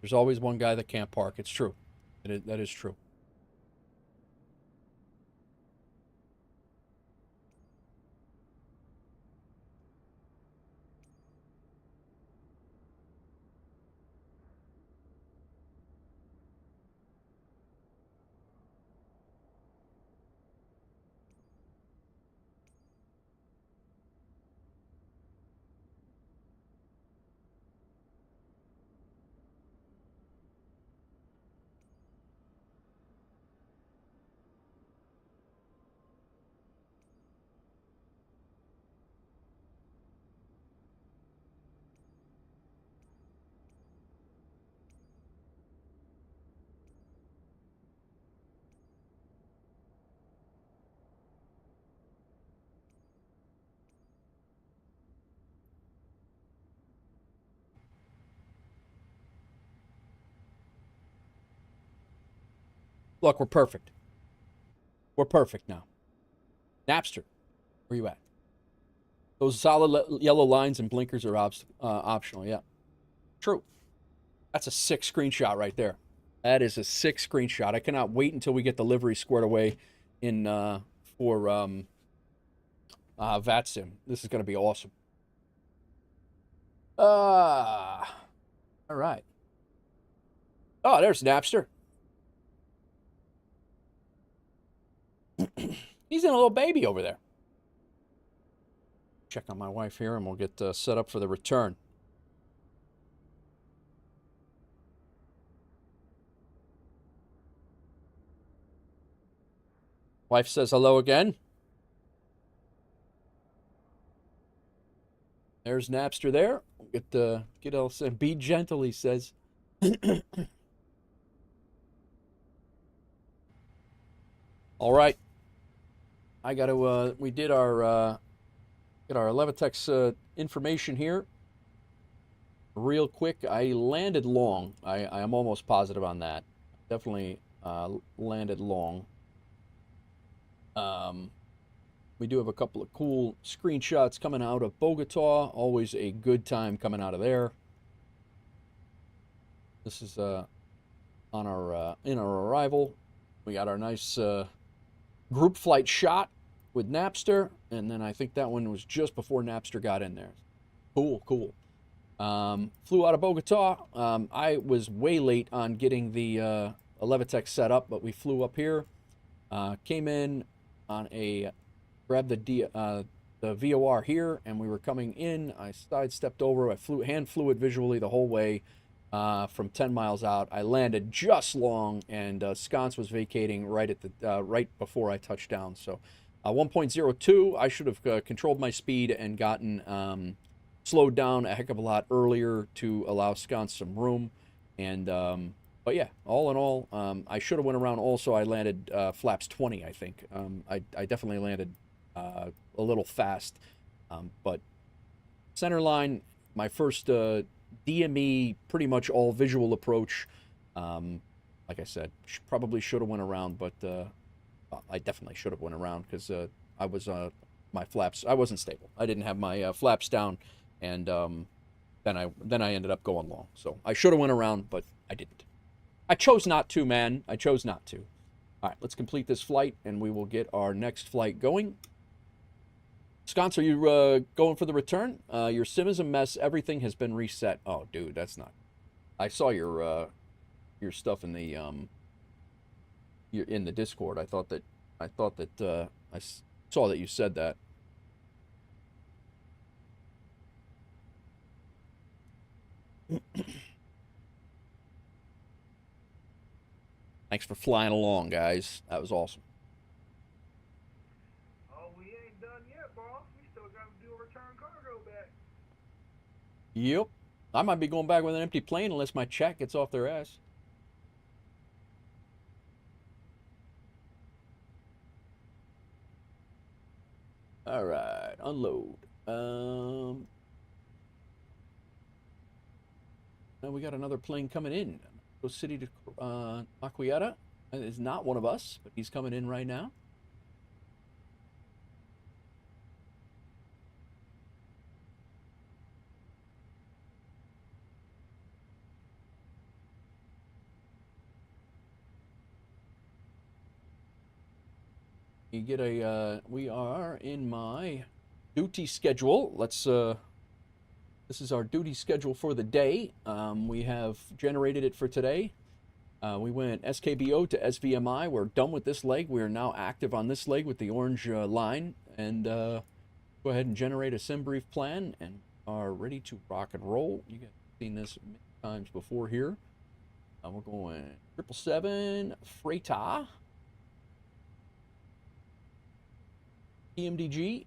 There's always one guy that can't park. It's true. That is true. Look, we're perfect. We're perfect now. Napster, where you at? Those solid yellow lines and blinkers are optional, yeah. True. That's a sick screenshot right there. That is a sick screenshot. I cannot wait until we get the livery squared away in for VATSIM. This is going to be awesome. All right. Oh, there's Napster. He's in a little baby over there. Check on my wife here, and we'll get set up for the return. Wife says hello again. There's Napster there. Get else. Be gentle, he says. All right. I got to. We did our get our Levitex information here. Real quick, I landed long. I am almost positive on that. Definitely landed long. We do have a couple of cool screenshots coming out of Bogota. Always a good time coming out of there. This is on our in our arrival. We got our nice group flight shot with Napster, and then I think that one was just before Napster got in there. Cool, cool. Flew out of Bogota. I was way late on getting the Levitex set up, but we flew up here. Came in on a grabbed the VOR here, and we were coming in. I sidestepped over. I hand flew it visually the whole way from 10 miles out. I landed just long, and sconce was vacating right at the right before I touched down. So 1.02, I should have controlled my speed and gotten slowed down a heck of a lot earlier to allow sconce some room. And but yeah, all in all, I should have went around. Also, I landed flaps 20, I think. I definitely landed a little fast, but center line, my first DME, pretty much all visual approach. Like I said, probably should have went around, but I definitely should have went around because I was my flaps. I wasn't stable. I didn't have my flaps down, and then I ended up going long. So I should have went around, but I didn't. I chose not to, man. I chose not to. All right, let's complete this flight, and we will get our next flight going. Sconce, are you going for the return? Your sim is a mess. Everything has been reset. Oh, dude, that's not. I saw your stuff in the Discord. I thought that I saw that you said that. Thanks for flying along, guys. That was awesome. Oh, we ain't done yet, boss. We still got to do a return cargo back. Yep. I might be going back with an empty plane unless my check gets off their ass. All right, unload. Now we got another plane coming in. City to Macquiata. That is not one of us, but he's coming in right now. You get a we are in my duty schedule. Let's this is our duty schedule for the day. We have generated it for today. We went SKBO to SVMI. We're done with this leg. We are now active on this leg with the orange line. And go ahead and generate a sim brief plan and are ready to rock and roll. You guys have seen this many times before here. We're going 777 Freighter. PMDG.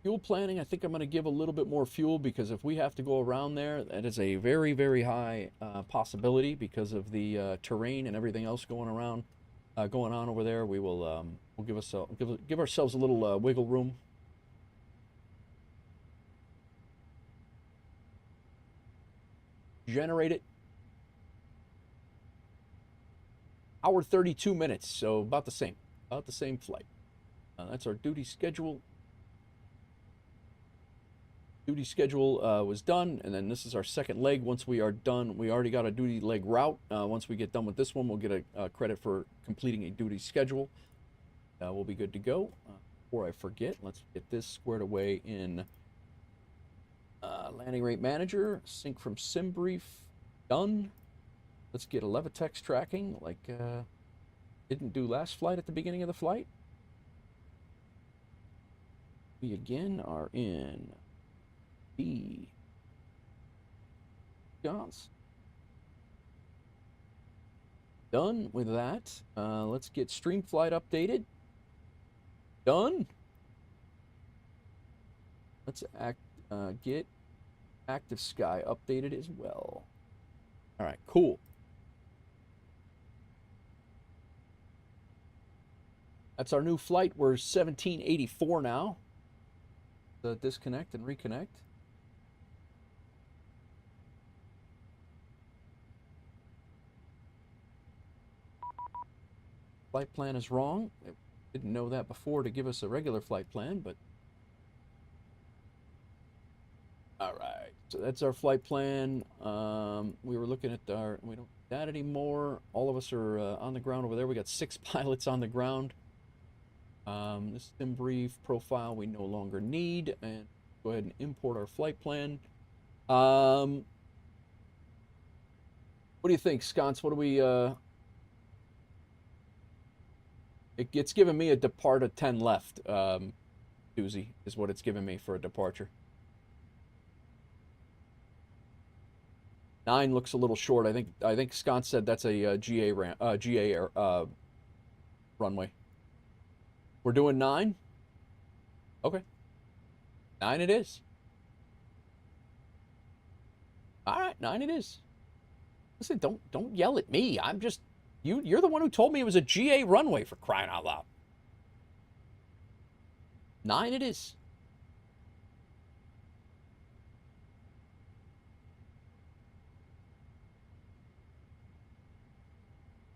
Fuel planning, I think I'm going to give a little bit more fuel because if we have to go around there, that is a very, very high possibility because of the terrain and everything else going on over there. We will we'll give ourselves a little wiggle room. Generate it. hour 32 minutes, so about the same flight. That's our duty schedule. Duty schedule was done, and then this is our second leg. Once we are done, we already got a duty leg route. Once we get done with this one, we'll get a credit for completing a duty schedule. We'll be good to go. Before I forget, let's get this squared away in landing rate manager. Sync from SimBrief. Done. Let's get a Levitex tracking like didn't do last flight at the beginning of the flight. We again are in the Johns. Done with that. Let's get stream flight updated. Done. Let's get active sky updated as well. All right, cool. That's our new flight. We're 1784 now. Disconnect and reconnect. Flight plan is wrong. I didn't know that before to give us a regular flight plan, but all right. So that's our flight plan. We were looking at we don't do that anymore. All of us are on the ground over there. We got 6 pilots on the ground. This SimBrief profile we no longer need, and go ahead and import our flight plan. What do you think, Sconce? What do we it's giving me a depart of 10 left. Doozy is what it's giving me for a departure. 9 looks a little short. I think Sconce said that's a GA runway. We're doing 9? Okay. 9 it is. All right, 9 it is. Listen, don't yell at me. I'm just you're the one who told me it was a GA runway, for crying out loud. 9 it is.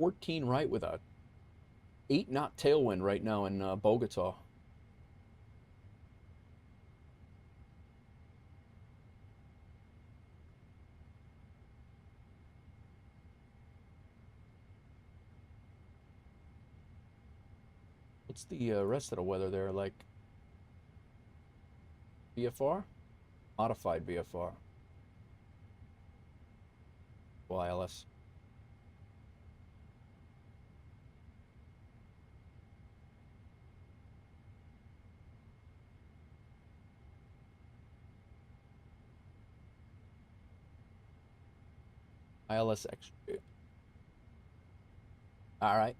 $14 right with a 8-knot tailwind right now in Bogota. What's the rest of the weather there like? VFR? Modified VFR. ILS. ILS extra. All right.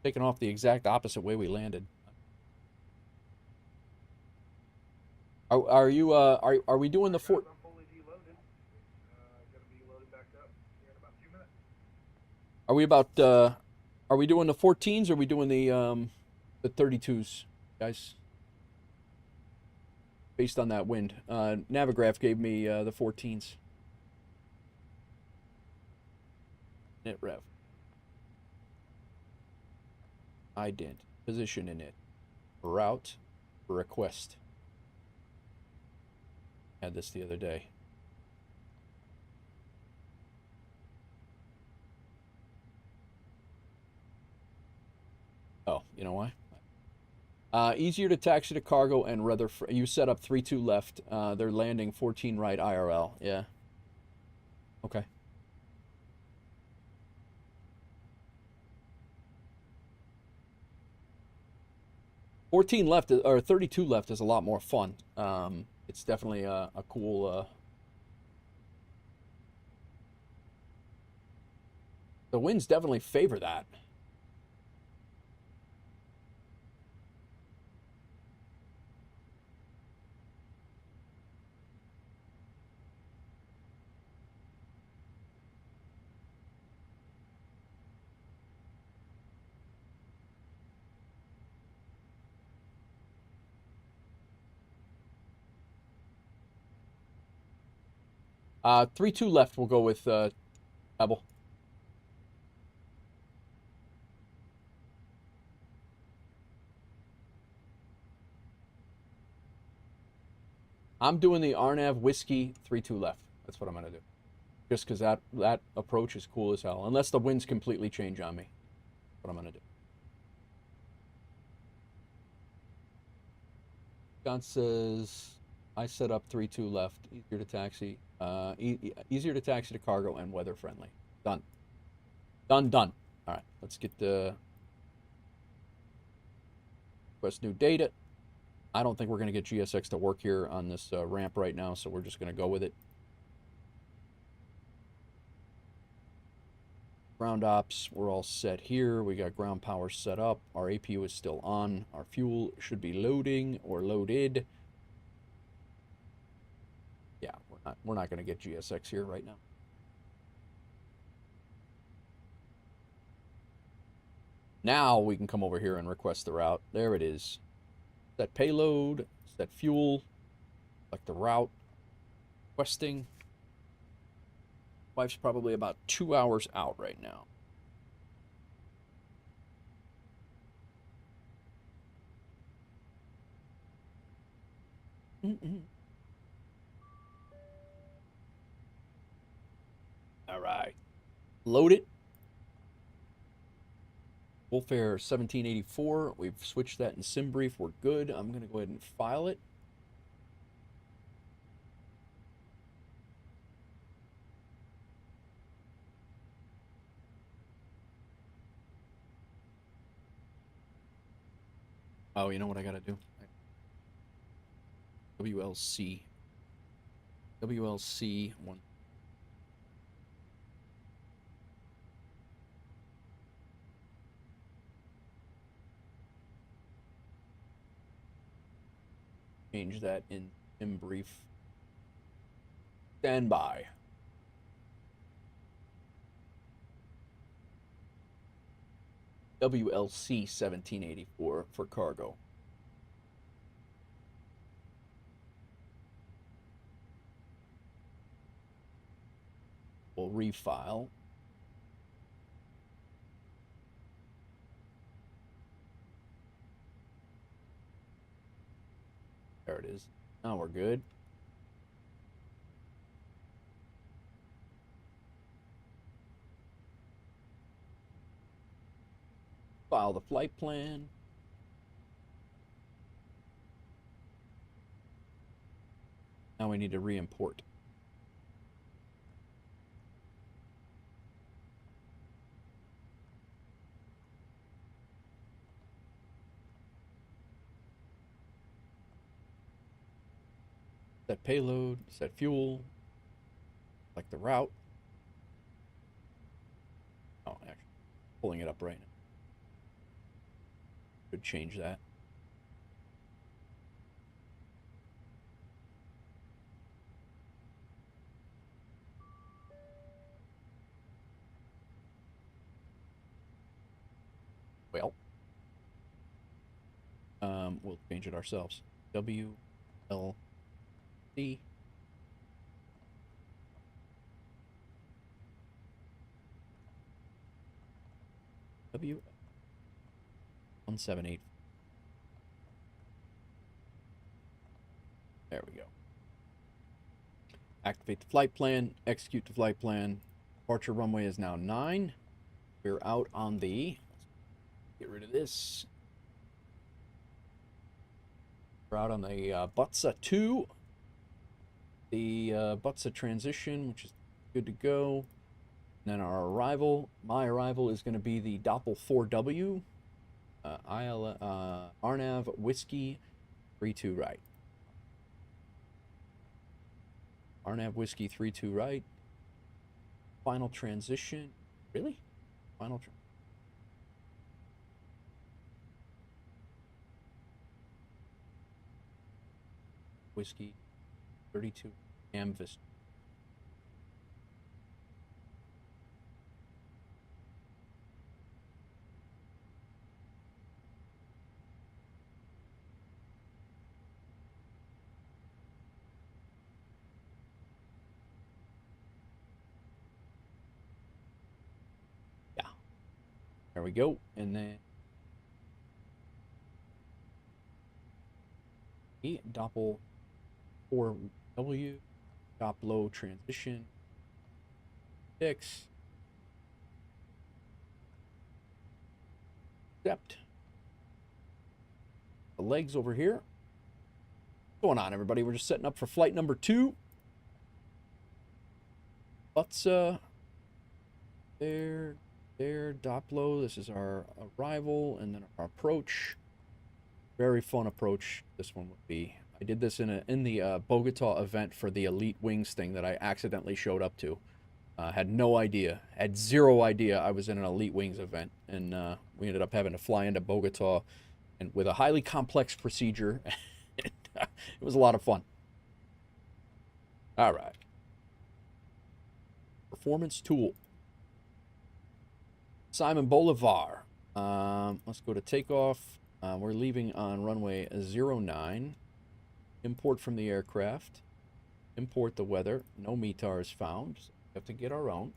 Taking off the exact opposite way we landed. Are you are we doing the fort? I'm fully deloaded. Gonna be loaded back up here in about 2 minutes. Are we about are we doing the 14s or are we doing the 32s, guys? Based on that wind. Navigraph gave me the 14s. Net rev. Ident. Position in it. Route. Request. Had this the other day. Oh, you know why? Easier to taxi to cargo and rather you set up 3-2 left. They're landing 14 right IRL. Yeah. Okay. $14 left or 32 left is a lot more fun. It's definitely a cool. The winds definitely favor that. 3-2 left. We'll go with Pebble. I'm doing the Arnav Whiskey 3-2 left. That's what I'm going to do. Just because that approach is cool as hell. Unless the winds completely change on me. That's what I'm going to do. John says, I set up 3-2 left. Easier to taxi. Easier to taxi to cargo and weather friendly. Done. Done. All right. Let's get the request new data. I don't think we're going to get GSX to work here on this ramp right now, so we're just going to go with it. Ground ops, we're all set here. We got ground power set up. Our APU is still on. Our fuel should be loading or loaded. Yeah, we're not going to get GSX here right now. Now we can come over here and request the route. There it is. Set payload, set fuel, select the route, requesting. Wife's probably about 2 hours out right now. All right. Load it. WolfAir 1784. We've switched that in SimBrief. We're good. I'm going to go ahead and file it. Oh, you know what I got to do? WLC 1. Change that in SimBrief. Stand by. WLC 1784 for cargo. We'll refile. There it is. Now we're good. File the flight plan. Now we need to re-import. Set payload, set fuel, select the route. Oh, actually, pulling it up right now. Could change that. Well, we'll change it ourselves. WLC. W178. There we go. Activate the flight plan, execute the flight plan. Departure runway is now 9. We're out on the, get rid of this. We're out on the Butsa 2. The Butsa transition, which is good to go. And then our arrival, my arrival is going to be the Doppel 4W. Arnav Whiskey 3-2 right. Arnav Whiskey 3-2 right. Final transition. Really? Final transition. Whiskey 32 Amvis. There we go. And then Doppel 4W, top low transition, 6. Accept. The legs over here. What's going on, everybody? We're just setting up for flight number 2. Let's there, Dopplo. This is our arrival, and then our approach. Very fun approach. This one would be. I did this in the Bogota event for the Elite Wings thing that I accidentally showed up to. Had no idea, had zero idea I was in an Elite Wings event, and we ended up having to fly into Bogota, and with a highly complex procedure. It was a lot of fun. All right. Performance tool. Simon Bolivar. Let's go to takeoff. We're leaving on runway 09. Import from the aircraft. Import the weather. No METARs found. So we have to get our own.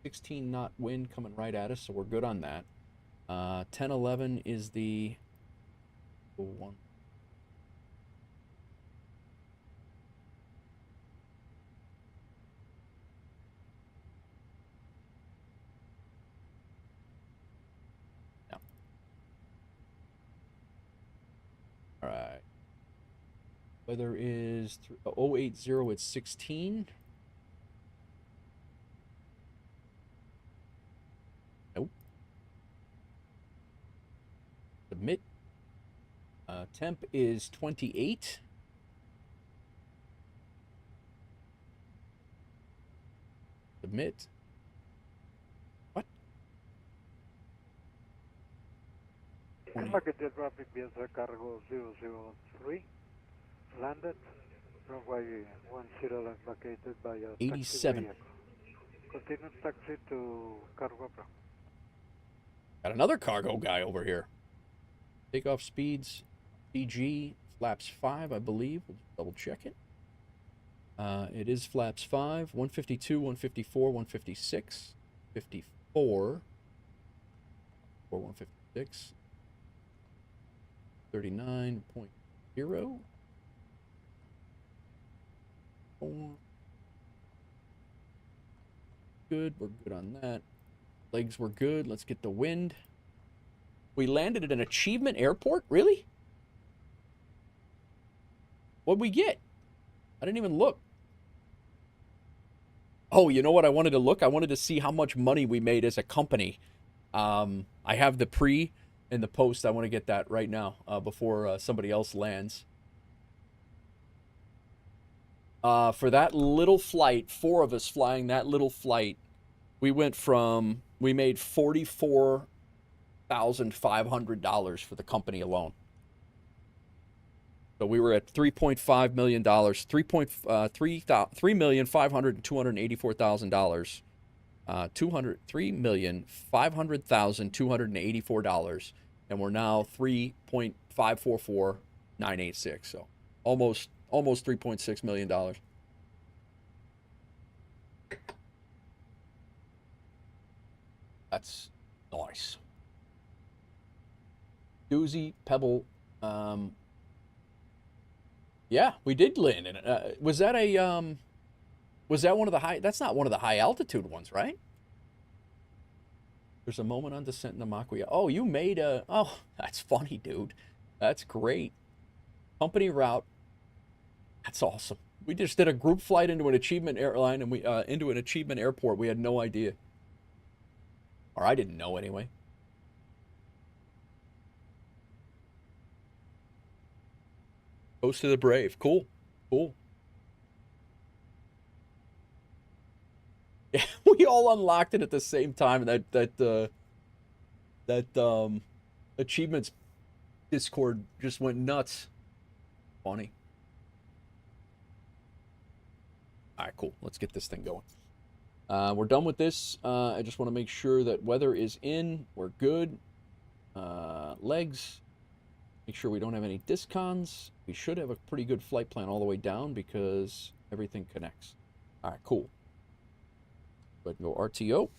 16 knot wind coming right at us, so we're good on that. 1011 is the one. All right. Weather is 080, it's 16. Nope. Submit. Temp is 28. Submit. What? Market jet traffic WolfAir Cargo 003. Landed. Runway 10 left located by a 87. taxi vehicle. Continue taxi to Cargo Pro. Got another cargo guy over here. Takeoff speeds, DG, flaps 5, I believe. We'll double check it. It is flaps 5, 152, 154, 156, 54, 156, 39.0. 4. Good, we're good on that. Legs were good. Let's get the wind. We landed at an achievement airport? Really? What'd we get? I didn't even look. Oh, you know what I wanted to look? I wanted to see how much money we made as a company. I have the pre and the post. I want to get that right now before somebody else lands. For that little flight, 4 of us flying that little flight, we made $44,500 for the company alone. So we were at $3.5 million, $3,500,284,000, $3,500,284, and we're now 3.544986. So almost $3.6 million. That's nice. Doozy, Pebble. Yeah, we did land in it. Was that one of the high? That's not one of the high altitude ones, right? There's a moment on descent in the Mach-Wheel. Oh, you made a. Oh, that's funny, dude. That's great. Company route. That's awesome. We just did a group flight into an achievement airline and we into an achievement airport. We had no idea. Or I didn't know anyway. Toast to the brave. Cool. Cool. Yeah, we all unlocked it at the same time, and that achievements Discord just went nuts. Funny. All right, cool. Let's get this thing going. We're done with this. I just want to make sure that weather is in. We're good. Legs. Make sure we don't have any discons. We should have a pretty good flight plan all the way down because everything connects. All right, cool. Go ahead and go RTO.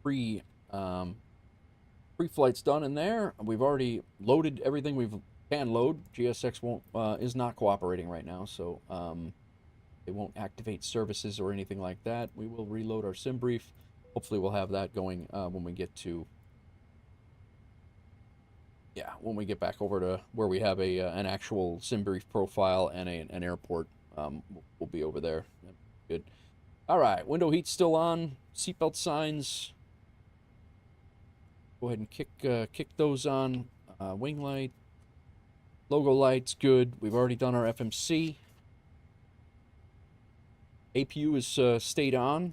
pre-flight's done in there. We've already loaded everything we can load. GSX is not cooperating right now, so it won't activate services or anything like that. We will reload our sim brief. Hopefully we'll have that going when we get to when we get back over to where we have an actual sim brief profile and an airport. We'll be over there. Good. All right, window heat's still on. Seatbelt signs. Go ahead and kick those on. Wing light. Logo light's good. We've already done our FMC. APU is stayed on.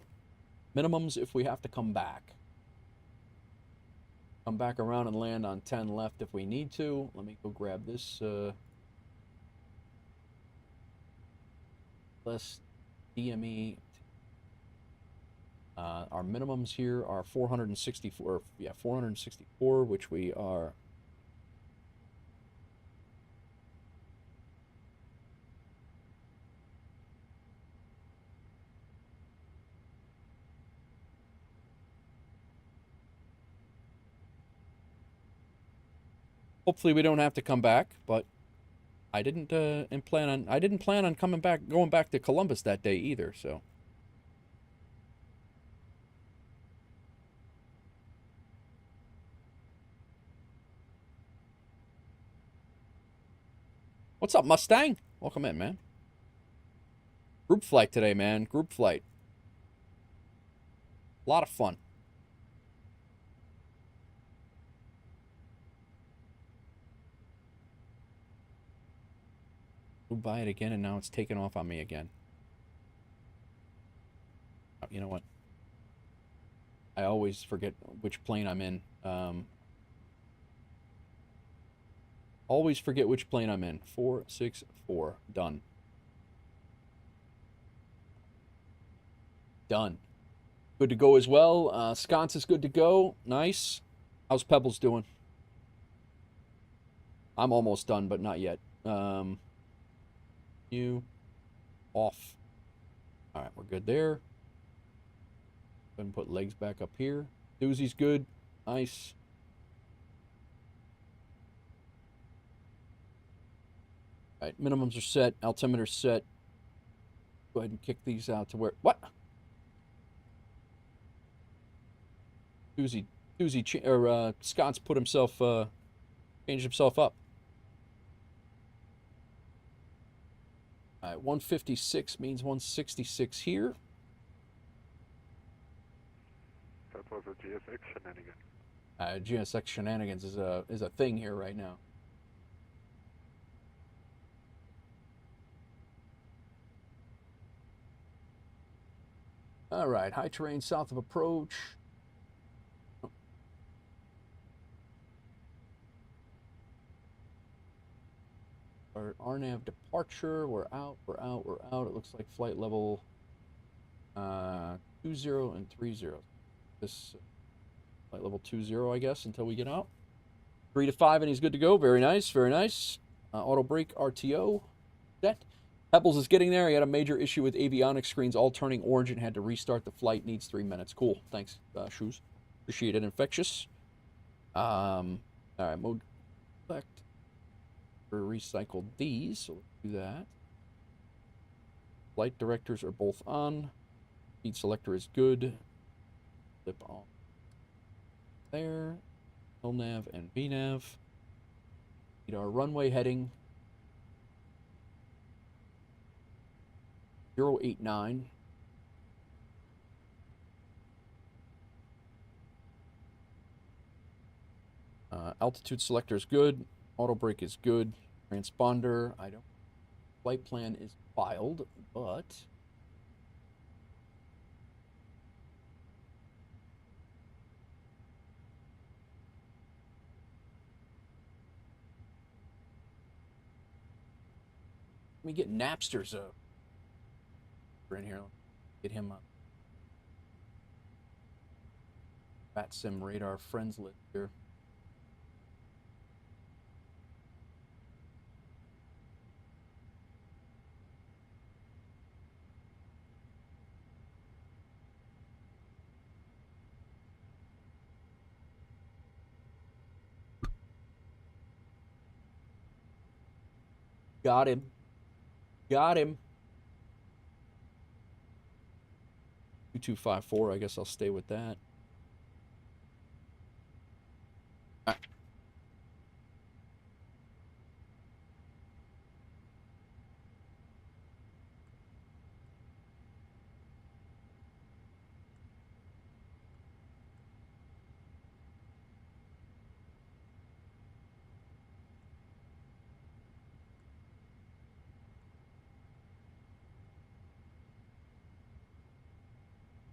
Minimums if we have to come back. Come back around and land on 10 left if we need to. Let me go grab this less DME. Our minimums here are 464. Yeah, 464, which we are. Hopefully we don't have to come back, but I didn't plan on going back to Columbus that day either, so. What's up, Mustang? Welcome in, man. Group flight today, man. Group flight. A lot of fun. We'll buy it again, and now it's taken off on me again. Oh, you know what? I always forget which plane I'm in. Always forget which plane I'm in. 464. Done. Done. Good to go as well. Sconce is good to go. Nice. How's Pebbles doing? I'm almost done, but not yet. You off. All right, we're good there. Go ahead and put legs back up here. Doozy's good. Nice. All right, minimums are set. Altimeter's set. Go ahead and kick these out to where... What? Scott's put himself... changed himself up. All right, 156 means 166 here. That was a GSX shenanigan. GSX shenanigans is a thing here right now. All right, high terrain south of approach. Our RNAV departure. We're out. It looks like flight level 20 and 30. This flight level 20, I guess, until we get out. 3 to 5, and he's good to go. Very nice, very nice. Auto brake RTO set. Pebbles is getting there. He had a major issue with avionics screens all turning orange and had to restart the flight. Needs 3 minutes. Cool. Thanks, Shoes. Appreciate it. Infectious. All right, mode select. Recycled these, so let's do that. Flight directors are both on. Speed selector is good. Flip on there. LNAV and VNAV. Need our runway heading 089. Altitude selector is good. Auto brake is good. Transponder, flight plan is filed, but let me get Napster's in here. Get him up. Fat Sim radar friends list here. Got him. Got him. 2254, I guess I'll stay with that. All right.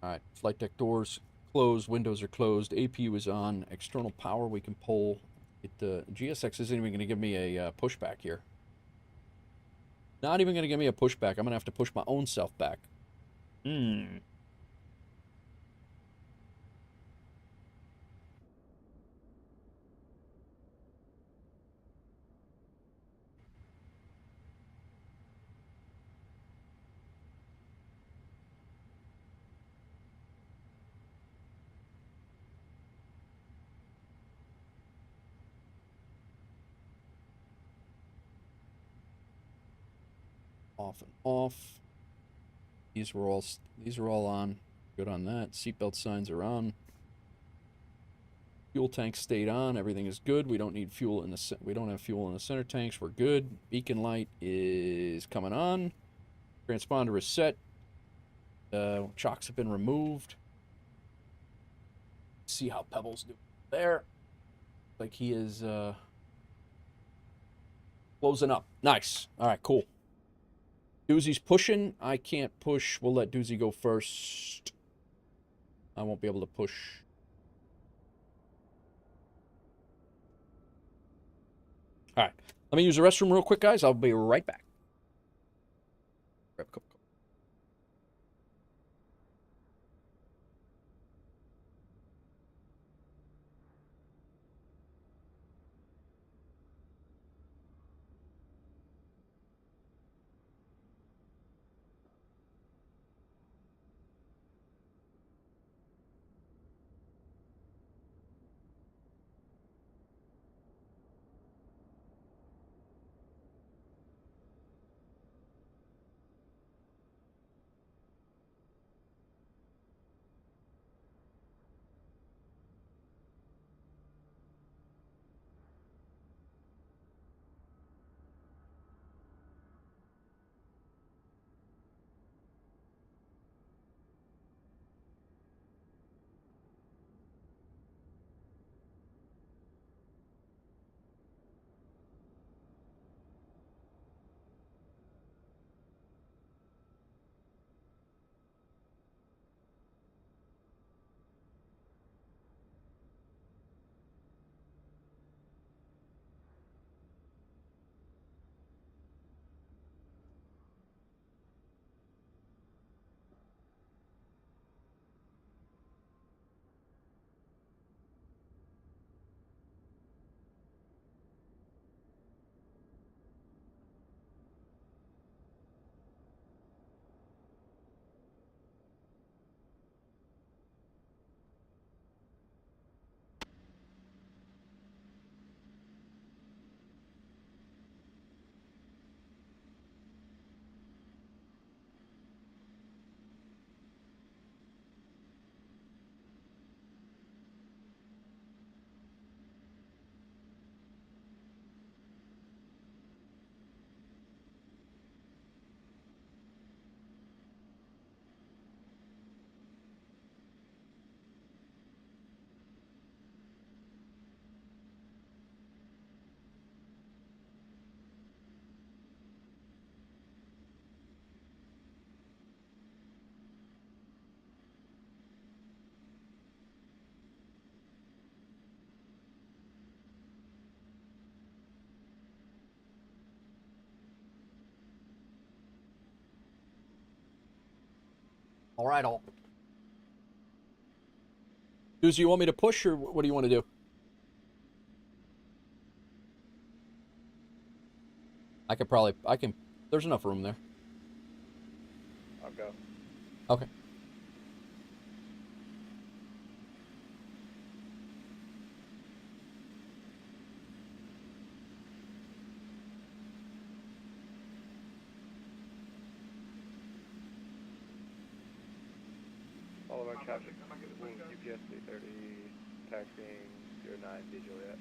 All right, flight deck doors closed, windows are closed, APU is on, external power we can pull. GSX isn't even going to give me a pushback here. Not even going to give me a pushback. I'm going to have to push my own self back. Off and off. These are all on. Good on that. Seatbelt signs are on. Fuel tank stayed on. Everything is good. We don't need fuel in the we don't have fuel in the center tanks. We're good. Beacon light is coming on. Transponder is set. Chocks have been removed. See how Pebbles do there. Like he is closing up. Nice. All right, cool. Doozy's pushing. I can't push. We'll let Doozy go first. I won't be able to push. All right. Let me use the restroom real quick, guys. I'll be right back. Grab a cup of coffee. All right, all. Doozy, you want me to push, or what do you want to do? I can, there's enough room there. I'll go. Okay. Follow our traffic. Am I getting the Wolf push UPS 330, taxiing 09 visual yet.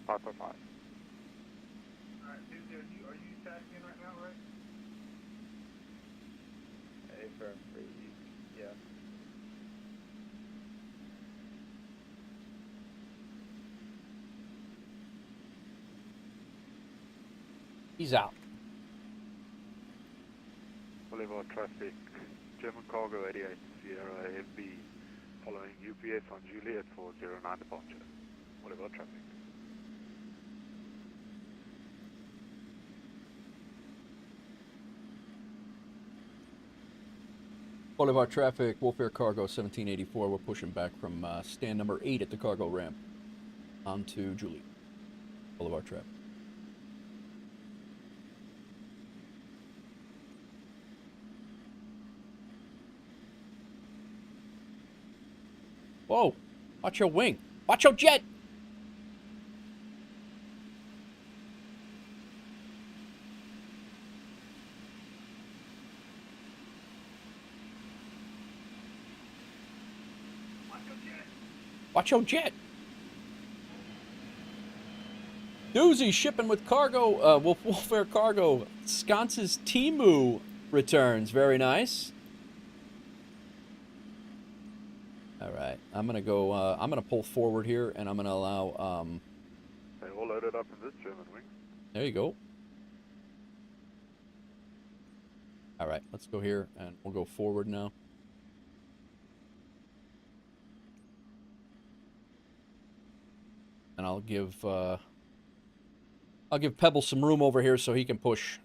Five by five. Alright, Tuesday, are you taxiing right now, right? A firm free. Yeah. He's out. Boulevard traffic, German Cargo 88 Sierra Heavy, following UPS on Juliet for 09 departure. Boulevard traffic. Boulevard traffic, WolfAir Cargo 1784. We're pushing back from stand number 8 at the cargo ramp onto Juliet. Boulevard traffic. Whoa! Watch your wing! Watch your jet! Watch your jet! Doozy shipping with cargo, WolfAir Cargo. Sconce's Timu returns. Very nice. All right, I'm gonna go. I'm gonna pull forward here, and I'm gonna allow. They all loaded up in this German wing. There you go. All right, let's go here, and we'll go forward now. And I'll give Pebble some room over here so he can push.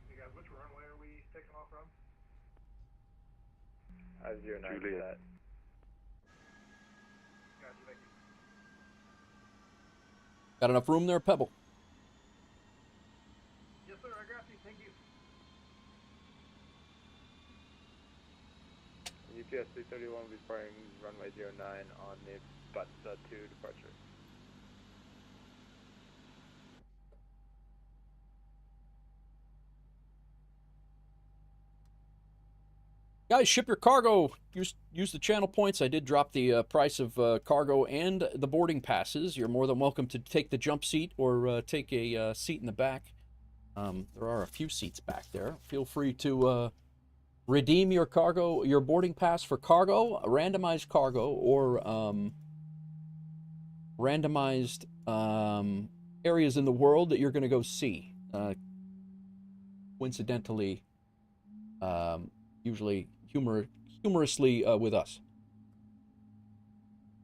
Hey guys, which runway are we taking off from? 09 Juliet. set. Gotcha, thank you. Got enough room there, Pebble? Yes sir, I got you, thank you. UPS 331 will be firing runway 09 on the Butsa 2 departure. Guys, ship your cargo. Use the channel points. I did drop the price of cargo and the boarding passes. You're more than welcome to take the jump seat or take a seat in the back. There are a few seats back there. Feel free to redeem your cargo, your boarding pass for cargo, randomized cargo, or randomized areas in the world that you're going to go see. Coincidentally, usually humorously with us.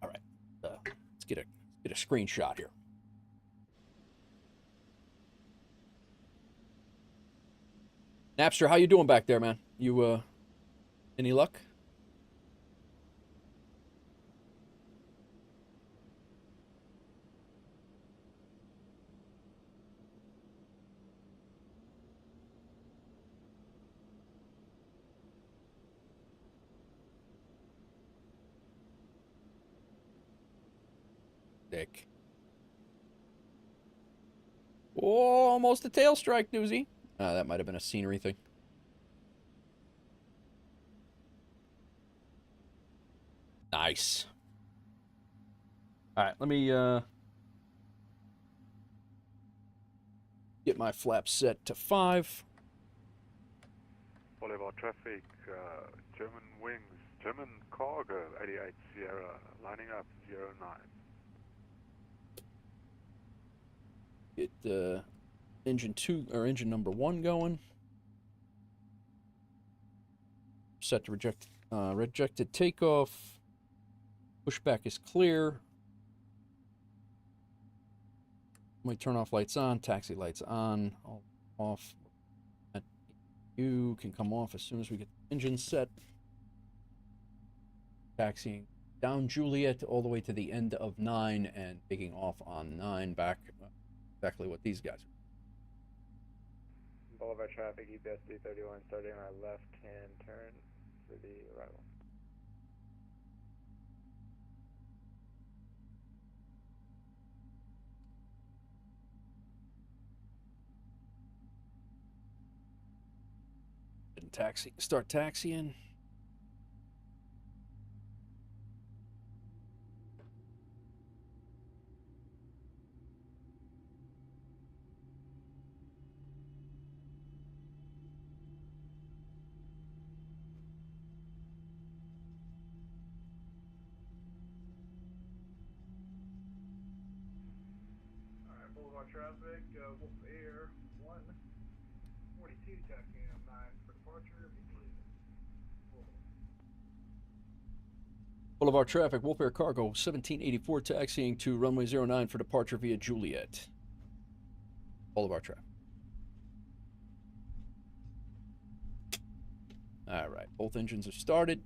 All right, let's get a screenshot here. Napster, how you doing back there, man? You any luck? Dick. Oh, almost a tail strike, Doozy. That might have been a scenery thing. Nice. All right, let me get my flap set to 5. Boulevard traffic, German wings, German Cargo 88 Sierra, lining up 09. Get engine 2 or engine number 1 going. Set to reject rejected takeoff. Pushback is clear. Let me turn off lights on, taxi lights on, all off. You can come off as soon as we get the engine set. Taxiing down Juliet all the way to the end of 9 and taking off on 9 back. Exactly what these guys are. Boulevard traffic, EPS 331, starting on our left-hand turn for the arrival. Start taxiing. Alright, Boulevard traffic, WolfAir 142, taxiing on 9 for departure. Boulevard traffic, WolfAir Cargo, 1784 taxiing to runway 09 for departure via Juliet. Boulevard traffic. All right, both engines are started.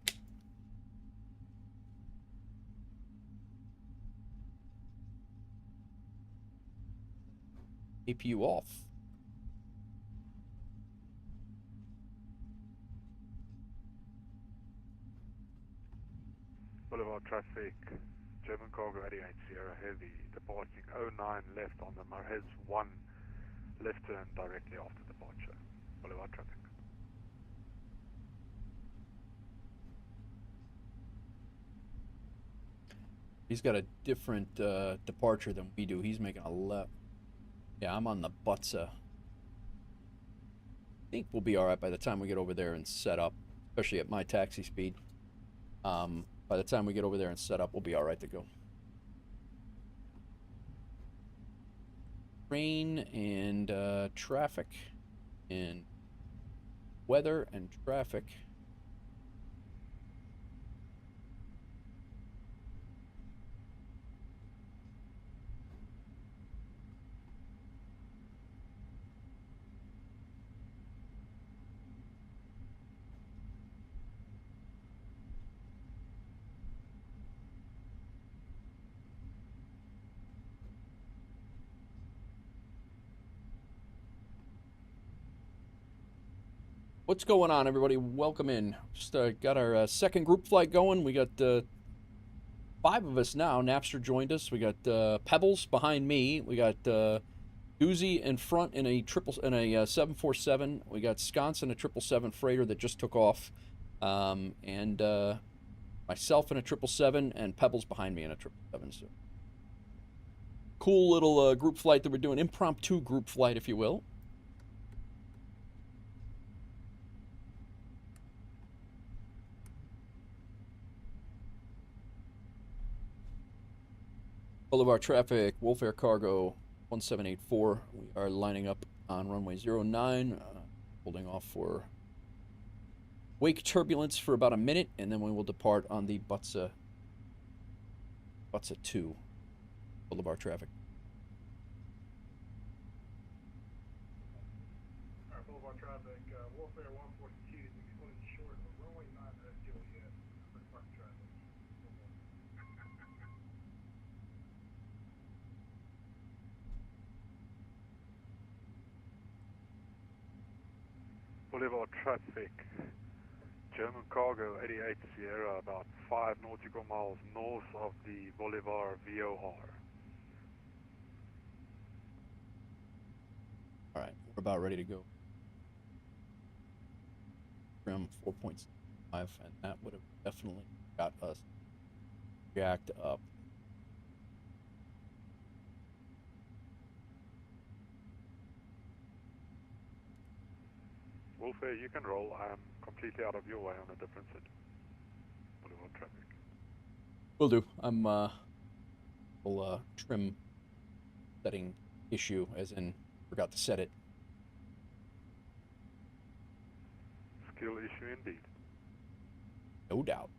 APU off. Boulevard traffic, German Cargo 88 Sierra Heavy, departing 09 left on the Marhez 1, left turn directly after departure. Boulevard traffic. He's got a different departure than we do. He's making a left. Yeah, I'm on the Butsa. I think we'll be all right by the time we get over there and set up, especially at my taxi speed. By the time we get over there and set up, we'll be all right to go. Rain and traffic and weather and traffic. What's going on, everybody? Welcome in. Just got our second group flight going. We got 5 of us now. Napster joined us. We got Pebbles behind me. We got Doozy in front in a 747. We got Sconce in a 777 freighter that just took off, and myself in a 777, and Pebbles behind me in a 777. So cool little group flight that we're doing. Impromptu group flight, if you will. Boulevard traffic, WolfAir Cargo 1784. We are lining up on runway 09, holding off for wake turbulence for about a minute, and then we will depart on the Butsa 2 Boulevard traffic. Alright, Boulevard traffic, WolfAir 142 is exploded short of runway 9 at Juliet for departure traffic. Boulevard traffic, German Cargo 88 Sierra, about 5 nautical miles north of the Bolivar VOR. All right, we're about ready to go. Trim 4.5, and that would have definitely got us jacked up. WolfAir, you can roll. I'm completely out of your way on a different set. Boulevard traffic. Will do. I'm little trim setting issue, as in forgot to set it. Skill issue indeed. No doubt.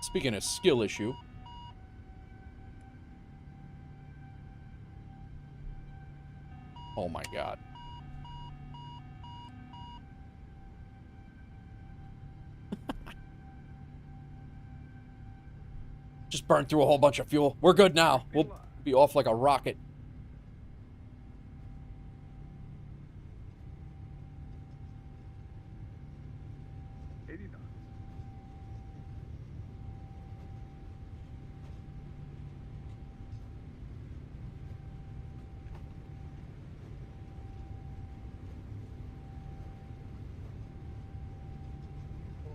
Speaking of skill issue, Oh my God. Just burned through a whole bunch of fuel. We're good now. We'll be off like a rocket.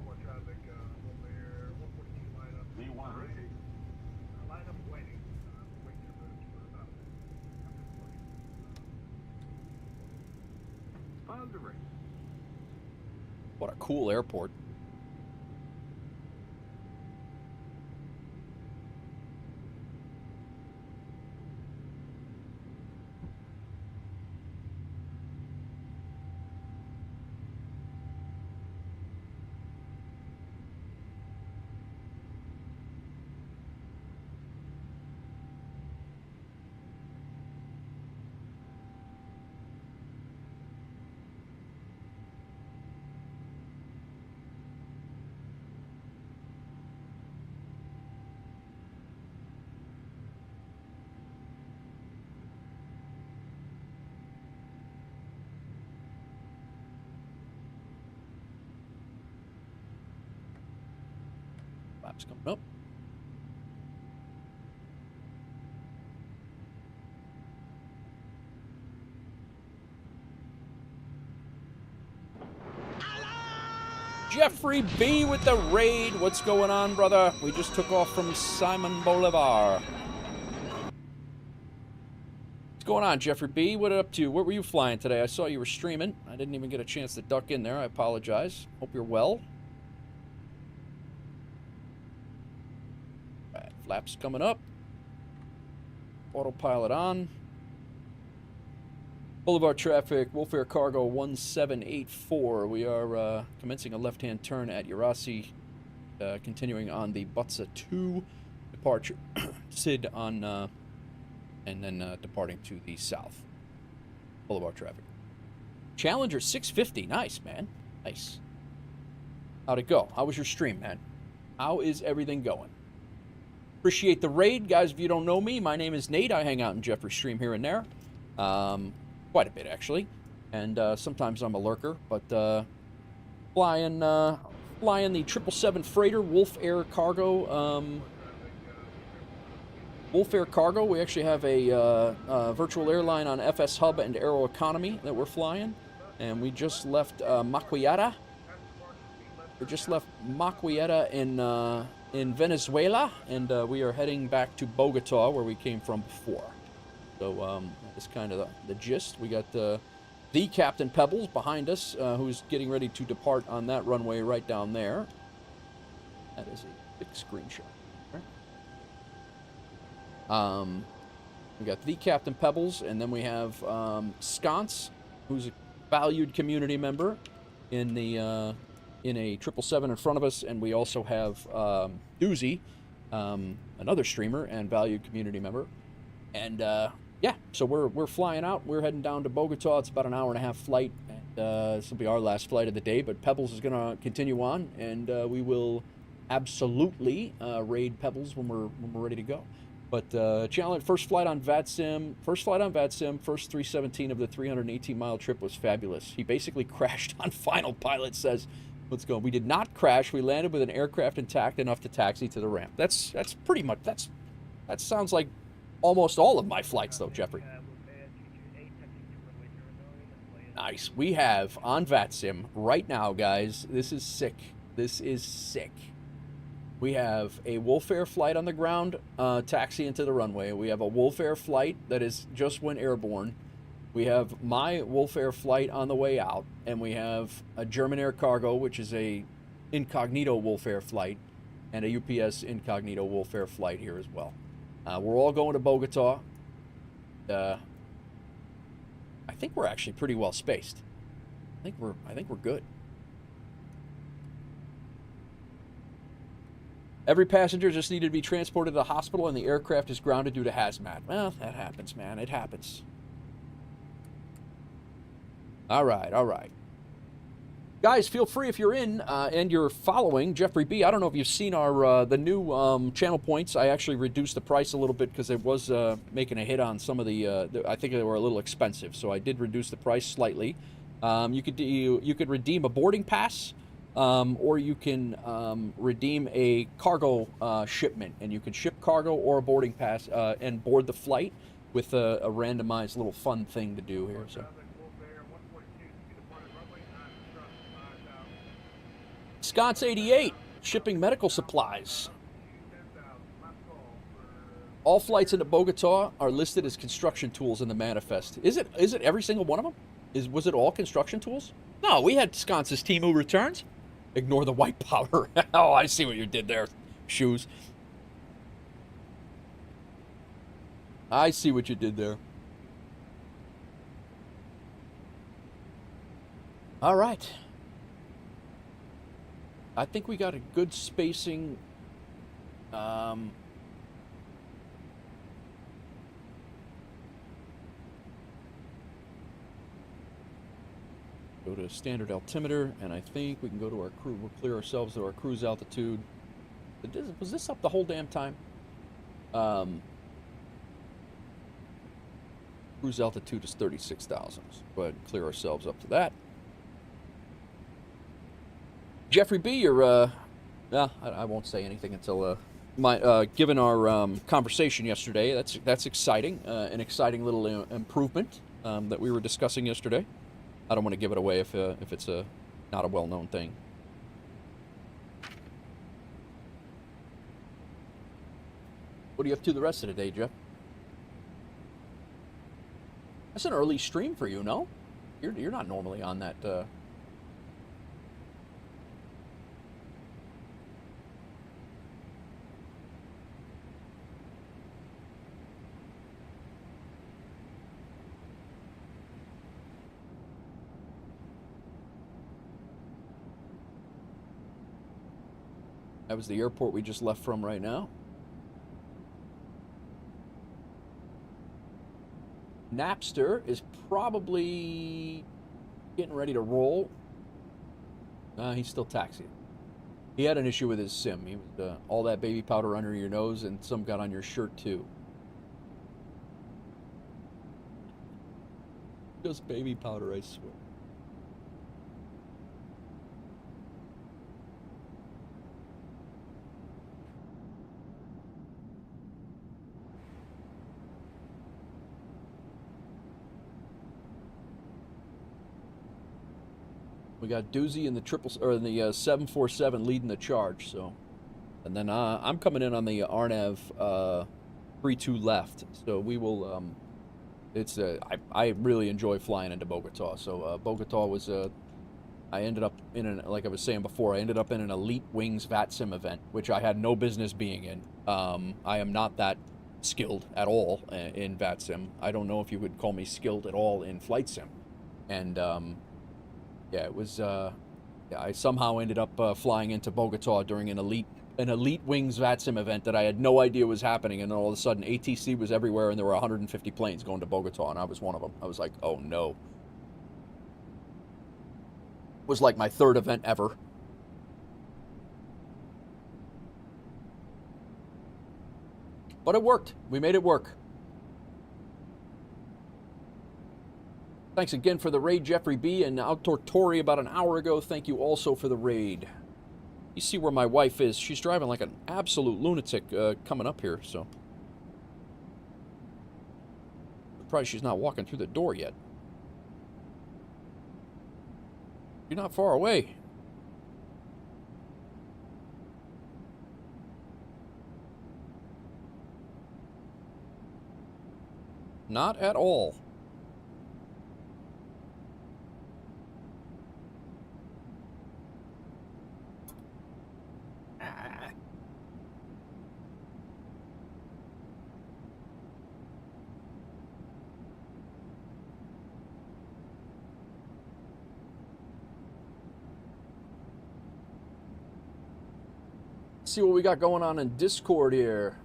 More traffic, WolfAir 114 lineup. Lineup waiting. Waiting for about What a cool airport. Flaps coming up. Jeffrey B with the raid. What's going on, brother? We just took off from Simon Bolivar. What's going on, Jeffrey B? What up to? What were you flying today? I saw you were streaming. I didn't even get a chance to duck in there. I apologize. Hope you're well. All right, flaps coming up. Autopilot on. Boulevard traffic, WolfAir Cargo 1784. We are commencing a left-hand turn at Urasi, continuing on the Butsa 2 departure, SID on, and then departing to the south. Boulevard traffic. Challenger 650, nice, man, nice. How'd it go? How was your stream, man? How is everything going? Appreciate the raid, guys. If you don't know me, my name is Nate. I hang out in Jeffrey's stream here and there. Quite a bit, actually. And sometimes I'm a lurker, but flying the 777 freighter, WolfAir Cargo. WolfAir Cargo, we actually have a virtual airline on FS Hub and Aeroconomy that we're flying. And we just left Maquieta. We just left Maquieta in Venezuela, and we are heading back to Bogota, where we came from before. So that's kind of the gist. We got the Captain Pebbles behind us, who's getting ready to depart on that runway right down there. That is a big screenshot. Right? We got the Captain Pebbles, and then we have Sconce, who's a valued community member in the in a 777 in front of us, and we also have Doozy, another streamer and valued community member, and yeah, so we're flying out. We're heading down to Bogota. It's about an hour-and-a-half flight, and this will be our last flight of the day. But Pebbles is going to continue on, and we will absolutely raid Pebbles when we're ready to go. But challenge first flight on VATSIM, first 317 of the 318-mile trip was fabulous. He basically crashed on final. Pilot says, "Let's go." We did not crash. We landed with an aircraft intact enough to taxi to the ramp. That's pretty much that sounds like almost all of my flights, though, Jeffrey. Nice. We have on VATSIM right now, guys. This is sick. This is sick. We have a WolfAir flight on the ground, taxi into the runway. We have a WolfAir flight that is just went airborne. We have my WolfAir flight on the way out, and we have a German Air Cargo, which is a incognito WolfAir flight, and a UPS incognito WolfAir flight here as well. We're all going to Bogota. I think we're actually pretty well spaced. I think we're good. Every passenger just needed to be transported to the hospital, and the aircraft is grounded due to hazmat. Well, that happens, man. It happens. All right, all right. Guys, feel free if you're in and you're following Jeffrey B. I don't know if you've seen our the new channel points. I actually reduced the price a little bit because it was making a hit on some of the. I think they were a little expensive, so I did reduce the price slightly. You could redeem a boarding pass, or you can redeem a cargo shipment, and you can ship cargo or a boarding pass and board the flight with a randomized little fun thing to do here. So. Sconce 88, shipping medical supplies. All flights into Bogota are listed as construction tools in the manifest. Is it every single one of them? Was it all construction tools? No, we had Sconce's team who returns. Ignore the white powder. Oh, I see what you did there, Shoes. I see what you did there. All right. I think we got a good spacing. Go to standard altimeter, and I think we can go to our cruise. We'll clear ourselves to our cruise altitude. Was this up the whole damn time? Cruise altitude is 36,000. Go ahead and clear ourselves up to that. Jeffrey B., you're, I won't say anything until, given our conversation yesterday, that's exciting, an exciting little improvement that we were discussing yesterday. I don't want to give it away if it's not a well-known thing. What are you up to the rest of the day, Jeff? That's an early stream for you, no? You're not normally on that, That was the airport we just left from right now. Napster is probably getting ready to roll. He's still taxiing. He had an issue with his sim. He was all that baby powder under your nose, and some got on your shirt too. Just baby powder, I swear. We got Doozy in the 747 leading the charge. So, and then I'm coming in on the RNAV 32 left. So we will. I really enjoy flying into Bogota. So Bogota was I ended up in like I was saying before. I ended up in an Elite Wings VATSIM event, which I had no business being in. I am not that skilled at all in VATSIM. I don't know if you would call me skilled at all in flight sim, and. Yeah, it was. I somehow ended up flying into Bogota during an Elite Wings VATSIM event that I had no idea was happening, and then all of a sudden ATC was everywhere, and there were 150 planes going to Bogota, and I was one of them. I was like, oh no. It was like my third event ever. But it worked. We made it work. Thanks again for the raid, Jeffrey B. and Outdoor Tory about an hour ago. Thank you also for the raid. You see where my wife is. She's driving like an absolute lunatic coming up here, so. Surprised she's not walking through the door yet. You're not far away. Not at all. See what we got going on in Discord here.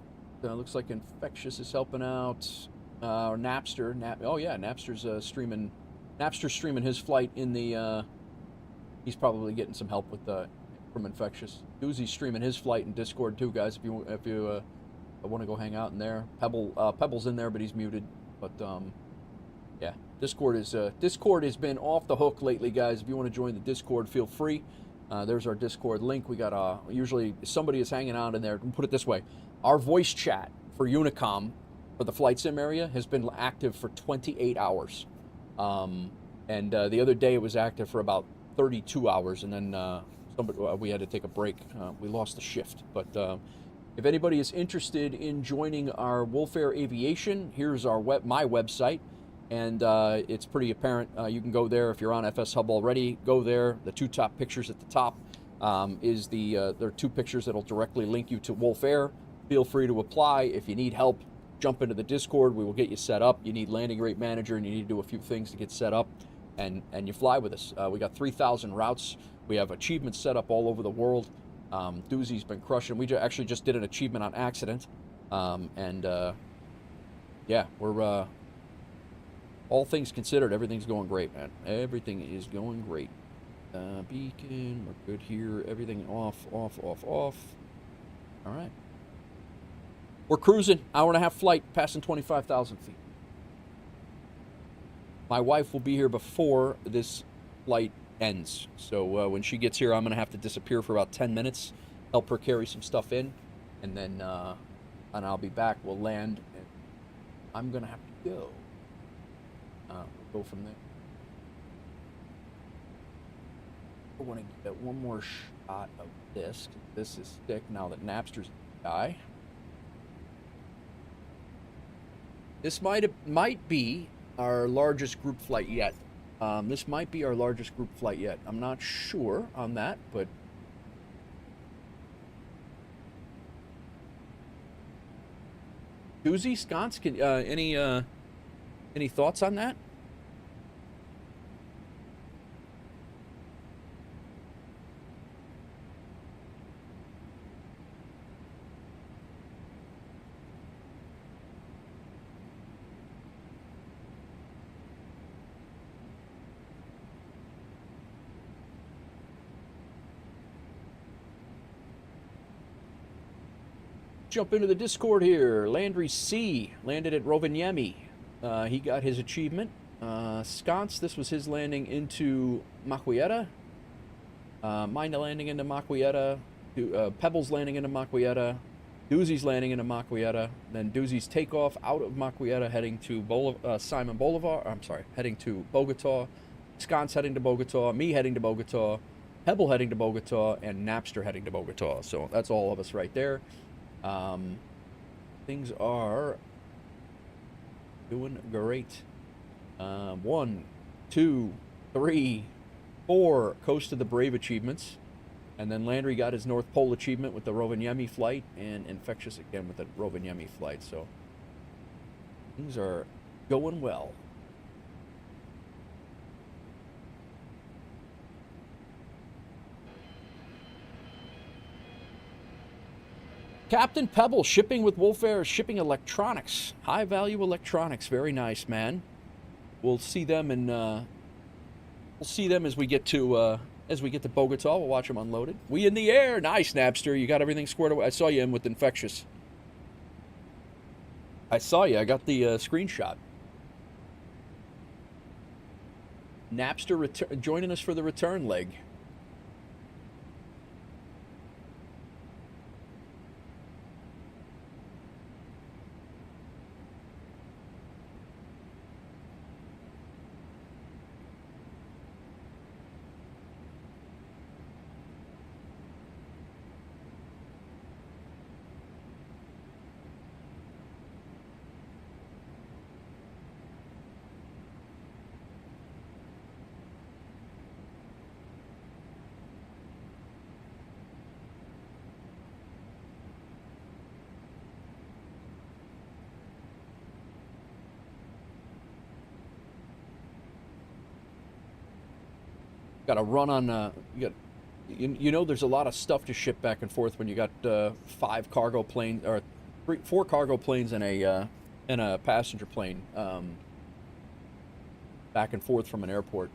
Looks like Infectious is helping out. Or Napster. Oh yeah, Napster's streaming Napster's streaming his flight in the, he's probably getting some help with from Infectious. Doozy's streaming his flight in Discord too, guys, if you want to go hang out in there. Pebble's in there, but he's muted. But, yeah, Discord has been off the hook lately, guys. If you want to join the Discord, feel free. There's our Discord link. We got, usually somebody is hanging out in there. Put it this way. Our voice chat for Unicom for the flight sim area has been active for 28 hours. And the other day it was active for about 32 hours, and then we had to take a break. We lost the shift. But if anybody is interested in joining our WolfAir Aviation, here's our my website, and it's pretty apparent. You can go there if you're on FS Hub already. Go there. The two top pictures at the top there are two pictures that'll directly link you to WolfAir. Feel free to apply. If you need help, jump into the Discord. We will get you set up. You need landing rate manager, and you need to do a few things to get set up, and you fly with us. We got 3,000 routes. We have achievements set up all over the world. Doozy's been crushing. We actually just did an achievement on accident, yeah, we're all things considered, everything's going great, man. Everything is going great. Beacon, we're good here. Everything off. All right. We're cruising, hour and a half flight, passing 25,000 feet. My wife will be here before this flight ends. So when she gets here, I'm going to have to disappear for about 10 minutes, help her carry some stuff in, and then and I'll be back. We'll land, and I'm going to have to go. We'll go from there. I want to get one more shot of this. This is sick now that Napster's die. This might be our largest group flight yet. This might be our largest group flight yet. I'm not sure on that, but Doozy, Sconce, any thoughts on that? Jump into the Discord here. Landry C. landed at Rovaniemi. He got his achievement. Sconce, this was his landing into Macquietta. Mine landing into Macquietta. Pebbles landing into Macquietta. Doozy's landing into Macquietta. Then Doozy's takeoff out of Macquietta heading to Simon Bolivar. I'm sorry, heading to Bogota. Sconce heading to Bogota. Me heading to Bogota. Pebble heading to Bogota. And Napster heading to Bogota. So that's all of us right there. Things are doing great. 1, 2, 3, 4 Coast of the Brave achievements. And then Landry got his North Pole achievement with the Rovaniemi flight, and Infectious again with the Rovaniemi flight. So things are going well. Captain Pebble shipping with WolfAir, shipping electronics, high value electronics. Very nice, man. We'll see them as we get to Bogota. We'll watch them unloaded. We in the air, nice, Napster. You got everything squared away. I saw you in with Infectious. I saw you. I got the screenshot. Napster joining us for the return leg. Got to run on. You know, there's a lot of stuff to ship back and forth when you got 5 cargo planes or 4 cargo planes and a passenger plane back and forth from an airport.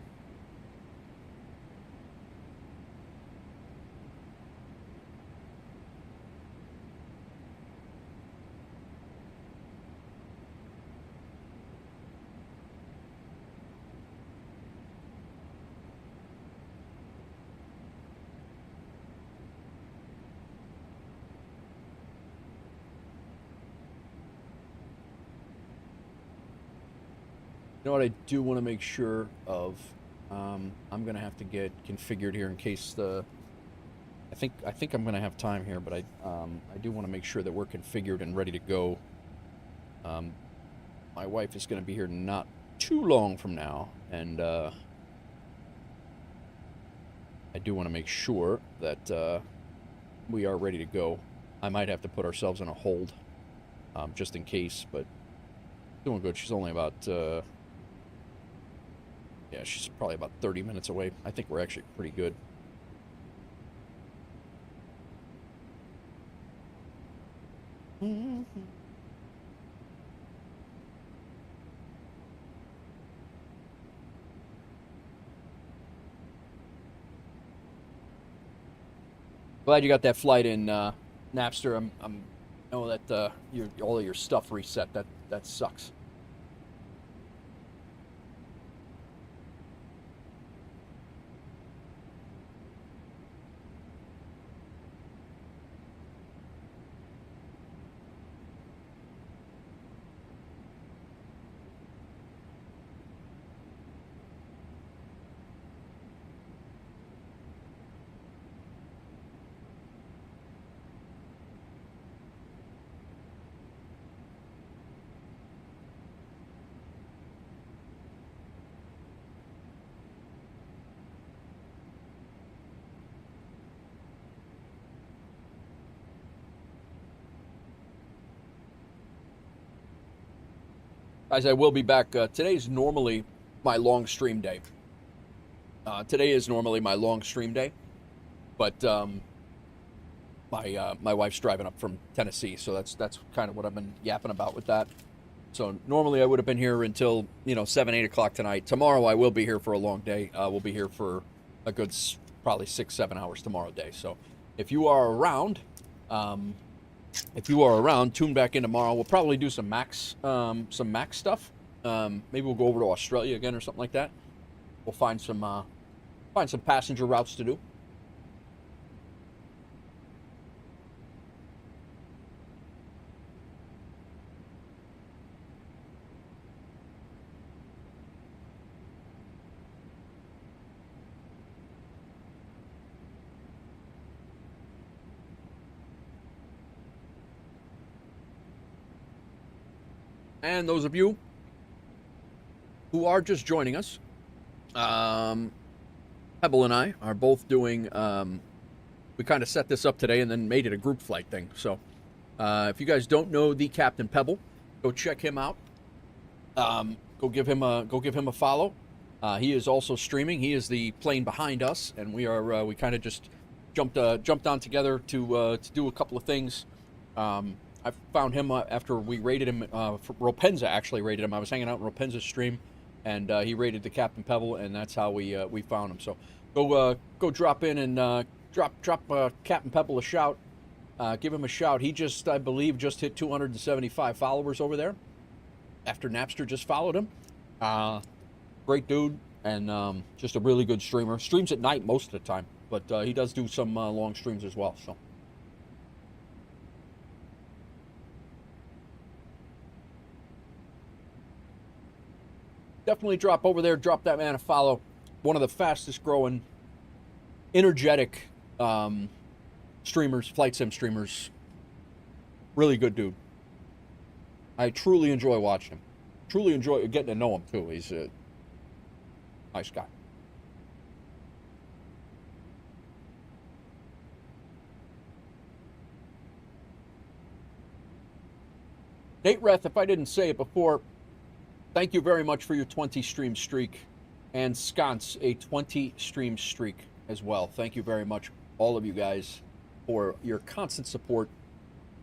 You know what I do want to make sure of? I'm gonna have to get configured here in case the. I think I'm gonna have time here, but I do want to make sure that we're configured and ready to go. My wife is gonna be here not too long from now, and I do want to make sure that we are ready to go. I might have to put ourselves on a hold, just in case, but doing good. She's only about. Yeah, she's probably about 30 minutes away. I think we're actually pretty good. Glad you got that flight in, Napster. I'm know that all of your stuff reset. That sucks. Guys, I will be back. Today's normally my long stream day. Today is normally my long stream day, but my wife's driving up from Tennessee, so that's kind of what I've been yapping about with that. So normally I would have been here until 7, 8 o'clock tonight. Tomorrow I will be here for a long day. We'll be here for a good probably 6, 7 hours tomorrow day. So if you are around. Tune back in tomorrow. We'll probably do some Max stuff. Maybe we'll go over to Australia again or something like that. We'll find some passenger routes to do. And those of you who are just joining us, Pebble and I are both doing, we kind of set this up today and then made it a group flight thing. So if you guys don't know the Captain Pebble, go check him out. Go give him a follow. He is also streaming. He is the plane behind us, and we kind of just jumped on together to do a couple of things. I found him after we raided him. Ropenza actually raided him. I was hanging out in Ropenza's stream, and he raided the Captain Pebble, and that's how we found him. So go drop in and drop Captain Pebble a shout. Give him a shout. He I believe, just hit 275 followers over there after Napster just followed him. Great dude, and just a really good streamer. Streams at night most of the time, but he does do some long streams as well. So. Definitely drop over there, drop that man a follow. One of the fastest growing, energetic streamers, flight sim streamers. Really good dude. I truly enjoy watching him. Truly enjoy getting to know him, too. He's a nice guy. Nate Reth, if I didn't say it before, thank you very much for your 20 stream streak, and Sconce, a 20 stream streak as well. Thank you very much, all of you guys, for your constant support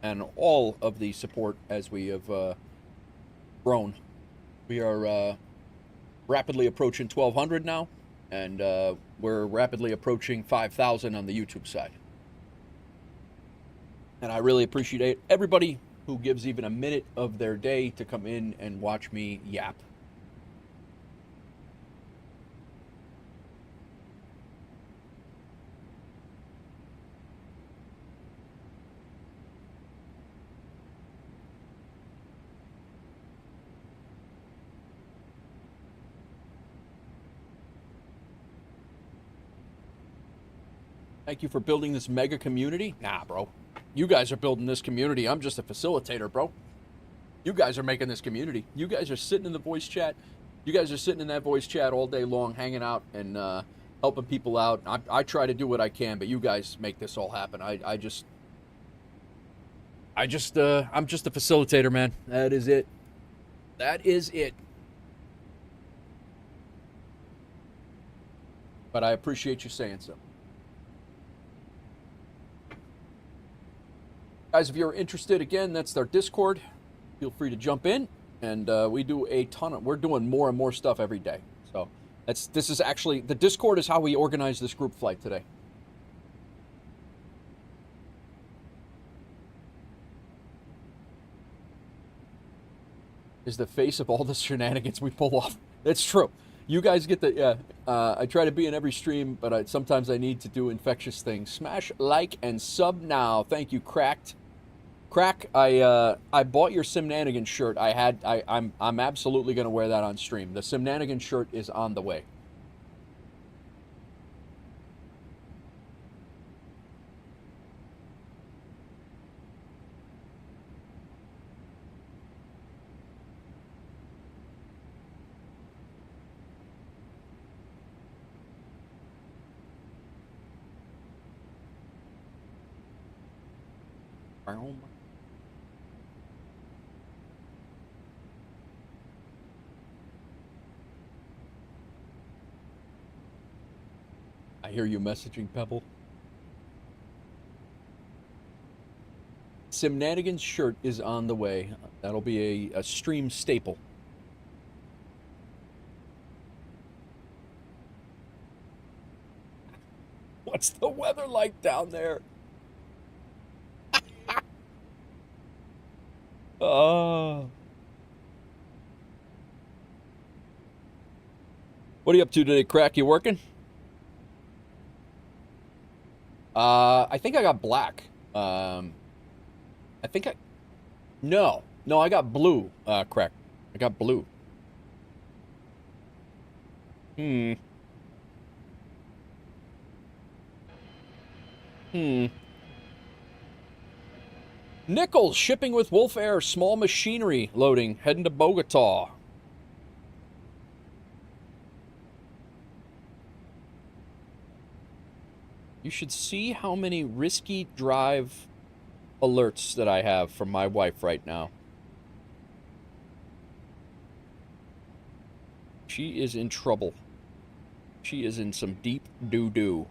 and all of the support as we have grown. We are rapidly approaching 1,200 now, and we're rapidly approaching 5,000 on the YouTube side. And I really appreciate everybody who gives even a minute of their day to come in and watch me yap. Thank you for building this mega community. Nah, bro. You guys are building this community. I'm just a facilitator, bro. You guys are making this community. You guys are sitting in the voice chat. You guys are sitting in that voice chat all day long, hanging out and helping people out. I try to do what I can, but you guys make this all happen. I'm just a facilitator, man. That is it. That is it. But I appreciate you saying so. Guys, if you're interested, again, that's our Discord. Feel free to jump in, and we do a ton of. We're doing more and more stuff every day. So this is actually the Discord is how we organize this group flight today. Is the face of all the shenanigans we pull off. That's true. You guys get the, yeah, I try to be in every stream, but sometimes I need to do infectious things. Smash like and sub now. Thank you, Cracked. Crack, I bought your Simnanigan shirt. I'm absolutely going to wear that on stream. The Simnanigan shirt is on the way. I hear you messaging, Pebble. Simnanigan's shirt is on the way. That'll be a stream staple. What's the weather like down there? Oh. What are you up to today, Crack? You working? I think I got black. No, I got blue, Crack. I got blue. Nichols shipping with WolfAir, small machinery loading, heading to Bogota. You should see how many risky drive alerts that I have from my wife right now. She is in trouble. She is in some deep doo-doo.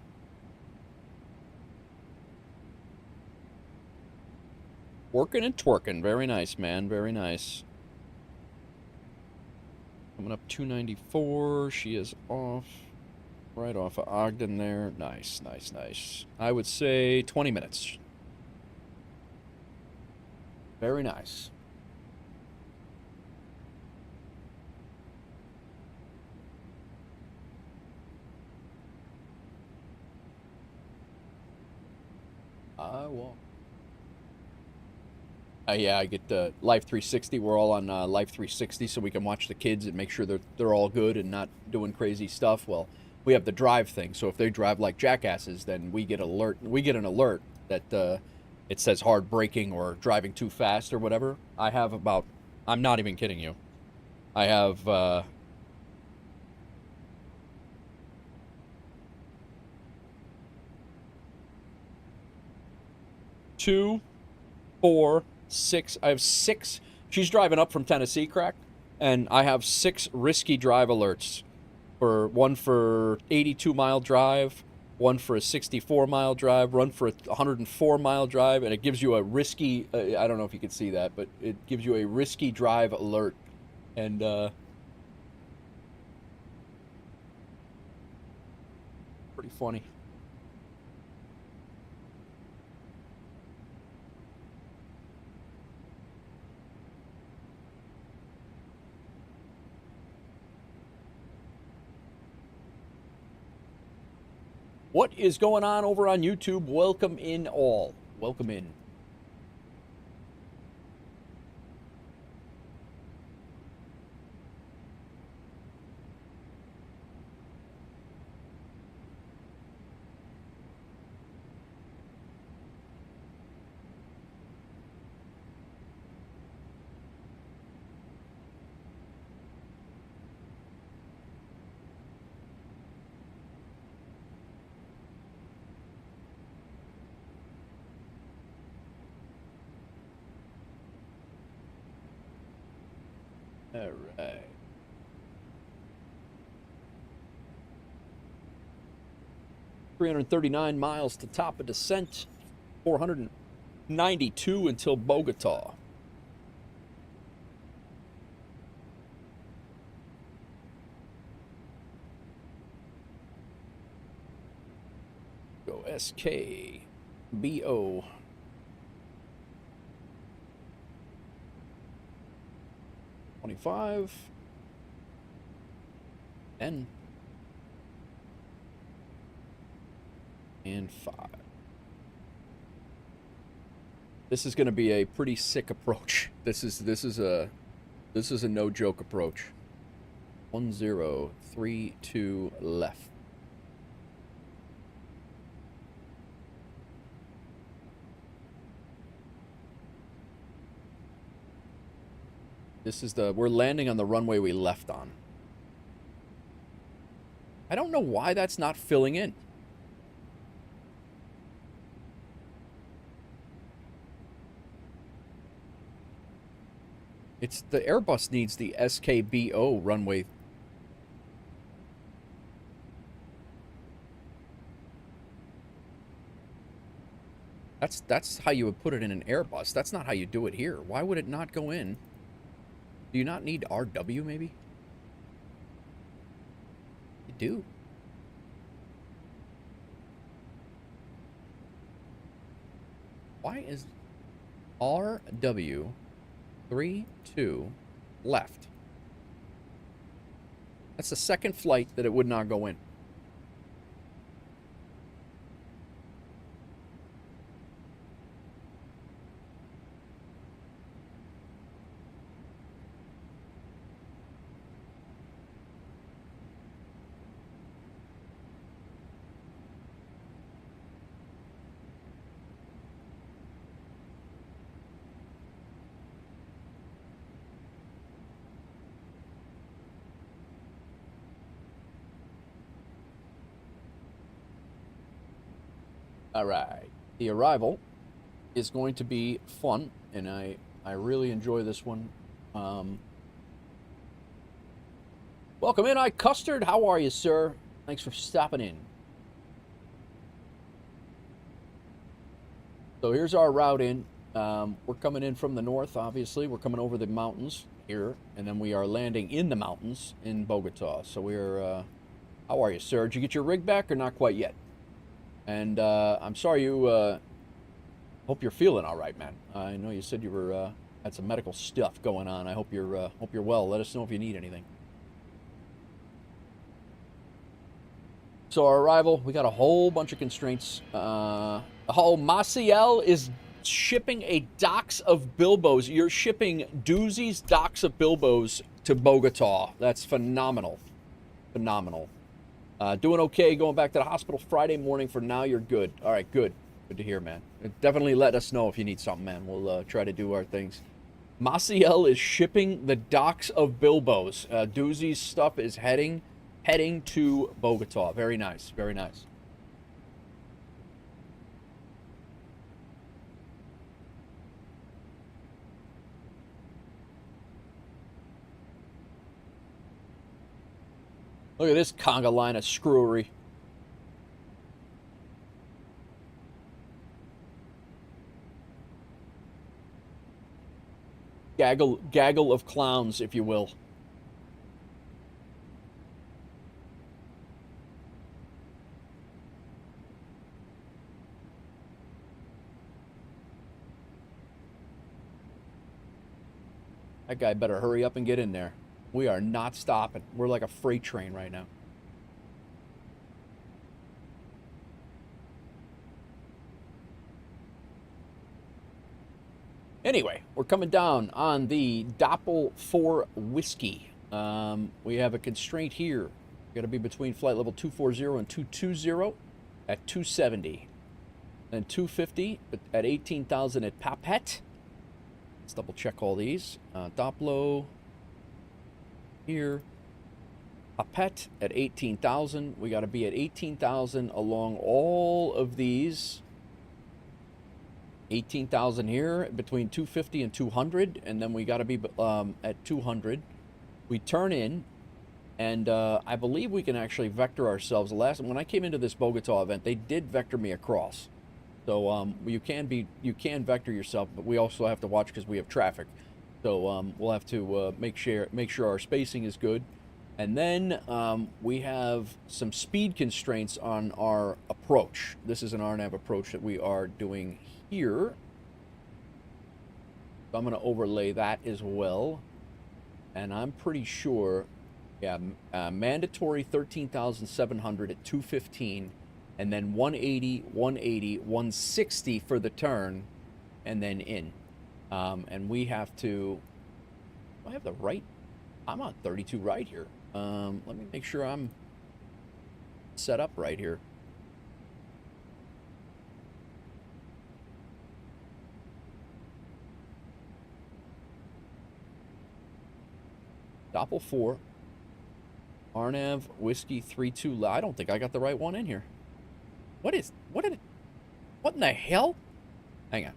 Working and twerking. Very nice, man. Very nice. Coming up 294. She is off. Right off of Ogden there. Nice, nice, nice. I would say 20 minutes. Very nice. I won't. Yeah, I get Life 360. We're all on Life 360, so we can watch the kids and make sure they're all good and not doing crazy stuff. Well, we have the drive thing, so if they drive like jackasses, then we get alert. We get an alert that it says hard braking or driving too fast or whatever. I have about. I'm not even kidding you. I have. 2, 4, 6. I have 6. She's driving up from Tennessee, Crack, and I have 6 risky drive alerts. One for 82-mile drive, one for a 64-mile drive, one for a 104-mile drive, and it gives you a risky. I don't know if you can see that, but it gives you a risky drive alert, and funny. What is going on over on YouTube? Welcome in all. Welcome in. All right. $339 miles to top of descent. 492 until Bogota. Go SKBO. $25 and 5. This is going to be a pretty sick approach. This is a no joke approach. 1032 left. This is we're landing on the runway we left on. I don't know why that's not filling in. It's the Airbus needs the SKBO runway. That's how you would put it in an Airbus. That's not how you do it here. Why would it not go in? Do you not need RW, maybe? You do. Why is RW 32 left? That's the second flight that it would not go in. All right, the arrival is going to be fun, and I really enjoy this one. Welcome in, Custard. How are you, sir? Thanks for stopping in. So here's our route in. We're coming in from the north, obviously. We're coming over the mountains here, and then we are landing in the mountains in Bogota. So we're, how are you, sir? Did you get your rig back or not quite yet? And I'm sorry you, hope you're feeling all right, man. I know you said you were, had some medical stuff going on. I hope you're well. Let us know if you need anything. So our arrival, we got a whole bunch of constraints. Maciel is shipping a docks of Bilbos. You're shipping doozies, docks of Bilbos to Bogota. That's phenomenal. Phenomenal. Doing okay, going back to the hospital Friday morning. For now, you're good. All right, good. Good to hear, man. Definitely let us know if you need something, man. We'll try to do our things. Maciel is shipping the docks of Bilbos. Doozy's stuff is heading to Bogota. Very nice, very nice. Look at this conga line of screwery. Gaggle of clowns, if you will. That guy better hurry up and get in there. We are not stopping. We're like a freight train right now. Anyway, we're coming down on the Doppel 4 Whiskey. We have a constraint here. Got to be between flight level 240 and 220 at 270. Then 250 at 18,000 at Papet. Let's double check all these. Doppler here. Papet at 18,000. We got to be at 18,000 along all of these. 18,000 here between 250 and 200, and then we got to be at 200. We turn in, and I believe we can actually vector ourselves. When I came into this Bogota event, they did vector me across. So you can vector yourself, but we also have to watch because we have traffic. So we'll have to make sure our spacing is good. And then we have some speed constraints on our approach. This is an RNAV approach that we are doing here. So I'm going to overlay that as well. And I'm pretty sure, yeah, mandatory 13,700 at 215. And then 180, 180, 160 for the turn, and then in. And we have to... Do I have the right? I'm on 32 right here. Let me make sure I'm set up right here. Doppel 4. RNAV Whiskey 32. I don't think I got the right one in here. What in the hell? Hang on.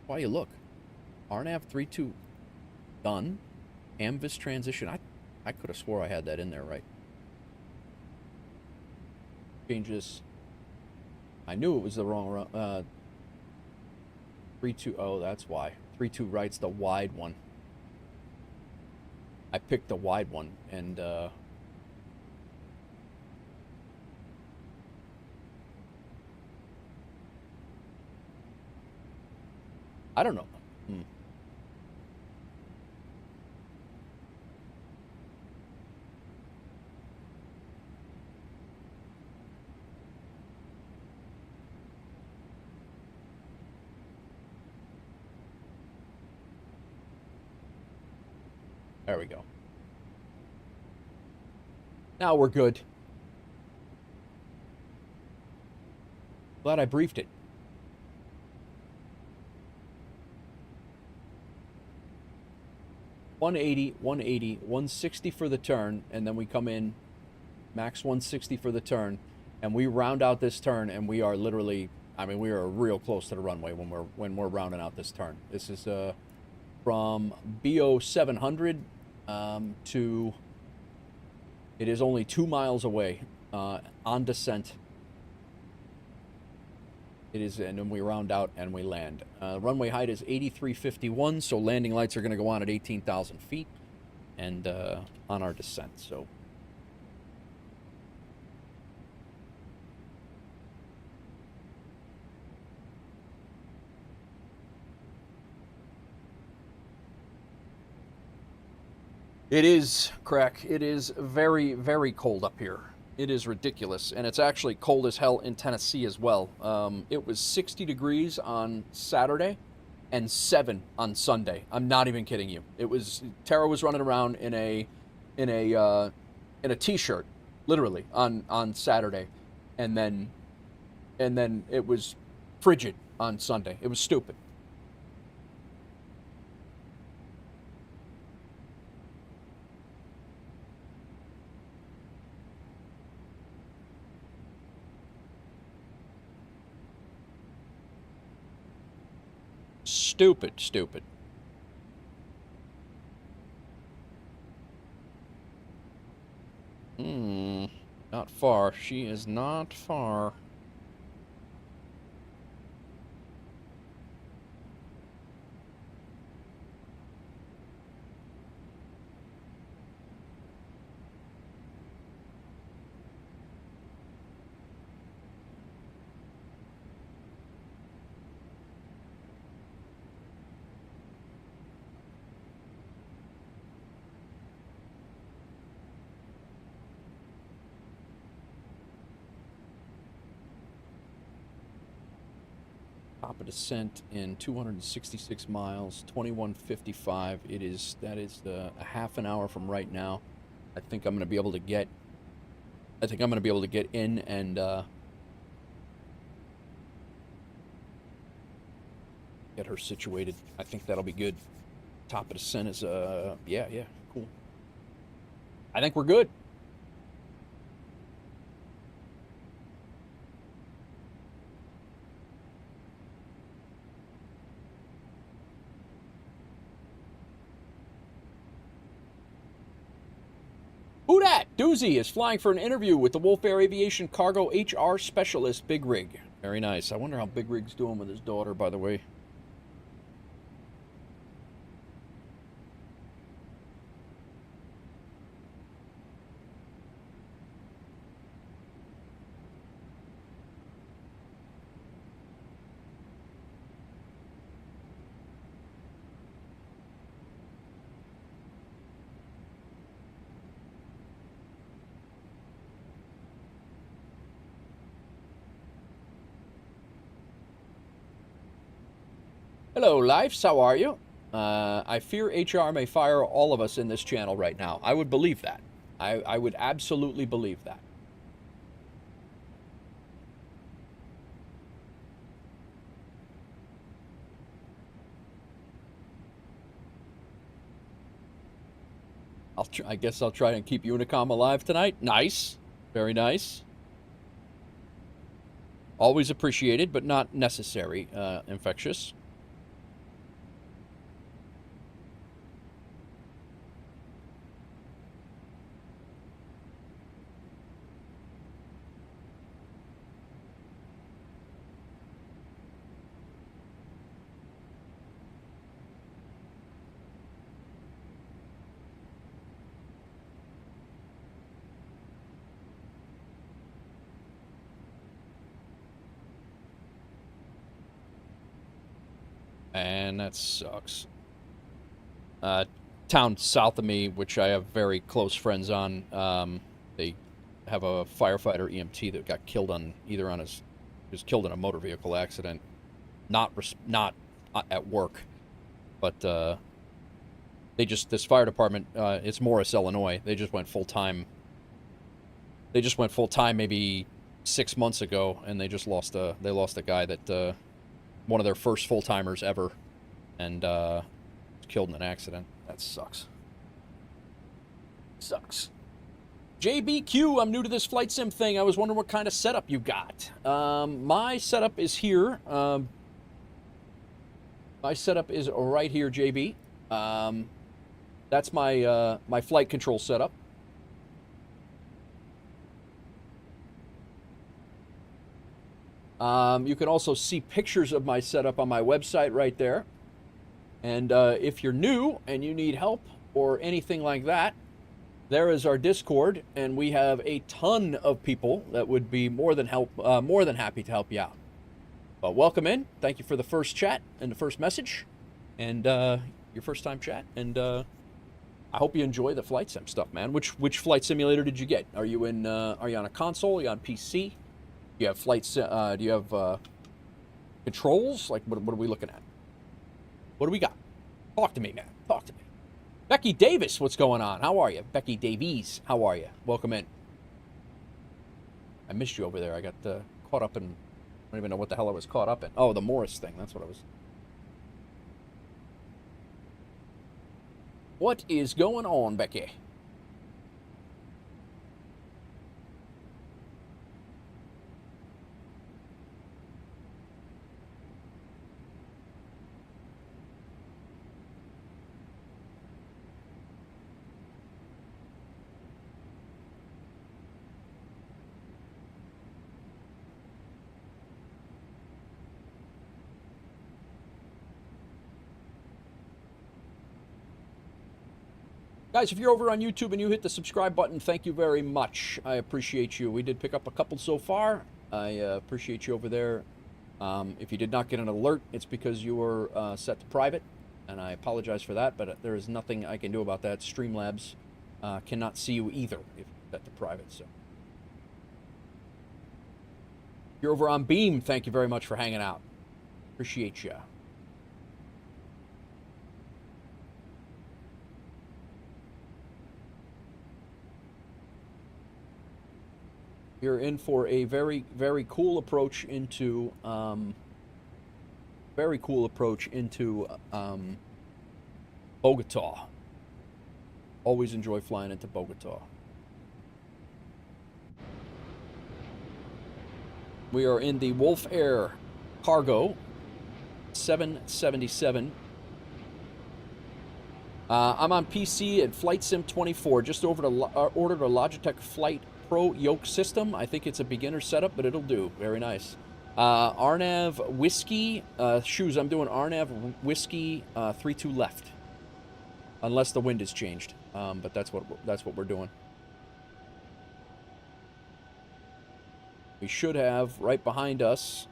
Why you look? RNAV 32 done. Amvis transition. I could have swore I had that in there, right? Changes. I knew it was the wrong 32. Oh, that's why. 32 right's the wide one. I picked the wide one, and I don't know. There we go. Now we're good. Glad I briefed it. $180, $180, $160 for the turn, and then we come in max $160 for the turn, and we round out this turn, and we are literally, I mean, we are real close to the runway when we're rounding out this turn. This is from BO 700 to, it is only 2 miles away on descent. It is, and then we round out and we land. Runway height is 8351, so landing lights are going to go on at 18,000 feet and on our descent. So it is, Crack. It is very, very cold up here. It is ridiculous, and it's actually cold as hell in Tennessee as well. It was 60 degrees on Saturday and 7 on Sunday. I'm not even kidding you. It was, Tara was running around in a t-shirt, literally, on Saturday, and then it was frigid on Sunday. It was stupid. Stupid. Not far. She is not far. Top of descent in 266 miles, 21:55. That is a half an hour from right now. I think I'm going to be able to get in and get her situated. I think that'll be good. Top of descent is yeah, cool. I think we're good. Who dat? Doozy is flying for an interview with the WolfAir Aviation Cargo HR Specialist, Big Rig. Very nice. I wonder how Big Rig's doing with his daughter, by the way. Hello, Lifes. How are you? I fear HR may fire all of us in this channel right now. I would believe that. I would absolutely believe that. I guess I'll try and keep Unicom alive tonight. Nice. Very nice. Always appreciated, but not necessary, Infectious. And that sucks. Town south of me, which I have very close friends on, they have a firefighter EMT that got killed he was killed in a motor vehicle accident, not at work, but this fire department, it's Morris, Illinois. They just went full time. Maybe 6 months ago, and they lost a guy that. One of their first full-timers ever, and was killed in an accident. That sucks. Sucks. JBQ, I'm new to this flight sim thing. I was wondering what kind of setup you got. My setup is here. My setup is right here, JB. That's my flight control setup. You can also see pictures of my setup on my website right there. And if you're new and you need help or anything like that, there is our Discord, and we have a ton of people that would be more than happy to help you out. But welcome in. Thank you for the first chat and the first message, and your first time chat. And I hope you enjoy the flight sim stuff, man. Which flight simulator did you get? Are you on a console? Are you on PC? Do you have do you have controls? Like, what are we looking at? What do we got? Talk to me, man. Talk to me. Becky Davis, what's going on? How are you? Becky Davies, how are you? Welcome in. I missed you over there. I got caught up in, I don't even know what the hell I was caught up in. Oh, the Morris thing. That's what I was. What is going on, Becky? Guys, if you're over on YouTube and you hit the subscribe button, thank you very much. I appreciate you. We did pick up a couple so far. I appreciate you over there. If you did not get an alert, it's because you were set to private, and I apologize for that, but there is nothing I can do about that. Streamlabs cannot see you either if you're set to private. So, if you're over on Beam, thank you very much for hanging out. Appreciate ya. You're in for a very, very cool approach into, Bogota. Always enjoy flying into Bogota. We are in the WolfAir Cargo 777. I'm on PC at Flight Sim 24. Just ordered a Logitech Flight Pro yoke system. I think it's a beginner setup, but it'll do. Very nice. RNAV Whiskey shoes. I'm doing RNAV Whiskey 3-2 left, unless the wind has changed. But that's what we're doing. We should have right behind us.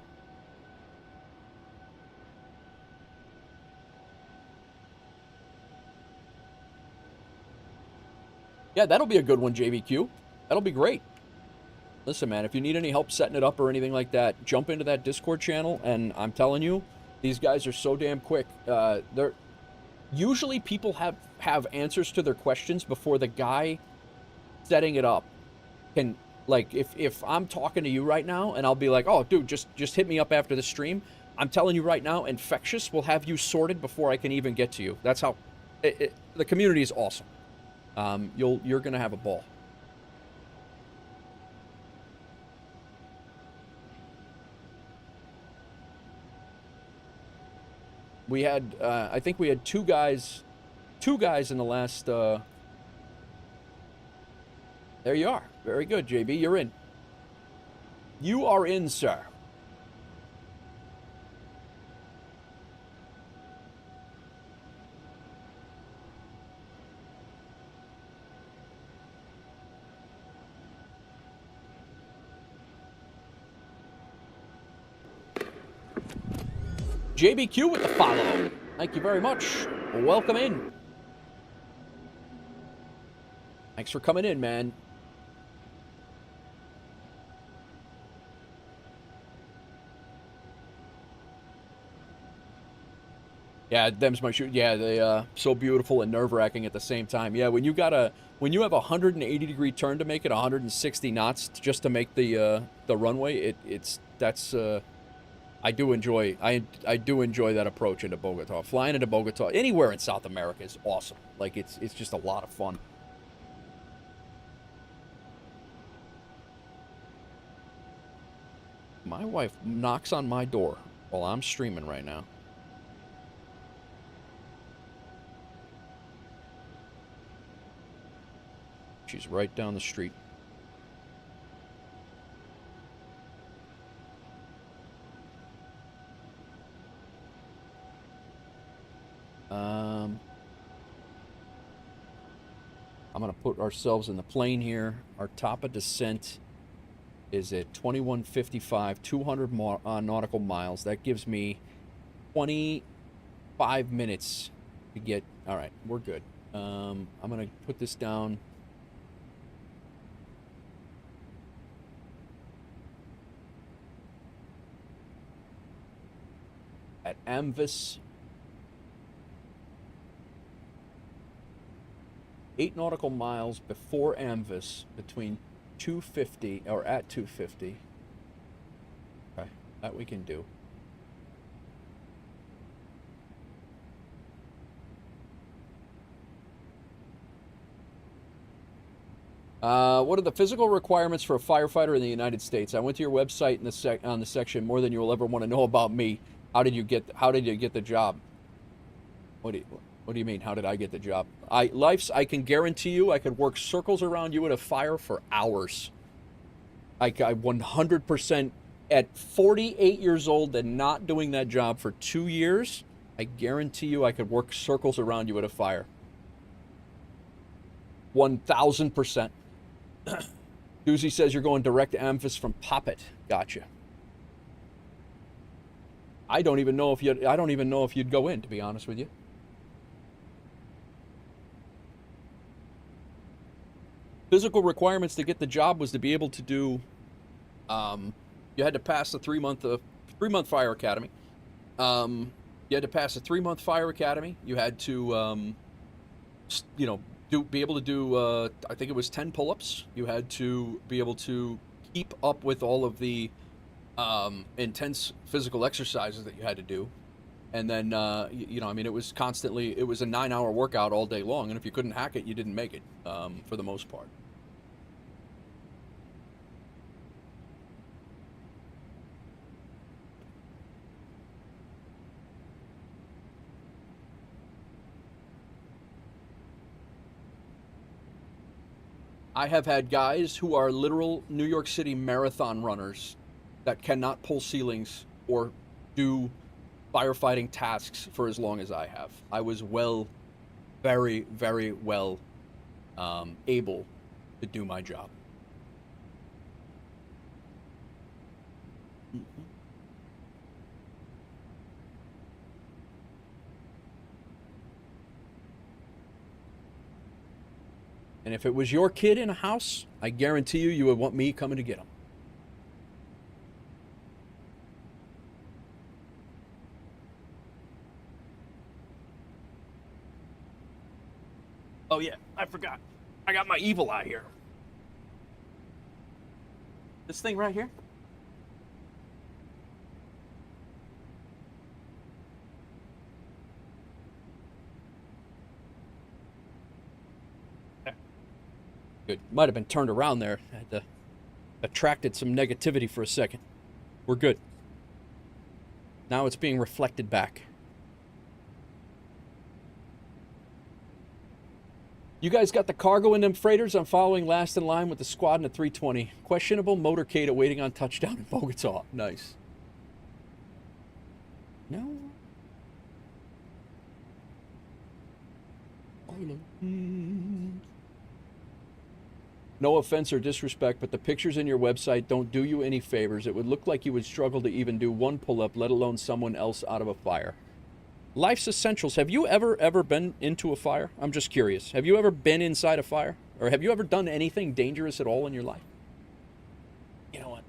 Yeah, that'll be a good one, JBQ. That'll be great. Listen, man, if you need any help setting it up or anything like that, jump into that Discord channel, and I'm telling you, these guys are so damn quick. They're usually people have answers to their questions before the guy setting it up can, like, if I'm talking to you right now and I'll be like, oh, dude, just hit me up after the stream. I'm telling you right now, Infectious will have you sorted before I can even get to you. That's how the community is awesome. You're gonna have a ball. We had, I think we had two guys in the last, there you are. Very good, JB, you're in. You are in, sir. JBQ with the follow. Thank you very much. Welcome in. Thanks for coming in, man. Yeah, them's my shoe. Yeah, they so beautiful and nerve-wracking at the same time. Yeah, when you have a 180-degree turn to make it 160 knots just to make the runway, I do enjoy that approach into Bogota. Flying into Bogota, anywhere in South America is awesome. Like it's just a lot of fun. My wife knocks on my door while I'm streaming right now. She's right down the street. I'm going to put ourselves in the plane here. Our top of descent is at 2155, 200 nautical miles. That gives me 25 minutes to get... All right, we're good. I'm going to put this down. At Amvis. 8 nautical miles before Amvis, between 250, or at 250. Okay, that we can do. What are the physical requirements for a firefighter in the United States? I went to your website in on the section, more than you'll ever want to know about me. How did you get the job? What do you mean? How did I get the job? I can guarantee you I could work circles around you at a fire for hours. I 100%, at 48 years old and not doing that job for 2 years, I guarantee you I could work circles around you at a fire. 1000%. Doozy says you're going direct to Amphis from Poppet. Gotcha. I don't even know if you'd go in, to be honest with you. Physical requirements to get the job was to be able to do, you had to pass the 3-month fire academy. You had to pass a 3-month fire academy. You had to, you know, be able to do, I think it was 10 pull-ups. You had to be able to keep up with all of the intense physical exercises that you had to do. And then, you know, I mean, it was constantly, it was a 9-hour workout all day long. And if you couldn't hack it, you didn't make it, for the most part. I have had guys who are literal New York City marathon runners that cannot pull ceilings or do firefighting tasks for as long as I have. I was very, very well able to do my job. And if it was your kid in a house, I guarantee you would want me coming to get him. Oh yeah, I forgot. I got my evil eye here. This thing right here. Good. Might have been turned around there. I had to attracted some negativity for a second. We're good. Now it's being reflected back. You guys got the cargo in them freighters? I'm following last in line with the squad in a 320. Questionable motorcade awaiting on touchdown in Bogota. Nice. No. No offense or disrespect, but the pictures in your website don't do you any favors. It would look like you would struggle to even do one pull-up, let alone someone else out of a fire. Life's essentials. Have you ever been into a fire? I'm just curious. Have you ever been inside a fire? Or have you ever done anything dangerous at all in your life? You know what?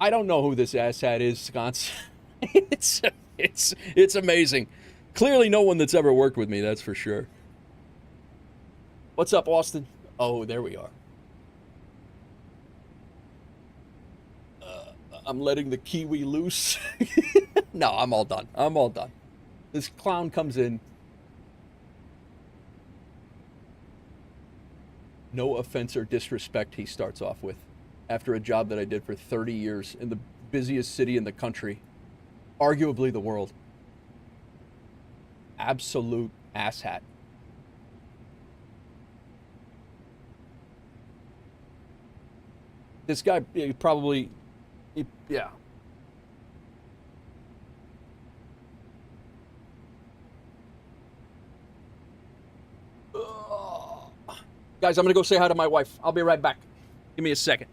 I don't know who this asshat is, Sconce. It's amazing. Clearly no one that's ever worked with me, that's for sure. What's up, Austin? Oh, there we are. I'm letting the Kiwi loose. No, I'm all done. I'm all done. This clown comes in. No offense or disrespect, he starts off with. After a job that I did for 30 years in the busiest city in the country. Arguably the world. Absolute asshat. This guy probably, yeah. Guys, I'm going to go say hi to my wife. I'll be right back. Give me a second.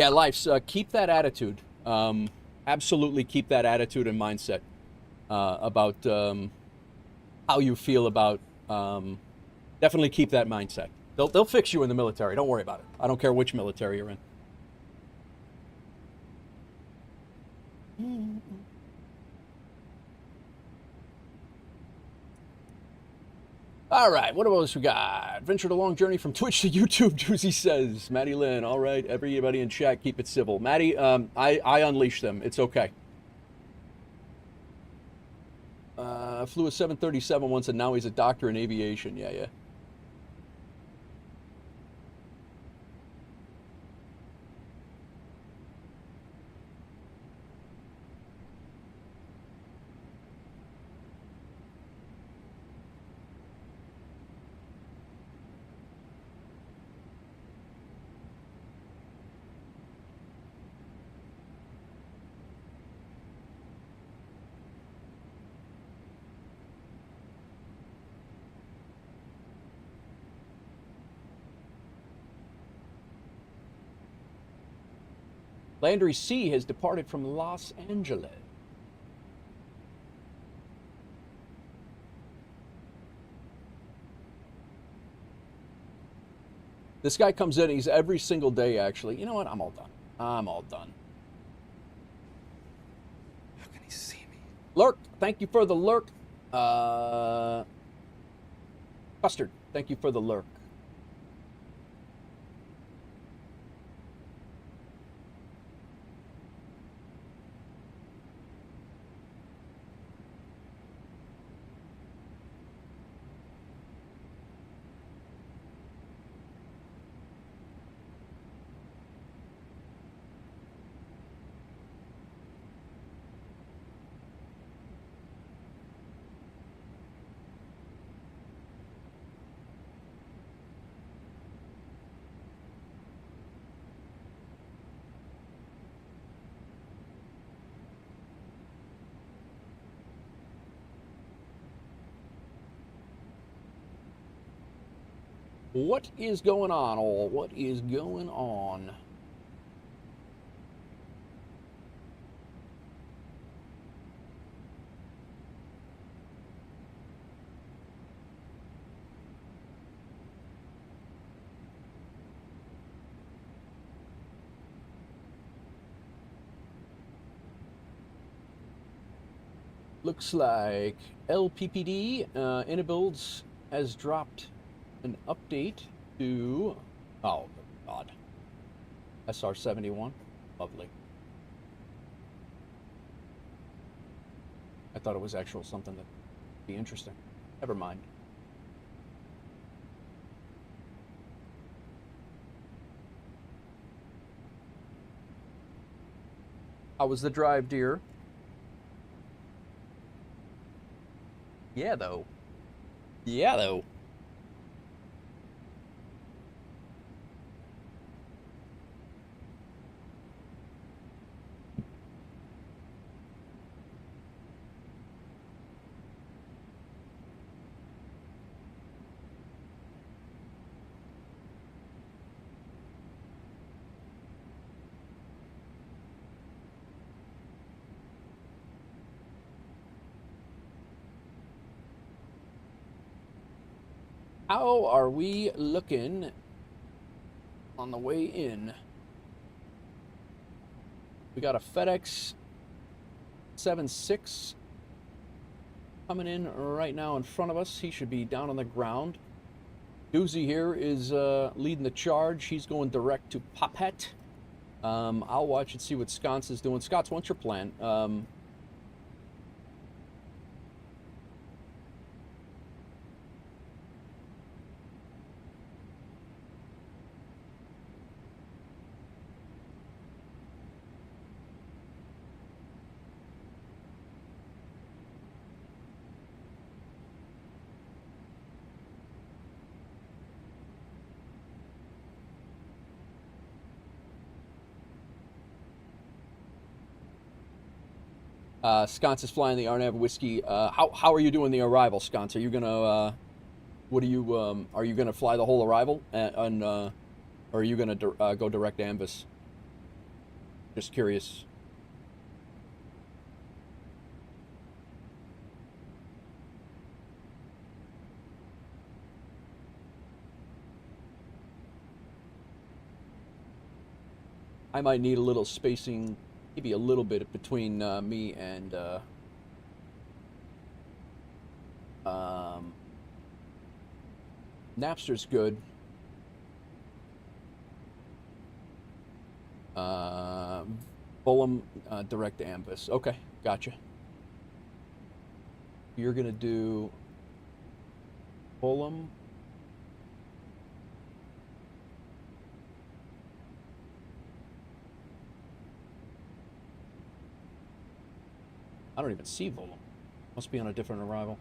Yeah, Lifes, keep that attitude. Absolutely keep that attitude and mindset about how you feel about. Definitely keep that mindset. They'll fix you in the military. Don't worry about it. I don't care which military you're in. All right, what else we got? Ventured a long journey from Twitch to YouTube, Doozy says. Maddie Lynn, all right, everybody in chat, keep it civil. Maddie, I unleash them. It's okay. Flew a 737 once, and now he's a doctor in aviation. Yeah. Landry C has departed from Los Angeles. This guy comes in, he's every single day, actually. You know what? I'm all done. I'm all done. How can he see me? Lurk, thank you for the lurk. Custard, thank you for the lurk. What is going on, all? What is going on? Looks like LPPD, IniBuilds, has dropped an update to, oh god, SR-71, lovely. I thought it was actual something that'd be interesting. Never mind. How was the drive, dear? Yeah, though. Yeah, though. How are we looking on the way in? We got a FedEx 7.6 coming in right now in front of us. He should be down on the ground. Doozy here is leading the charge. He's going direct to Pophet. I'll watch and see what Sconce is doing. Sconce, what's your plan? Sconce is flying the Arnav Whiskey. How are you doing the arrival, Sconce? Are you gonna what are you gonna fly the whole arrival, and or are you gonna go direct Ambus? Just curious. I might need a little spacing, maybe a little bit between me and Napster's good. Fulham direct to Ambus. Okay, gotcha. You're gonna do Fulham. I don't even see Fulham. Must be on a different arrival.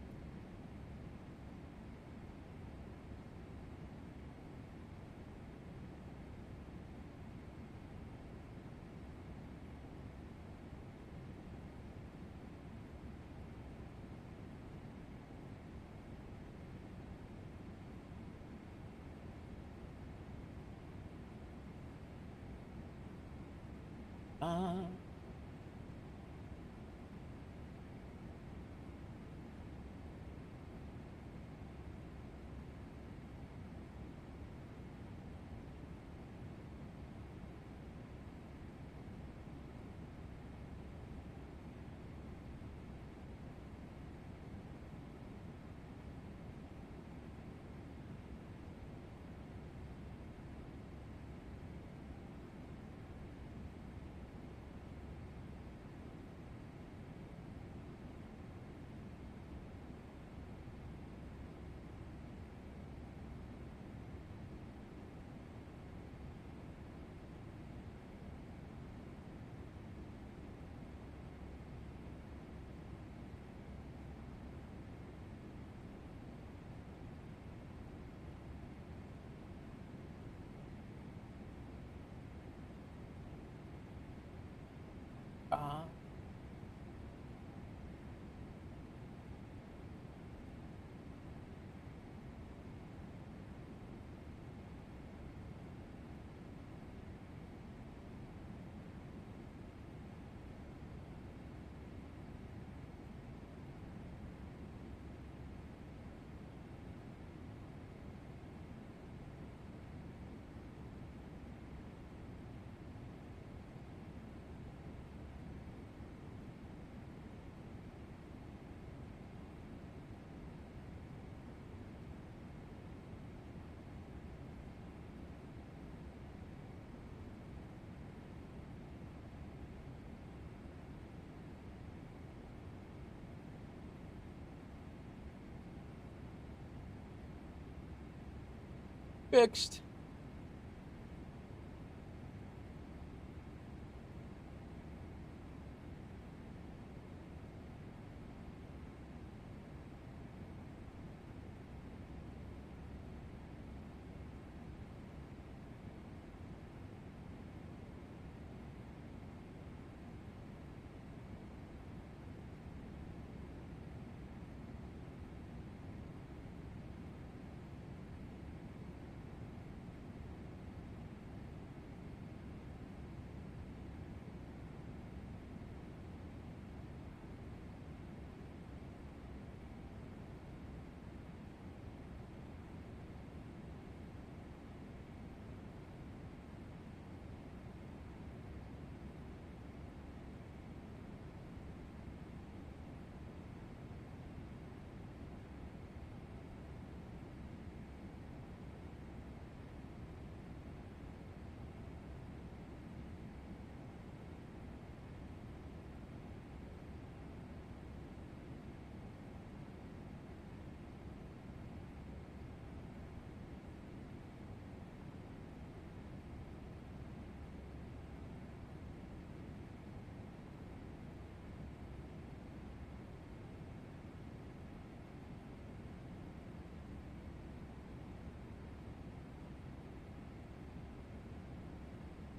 Fixed.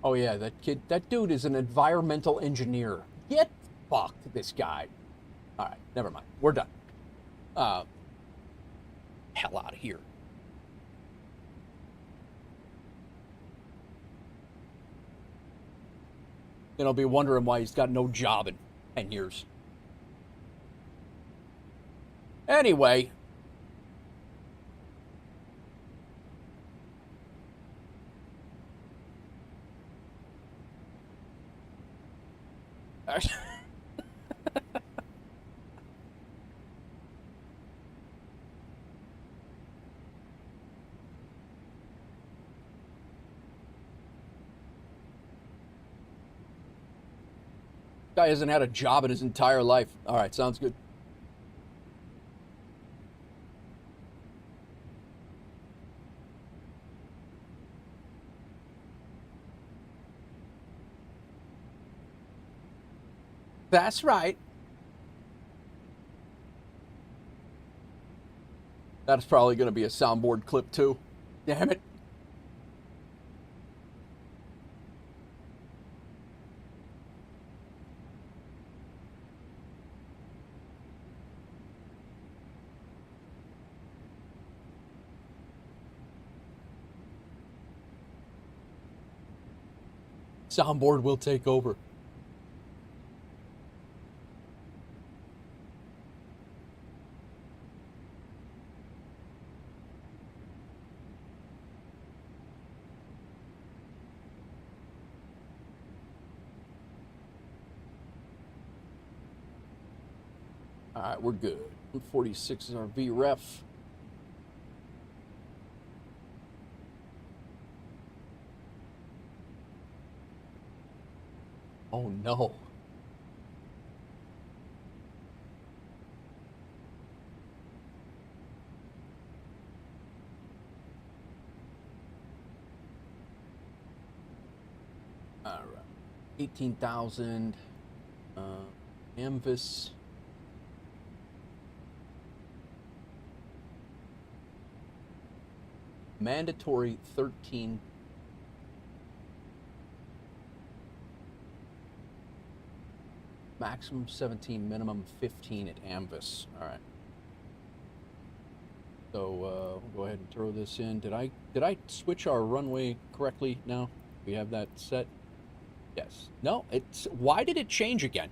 Oh yeah, that dude is an environmental engineer. Get fucked, this guy. All right, never mind. We're done. Hell out of here. And I'll be wondering why he's got no job in 10 years. Anyway. Guy hasn't had a job in his entire life. All right, sounds good. That's right. That's probably going to be a soundboard clip too. Damn it. Soundboard will take over. All right, we're good. 146 is our VREF. Oh no. All right. 18,000. Amvis. Mandatory 13. Maximum 17, minimum 15 at Amvis. All right. So we'll go ahead and throw this in. Did I switch our runway correctly now? We have that set? Yes. No, it's why did it change again?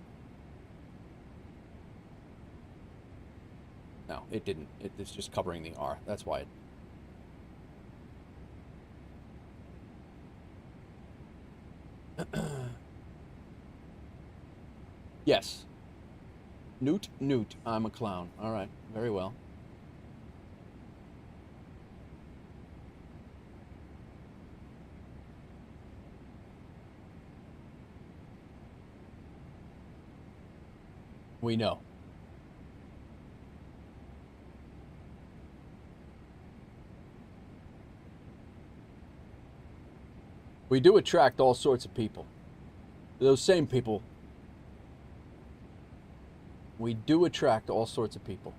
No, it didn't. It's just covering the R. That's why it Yes. Newt, I'm a clown. All right, very well. We know. We do attract all sorts of people. Those same people. We do attract all sorts of people.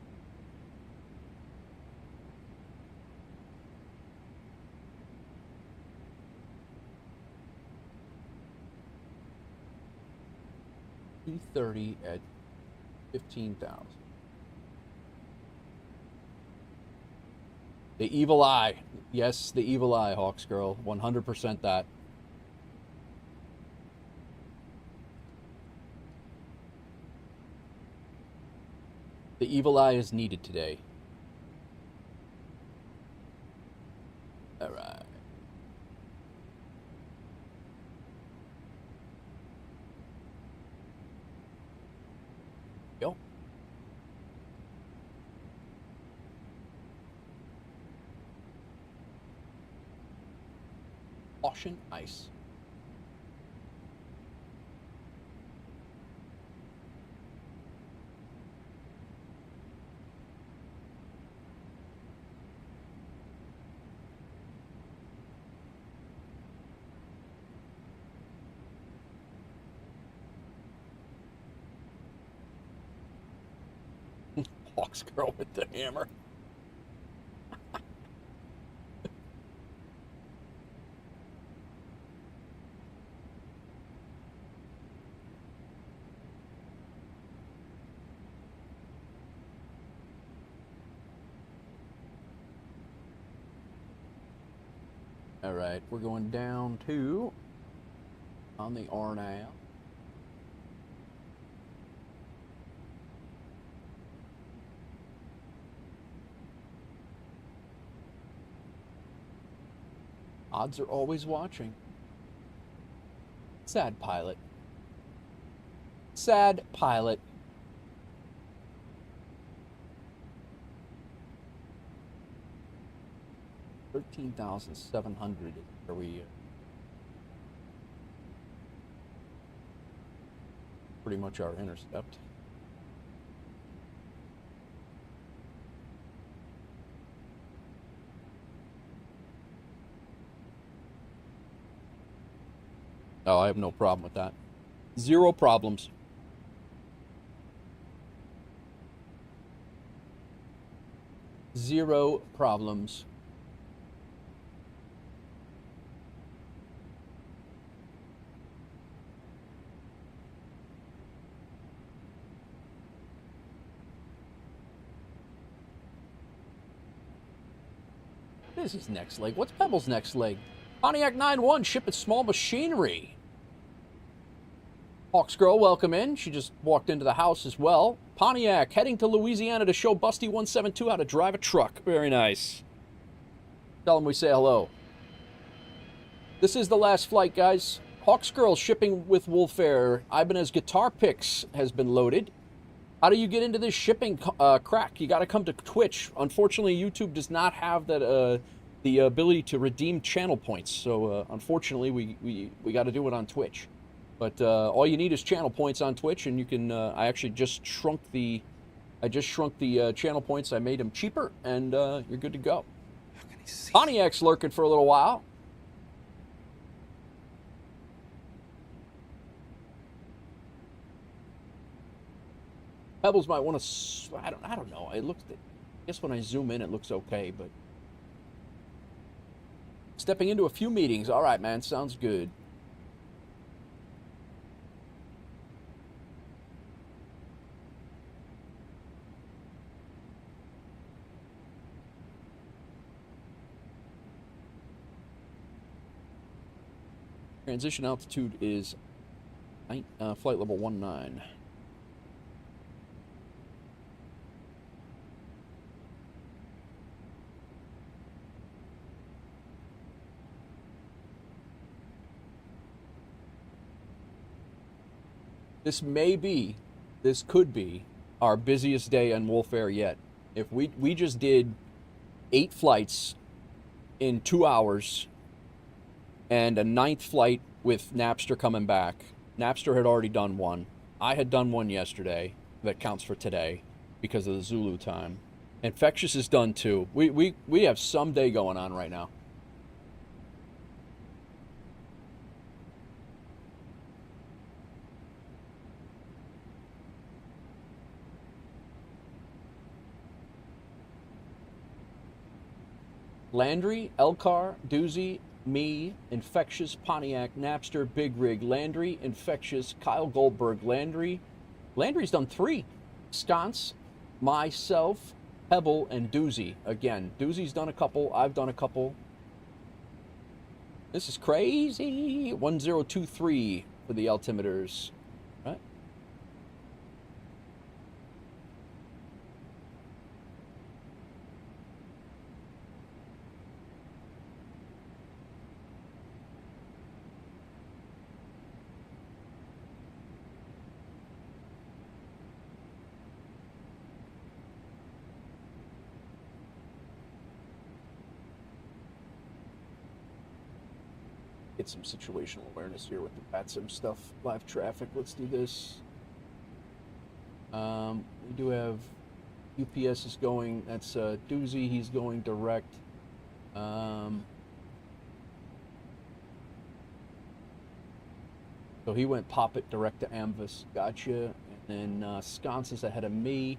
E30 at 15,000. The evil eye. Yes, the evil eye, Hawks girl. 100% that. The evil eye is needed today. All right. Go. Ocean ice. Hawks girl with the hammer. All right, we're going down to on the R now. Odds are always watching. Sad pilot. Sad pilot. $13,700 is where we pretty much our intercept. Oh, I have no problem with that. Zero problems. Zero problems. What is his next leg? What's Pebble's next leg? Pontiac 9-1, shipping small machinery. Hawks Girl, welcome in. She just walked into the house as well. Pontiac, heading to Louisiana to show Busty 172 how to drive a truck. Very nice. Tell him we say hello. This is the last flight, guys. Hawks Girl shipping with WolfAir. Ibanez guitar picks has been loaded. How do you get into this shipping crack? You got to come to Twitch. Unfortunately, YouTube does not have that the ability to redeem channel points. So unfortunately, we got to do it on Twitch. But all you need is channel points on Twitch, and you can. I actually just shrunk the. Channel points. I made them cheaper, and you're good to go. Pontiac's lurking for a little while. Pebbles might want to. I don't know. It looks. I guess when I zoom in, it looks okay, but stepping into a few meetings. All right, man. Sounds good. Transition altitude is flight level 19. This could be our busiest day on WolfAir yet. If we just did 8 flights in 2 hours and a 9th flight with Napster coming back. Napster had already done one. I had done one yesterday that counts for today because of the Zulu time. Infectious is done too. We have some day going on right now. Landry, Elcar, Doozy, me, Infectious, Pontiac, Napster, Big Rig, Landry, Infectious, Kyle Goldberg, Landry's done 3. Sconce, myself, Pebble, and Doozy. Again, Doozy's done a couple. I've done a couple. This is crazy. 1023 for the altimeters. Right? Get some situational awareness here with the BATSIM stuff. Live traffic, let's do this. We do have UPS is going, that's Doozy, he's going direct. So he went pop it direct to Amvis, gotcha. And then Sconce is ahead of me.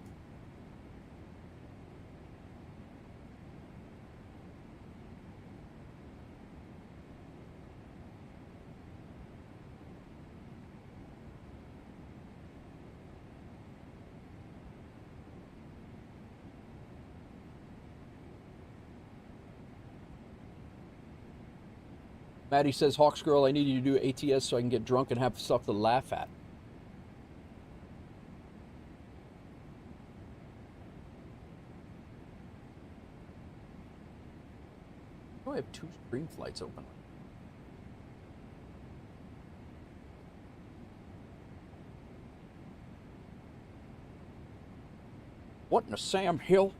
Maddie says, Hawks Girl, I need you to do ATS so I can get drunk and have stuff to laugh at. Oh, I have 2 stream flights open. What in the Sam Hill?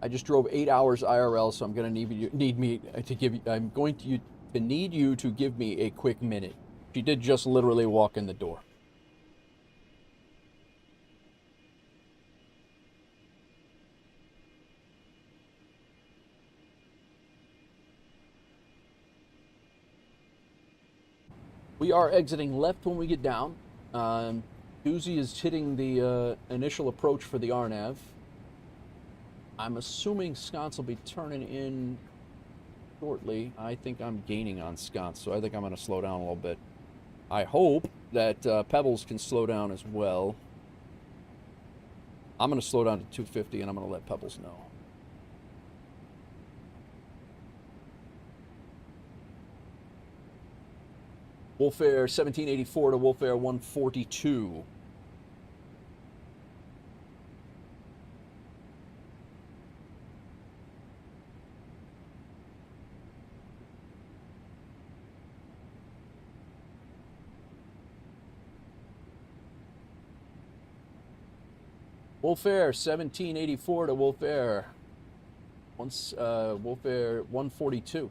I just drove 8 hours IRL, so I'm gonna need you to give me a quick minute. She did just literally walk in the door. We are exiting left when we get down. Doozy is hitting the initial approach for the RNAV. I'm assuming sconce will be turning in shortly. I think I'm gaining on sconce, so I think I'm going to slow down a little bit. I hope that Pebbles can slow down as well. I'm going to slow down to 250, and I'm going to let Pebbles know. WolfAir 1784 to WolfAir 142. WolfAir 1784 to WolfAir WolfAir 142.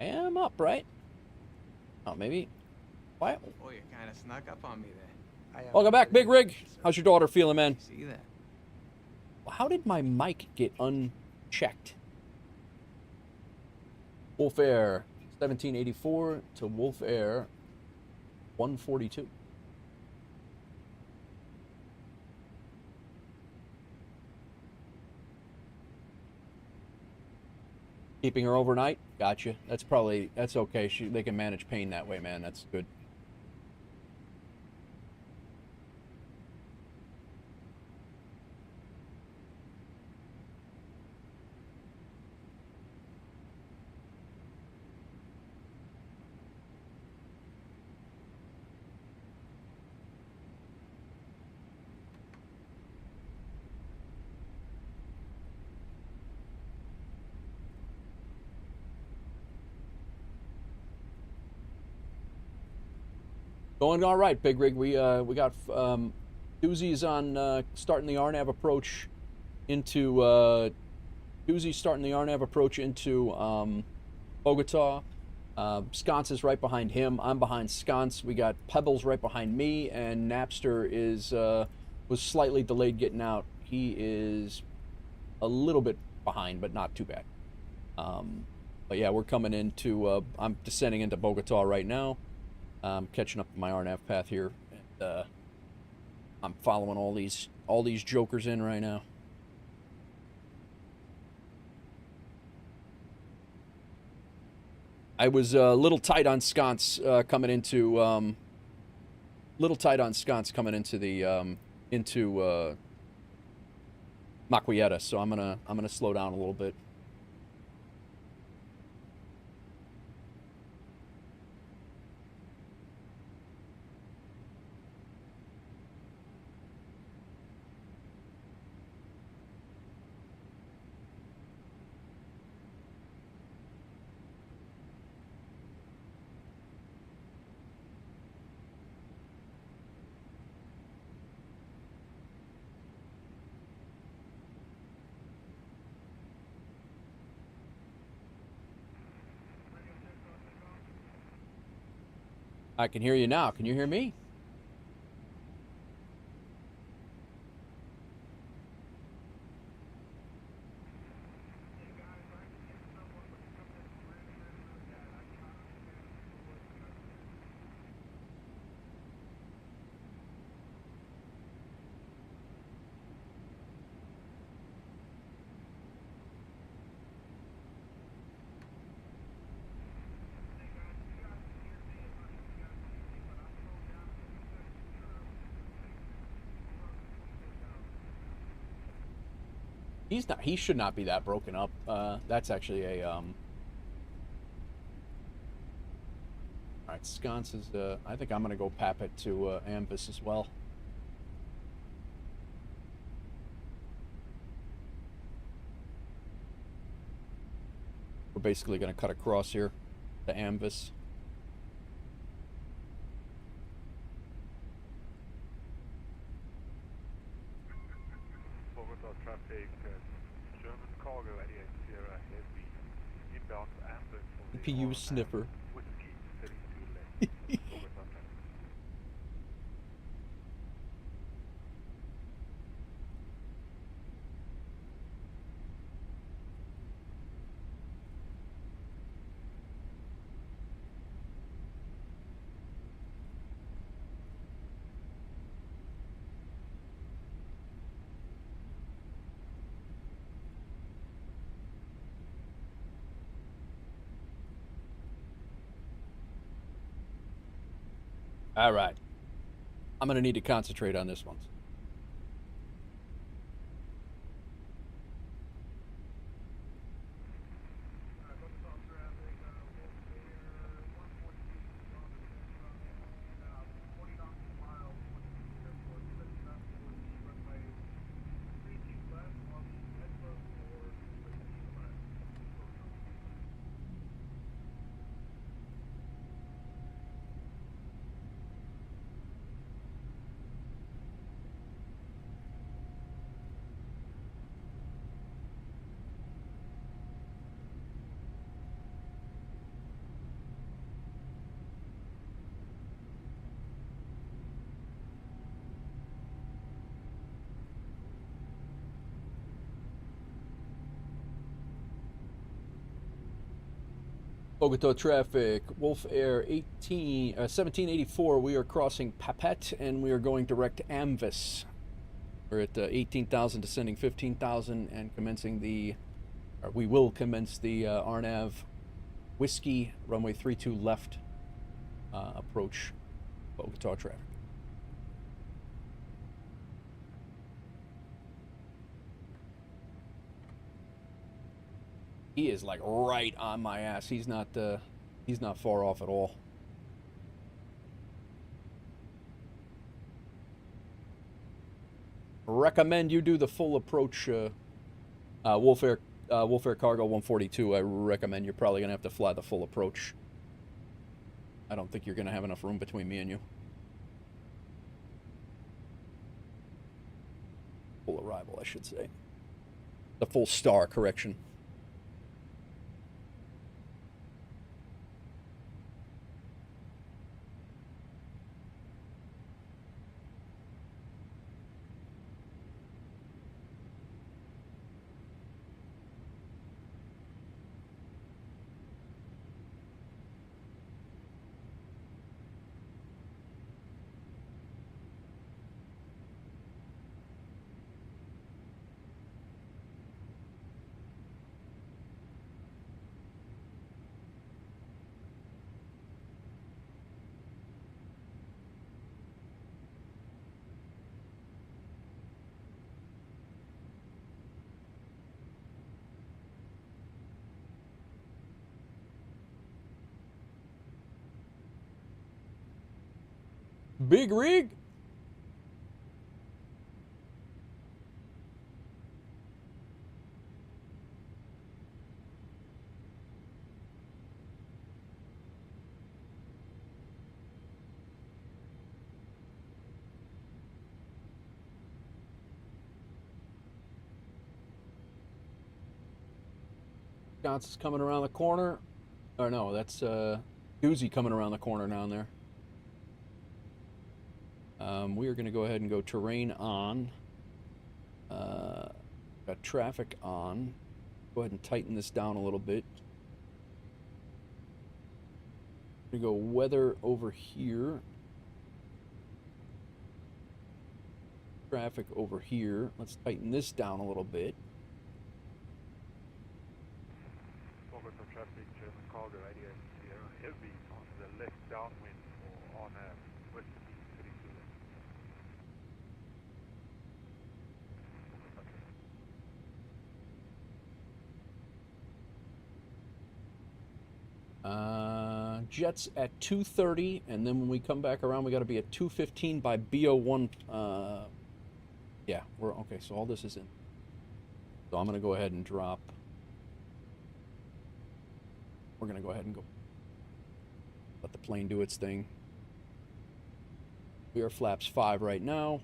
I'm up, right? Oh, maybe. What? Oh, you kind of snuck up on me there. Welcome back, Big Rig. How's your daughter feeling, man? See that? How did my mic get unchecked? WolfAir 1784 to WolfAir 142. Keeping her overnight? Gotcha. That's okay. They can manage pain that way, man. That's good. Going all right, Big Rig. We got Doozy's on starting the RNAV approach into Doozy's starting the RNAV approach into Bogota. Sconce is right behind him. I'm behind Sconce. We got Pebbles right behind me, and Napster is was slightly delayed getting out. He is a little bit behind, but not too bad. But yeah, we're coming into. I'm descending into Bogota right now. I'm catching up to my RNAV path here, and I'm following all these jokers in right now. I was a little tight on sconce coming into the Maquieta, so I'm gonna slow down a little bit. I can hear you now. Can you hear me? He's not. He should not be that broken up. That's actually a. All right, sconce is. I think I'm gonna go pap it to Ambus as well. We're basically gonna cut across here to Ambus. Bogota traffic, German cargo 88 Sierra Heavy, inbound ambulance for the PU RNAV, sniffer. Whiskey 32 left. Bogota traffic. All right. I'm gonna need to concentrate on this one. Bogota traffic, WolfAir 1784. We are crossing Papet and we are going direct to Amvis. We're at 18,000, descending 15,000, and commencing the. Or we will commence the RNAV Whiskey runway 32 left approach Bogota traffic. He is like right on my ass. He's not far off at all. Recommend you do the full approach. WolfAir Cargo 142. I recommend you're probably gonna have to fly the full approach. I don't think you're gonna have enough room between me and you. Full arrival, I should say. The full star, correction. Big rig. Johnson's coming around the corner. Or no, that's Doozy coming around the corner down there. We are going to go ahead and go terrain on. Got traffic on. Go ahead and tighten this down a little bit. We're going to go weather over here. Traffic over here. Let's tighten this down a little bit. Focus on traffic, German Cargo, 88 Sierra Heavy on the left downwind or on west of east 32 left. Jets at 2:30, and then when we come back around, we got to be at 2:15 by BO1. Yeah, we're okay. So all this is in. So I'm gonna go ahead and drop. We're gonna go ahead and go. Let the plane do its thing. We are flaps 5 right now.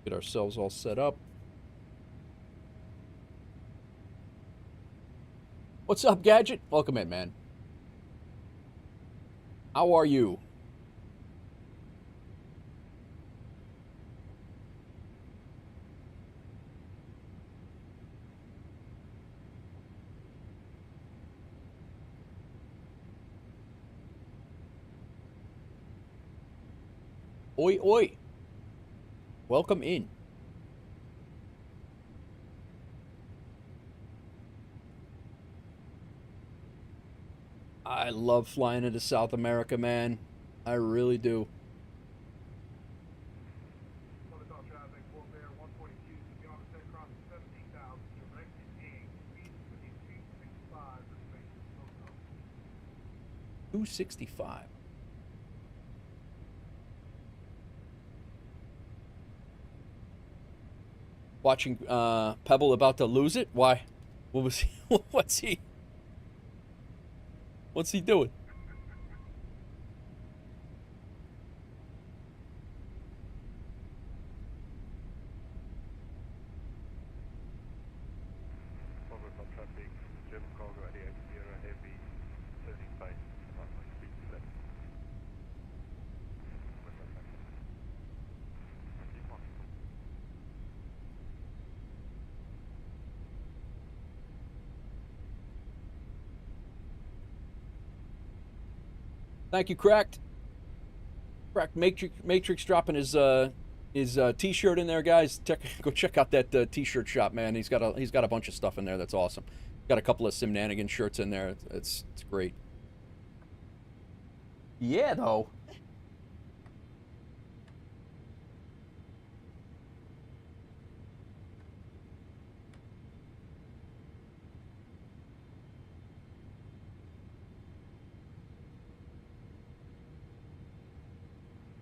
Get ourselves all set up. What's up, Gadget? Welcome in, man. How are you? Oi, oi. Welcome in. I love flying into South America, man. I really do. Protocol traffic, WolfAir 142, to be on the set across 17,000, directed A, speed within 265, reservation protocol. 265. Watching Pebble about to lose it? Why? What was he? What's he doing? Focus on traffic, German Cargo, 88 Sierra Heavy, turning base, runway 32 left. Focus on traffic. Keep on. Thank you, Cracked. Cracked Matrix dropping his t-shirt in there, guys. Go check out that t-shirt shop, man. He's got a bunch of stuff in there that's awesome. Got a couple of Simnanigan shirts in there. It's great. Yeah, though.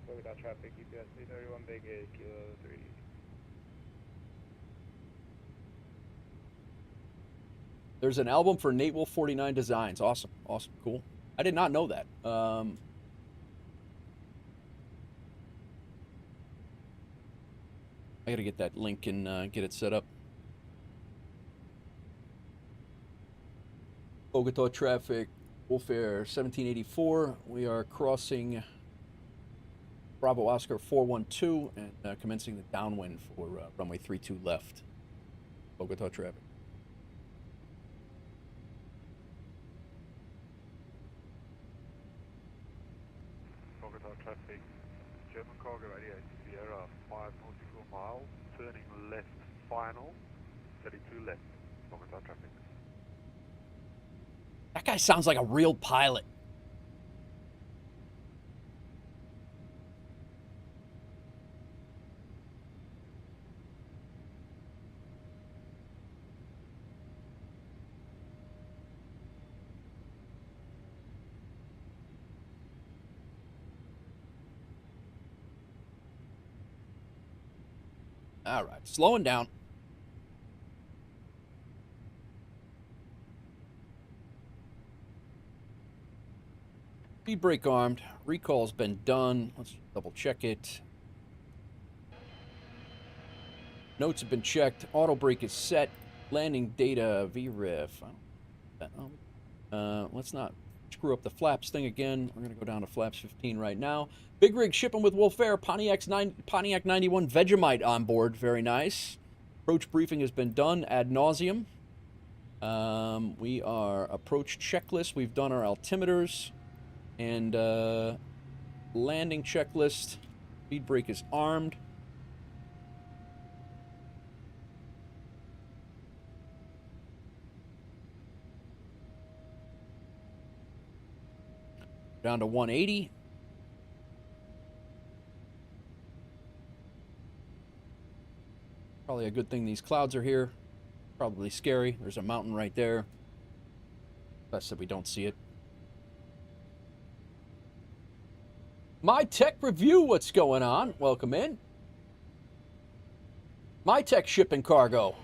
Bogota traffic, EPS 331, Big A, Kilo 3. There's an album for Nate Wolf 49 Designs. Awesome. Awesome. Cool. I did not know that. I got to get that link and get it set up. Bogota traffic, WolfAir 1784. We are crossing Bravo Oscar 412 and commencing the downwind for runway 32 left. Bogota traffic. Bogota traffic, German Cargo, 88 Sierra, 5 nautical miles, turning left final, 32 left, Bogota traffic. That guy sounds like a real pilot. All right, slowing down. Speed brake armed. Recall's been done. Let's double check it. Notes have been checked. Auto brake is set. Landing data VRIF. Let's not screw up the flaps thing again. We're going to go down to flaps 15 right now. Big rig shipping with WolfAir. Pontiac 91 Vegemite on board. Very nice. Approach briefing has been done ad nauseum. We are approach checklist. We've done our altimeters. And landing checklist. Speed brake is armed. Down to 180. Probably a good thing these clouds are here. Probably scary. There's a mountain right there. Best that we don't see it. My Tech Review, what's going on? Welcome in. My Tech Shipping Cargo.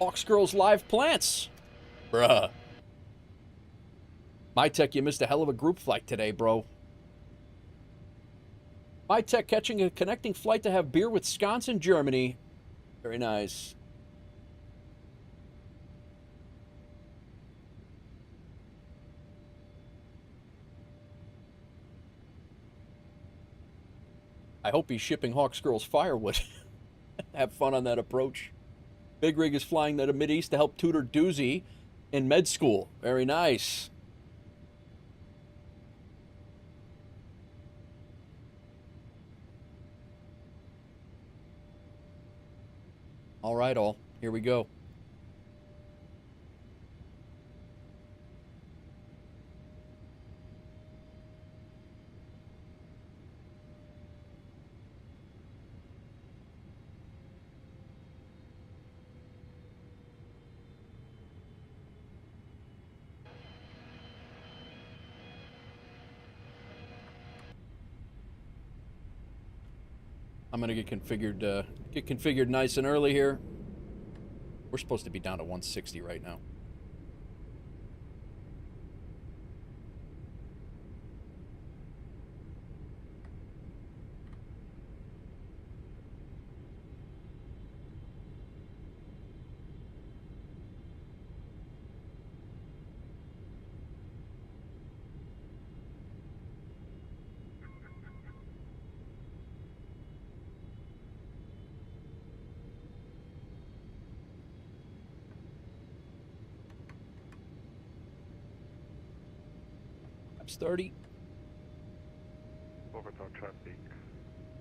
Hawks Girls Live Plants. Bruh. My Tech, you missed a hell of a group flight today, bro. My Tech catching a connecting flight to have beer with Wisconsin, Germany. Very nice. I hope he's shipping Hawks Girls firewood. Have fun on that approach. Big Rig is flying to the Mideast to help tutor Doozy in med school. Very nice. All right, all. Here we go. I'm gonna get configured nice and early here. We're supposed to be down to 160 right now. Laps 30. Bogota traffic.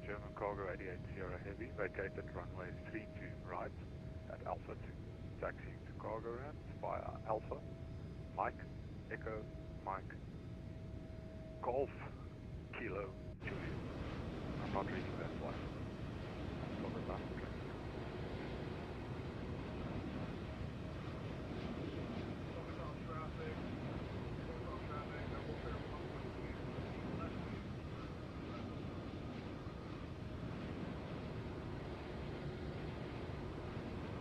German cargo 88 Sierra Heavy, vacated runway 32 right at Alpha 2. Taxiing to cargo ramp via Alpha, Mike, Echo, Mike, Golf, Kilo, Juliet. I'm not reading that flight. Bogota traffic.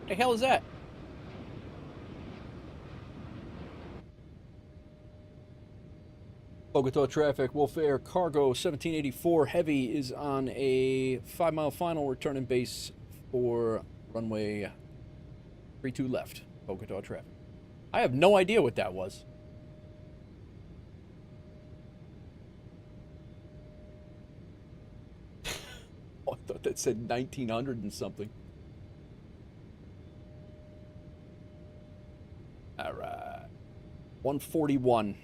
The hell is that? Bogota traffic, WolfAir Cargo 1784 Heavy is on a 5-mile final returning base for runway 32 left. Bogota traffic. I have no idea what that was. Oh, I thought that said 1900 and something. All right. 141.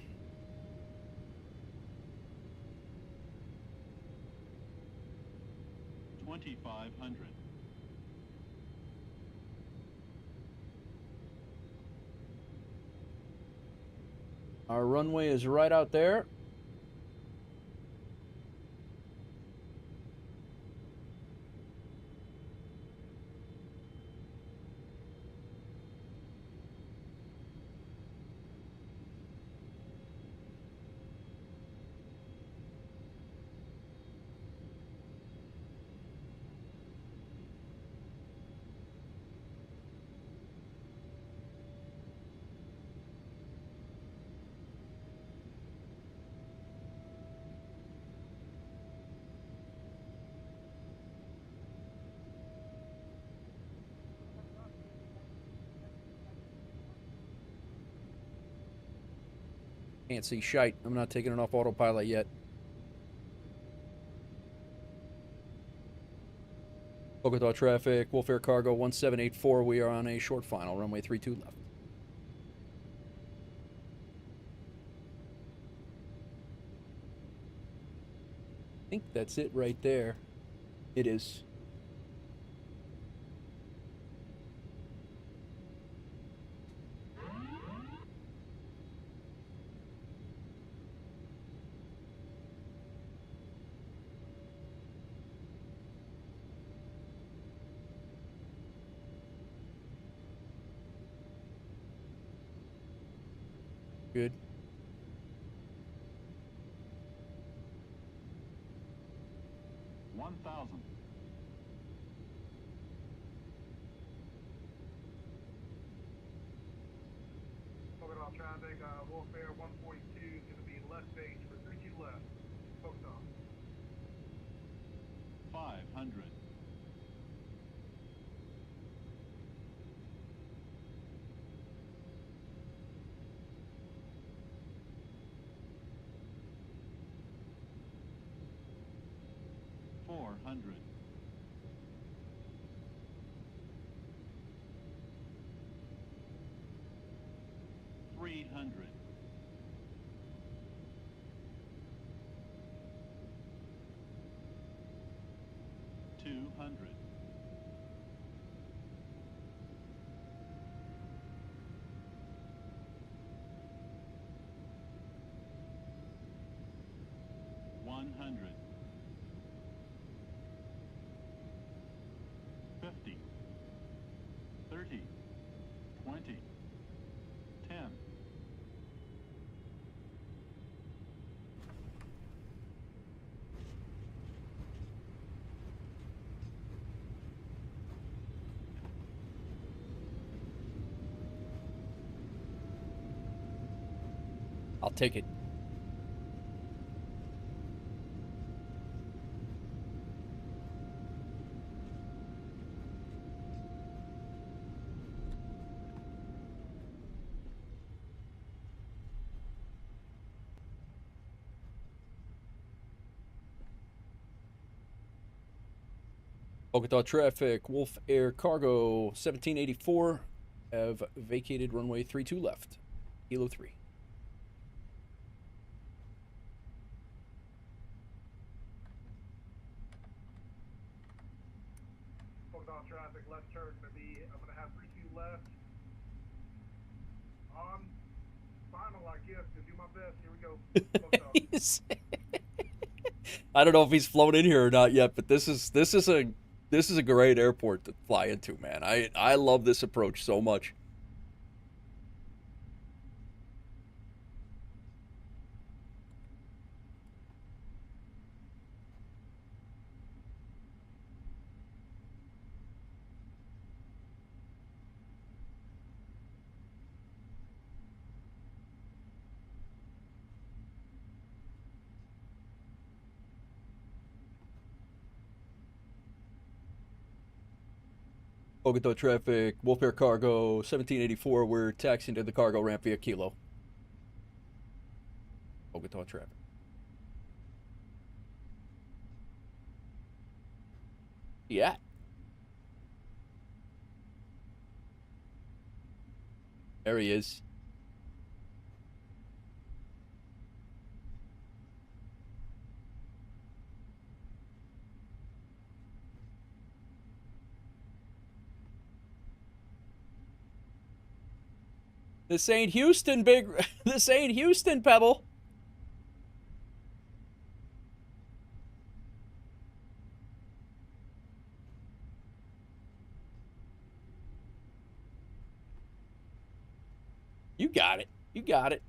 Our runway is right out there. Can't see shite. I'm not taking it off autopilot yet. Bogota traffic, WolfAir Cargo 1784. We are on a short final, runway 32 left. I think that's it right there. It is. Good. Focus off traffic, WolfAir 142 is going to be left base for 32 left. Focus off. 500. 400. 300. 200. 100. 50. 30. 20. 10. I'll take it. Bogota traffic, WolfAir Cargo 1784 have vacated runway 32 left. Kilo 3. Focus off traffic, left turn going to be, I'm going to have 32 left. On final, I guess, to do my best. Here we go. Focus off. I don't know if he's flown in here or not yet, but this is a great airport to fly into, man. I love this approach so much. Bogota traffic, WolfAir Cargo 1784. We're taxiing to the cargo ramp via Kilo. Bogota traffic. Yeah. There he is. This ain't Houston, this ain't Houston, Pebble. You got it. You got it.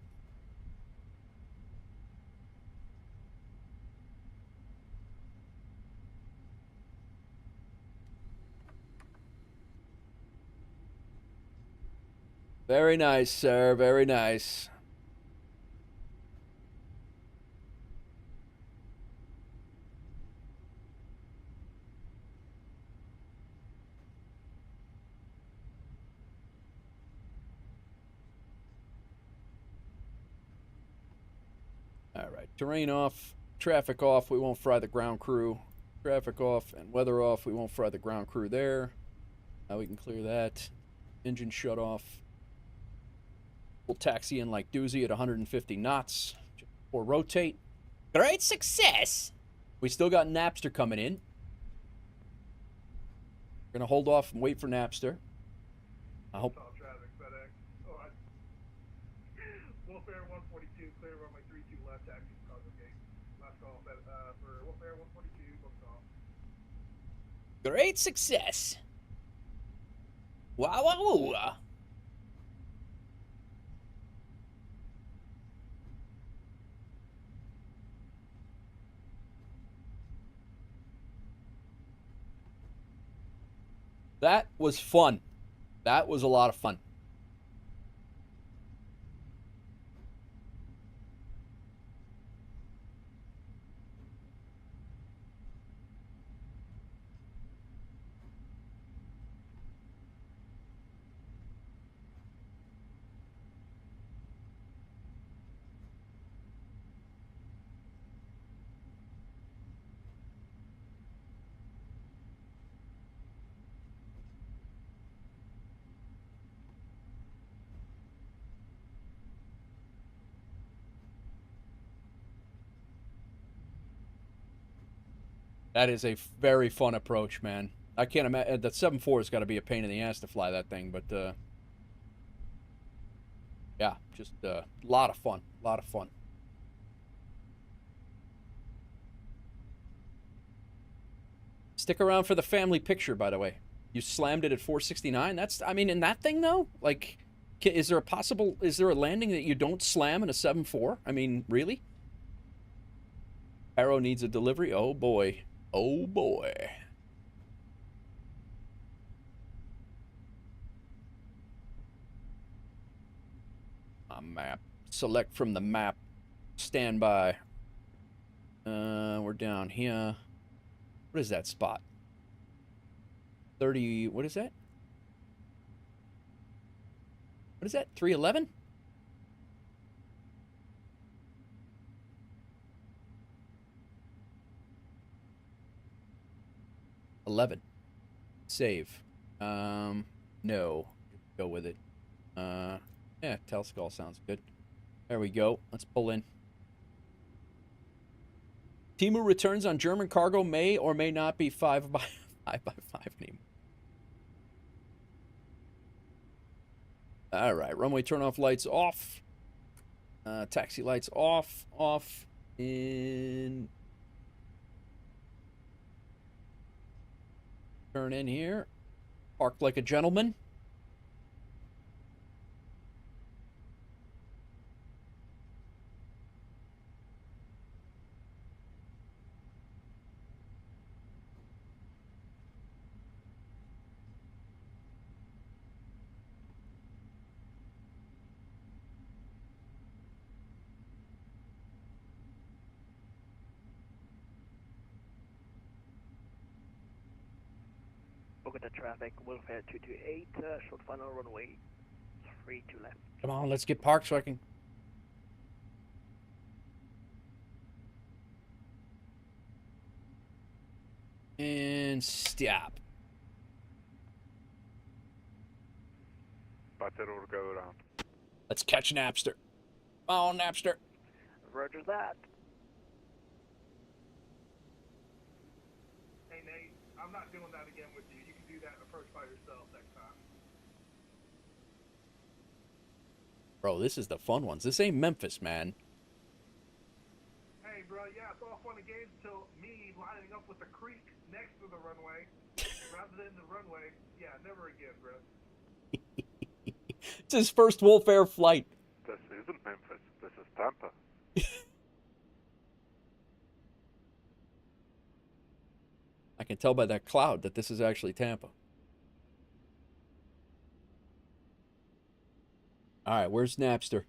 Very nice, sir. Very nice. Terrain off, traffic off, we won't fry the ground crew. Traffic off and weather off, we won't fry the ground crew there. Now we can clear that. Engine shut off. We'll taxi in like doozy at 150 knots. Or rotate. Great success! We still got Napster coming in. We're gonna hold off and wait for Napster. I hope. Traffic, FedEx. Oh, WolfAir 142, clear runway 32 left, taxi cargo gate. Last call for WolfAir 142, booked off. Great success! Wow, wow, wow. That was fun. That was a lot of fun. That is a very fun approach, man. I can't imagine. The 7.4 has got to be a pain in the ass to fly that thing, but yeah, just a lot of fun. A lot of fun. Stick around for the family picture, by the way. You slammed it at 469. That's, I mean, in that thing though, like, is there a landing that you don't slam in a 7.4? I mean, really? Arrow needs a delivery. Oh boy. Oh boy. A map. Select from the map. Standby. We're down here. What is that spot? 30, what is that? What is that? 311? 11. Save. No. Go with it. Yeah, Telskull sounds good. There we go. Let's pull in. Timu returns on German cargo may or may not be 5x5 anymore. All right, runway turn-off lights off. Taxi lights off. In. Turn in here. Park like a gentleman. Look at the traffic, WolfAir 228, short final runway 32 left. Come on, let's get parked so I can... And stop. But it'll go around. Let's catch Napster. Oh, Napster. Roger that. Hey, Nate, I'm not doing that again with you. You can do that approach by yourself next time. Bro, this is the fun ones. This ain't Memphis, man. Hey, bro, yeah, it's all fun and games until me lining up with the creek next to the runway rather than the runway. Yeah, never again, bro. It's his first WolfAir flight. This isn't Memphis. This is Tampa. I can tell by that cloud that this is actually Tampa. All right, where's Napster?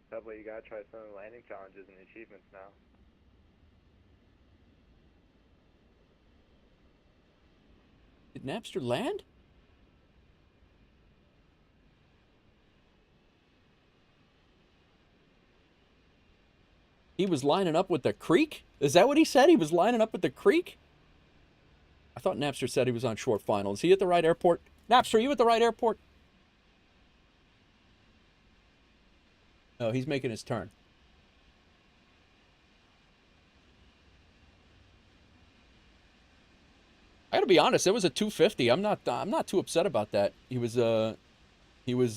Subway, you gotta try some of the landing challenges and achievements now. Did Napster land? He was lining up with the creek? Is that what he said? He was lining up with the creek? I thought Napster said he was on short final. Is he at the right airport? Napster, are you at the right airport? No, he's making his turn. I gotta be honest, it was a 250. I'm not too upset about that. He was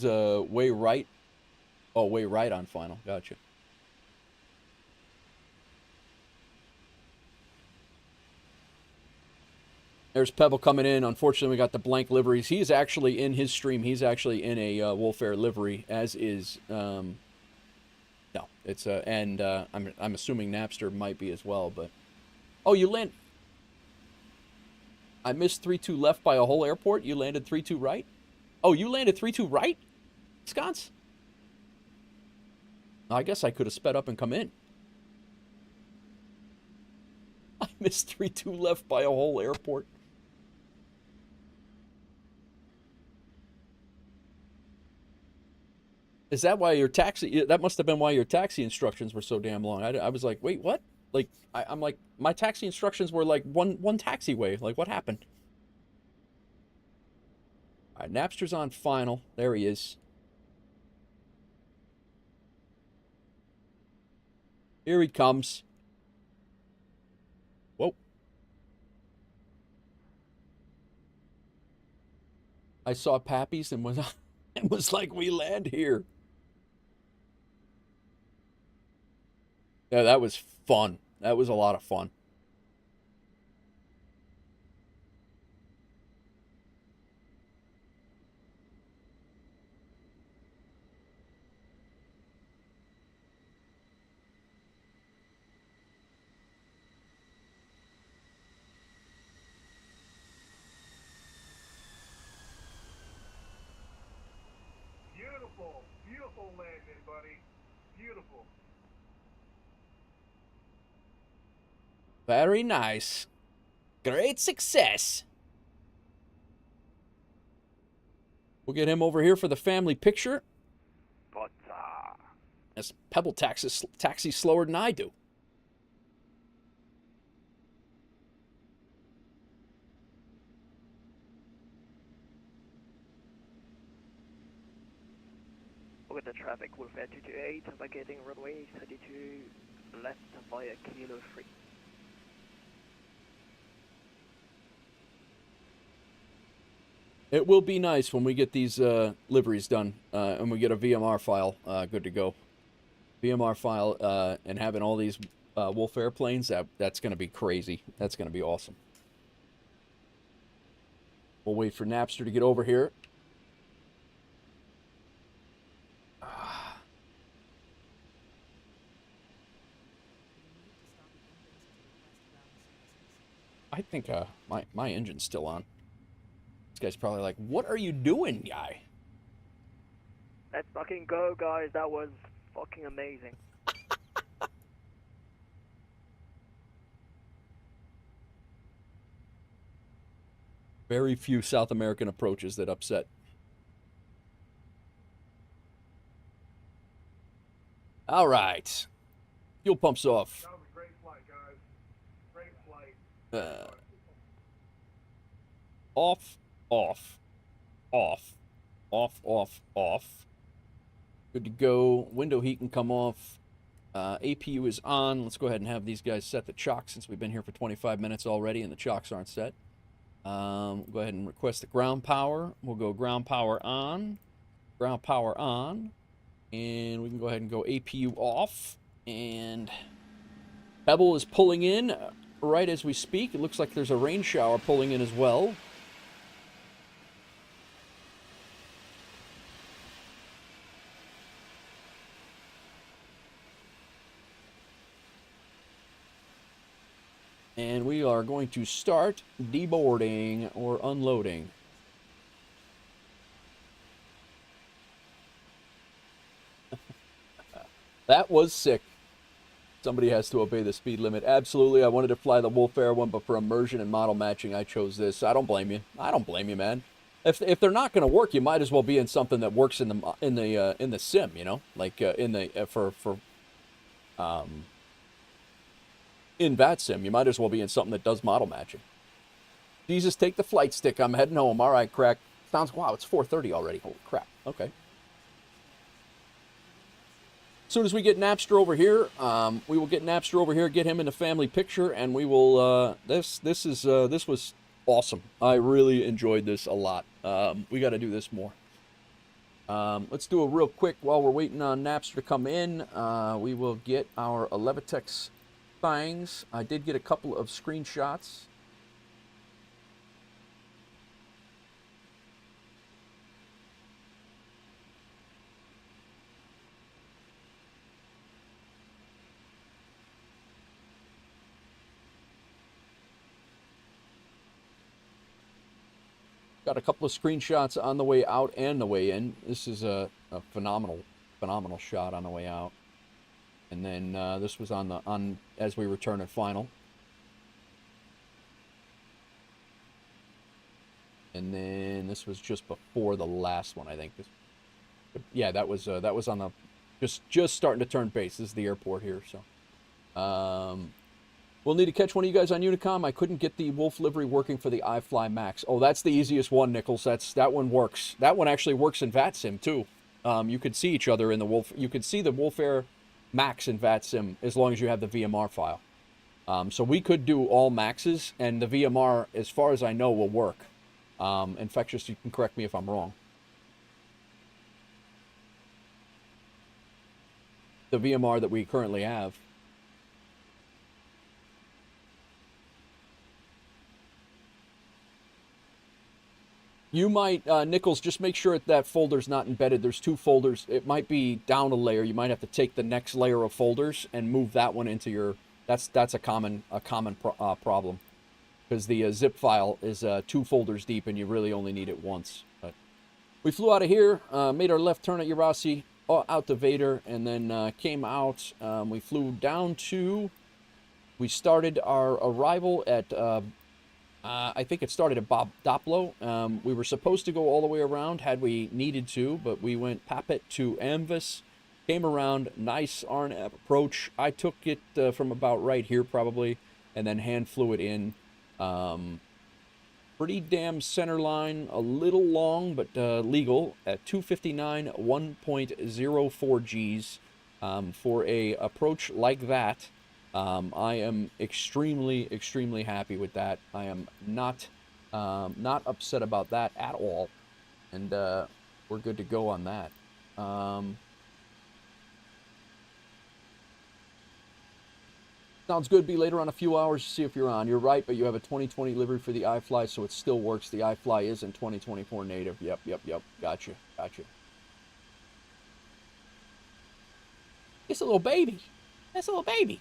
way right. Oh, way right on final. Gotcha. There's Pebble coming in. Unfortunately, we got the blank liveries. He's actually in his stream. He's actually in a WolfAir livery, as is. No, it's and I'm assuming Napster might be as well. But oh, you land. I missed 3-2 left by a whole airport. You landed 3-2 right. Oh, you landed 3-2 right, Sconce. I guess I could have sped up and come in. I missed 3-2 left by a whole airport. Is that why your taxi? That must have been why your taxi instructions were so damn long. I was like, wait, what? Like, I'm like, my taxi instructions were like one taxiway. Like, what happened? All right, Napster's on final. There he is. Here he comes. Whoa. I saw Pappy's and was like, we land here. Yeah, that was fun. That was a lot of fun. Beautiful, beautiful landing, buddy. Beautiful. Very nice. Great success. We'll get him over here for the family picture. But, This Pebble taxi slower than I do. With the traffic, WolfAir 228, vacating runway 32 left via Kilo 3. It will be nice when we get these liveries done and we get a VMR file good to go. VMR file and having all these WolfAir planes, that's going to be crazy. That's going to be awesome. We'll wait for Napster to get over here. I think my engine's still on. This guy's probably like, what are you doing, guy? Let's fucking go, guys. That was fucking amazing. Very few South American approaches that upset. All right. Fuel pumps off. That was a great flight, guys. Great flight. Off, off, off, off, off, off. Good to go. Window heat can come off. APU is on. Let's go ahead and have these guys set the chocks since we've been here for 25 minutes already and the chocks aren't set. We'll go ahead and request the ground power. We'll go ground power on. Ground power on. And we can go ahead and go APU off. And Pebble is pulling in right as we speak. It looks like there's a rain shower pulling in as well. And we are going to start deboarding or unloading. That was sick. Somebody has to obey the speed limit. Absolutely, I wanted to fly the WolfAir one, but for immersion and model matching, I chose this. I don't blame you. I don't blame you, man. If they're not going to work, you might as well be in something that works in the sim, you know, like in VATSIM. You might as well be in something that does model matching. Jesus, take the flight stick. I'm heading home. All right, crack. Sounds, wow, it's 4:30 already. Holy crap. Okay. As soon as we get Napster over here, we will get Napster over here, get him in the family picture, and we will, this was awesome. I really enjoyed this a lot. We got to do this more. Let's do a real quick, while we're waiting on Napster to come in, we will get our Levitex things. I did get a couple of screenshots. Got a couple of screenshots on the way out and the way in. This is a phenomenal shot on the way out. And then this was on as we return at final. And then this was just before the last one, I think. Yeah, that was on the just starting to turn base. This is the airport here, so. We'll need to catch one of you guys on Unicom. I couldn't get the Wolf livery working for the iFly Max. Oh, that's the easiest one, Nichols. That one works. That one actually works in VATSIM too. You could see each other in the Wolf. You could see the WolfAir Max in VATSIM as long as you have the VMR file. So we could do all Maxes, and the VMR, as far as I know, will work. Infectious, you can correct me if I'm wrong. The VMR that we currently have. You might, Nichols, just make sure that folder's not embedded. There's two folders. It might be down a layer. You might have to take the next layer of folders and move that one into your. That's a common problem, because the zip file is 2 folders deep, and you really only need it once. But we flew out of here, made our left turn at Urasi, out to Vader, and then came out. We flew down to. We started our arrival at. I think it started at Bob Doplo. We were supposed to go all the way around had we needed to, but we went Papet to Amvis, came around, nice RNAV approach. I took it from about right here probably, and then hand flew it in. Pretty damn center line, a little long, but legal at 259, 1.04 Gs. For a approach like that, I am extremely happy with that. I am not upset about that at all, and we're good to go on that. Sounds good. Be later on a few hours to see if you're on. You're right, but you have a 2020 livery for the iFly, so it still works. The iFly is in 2024 native. Yep. Gotcha. It's a little baby. That's a little baby.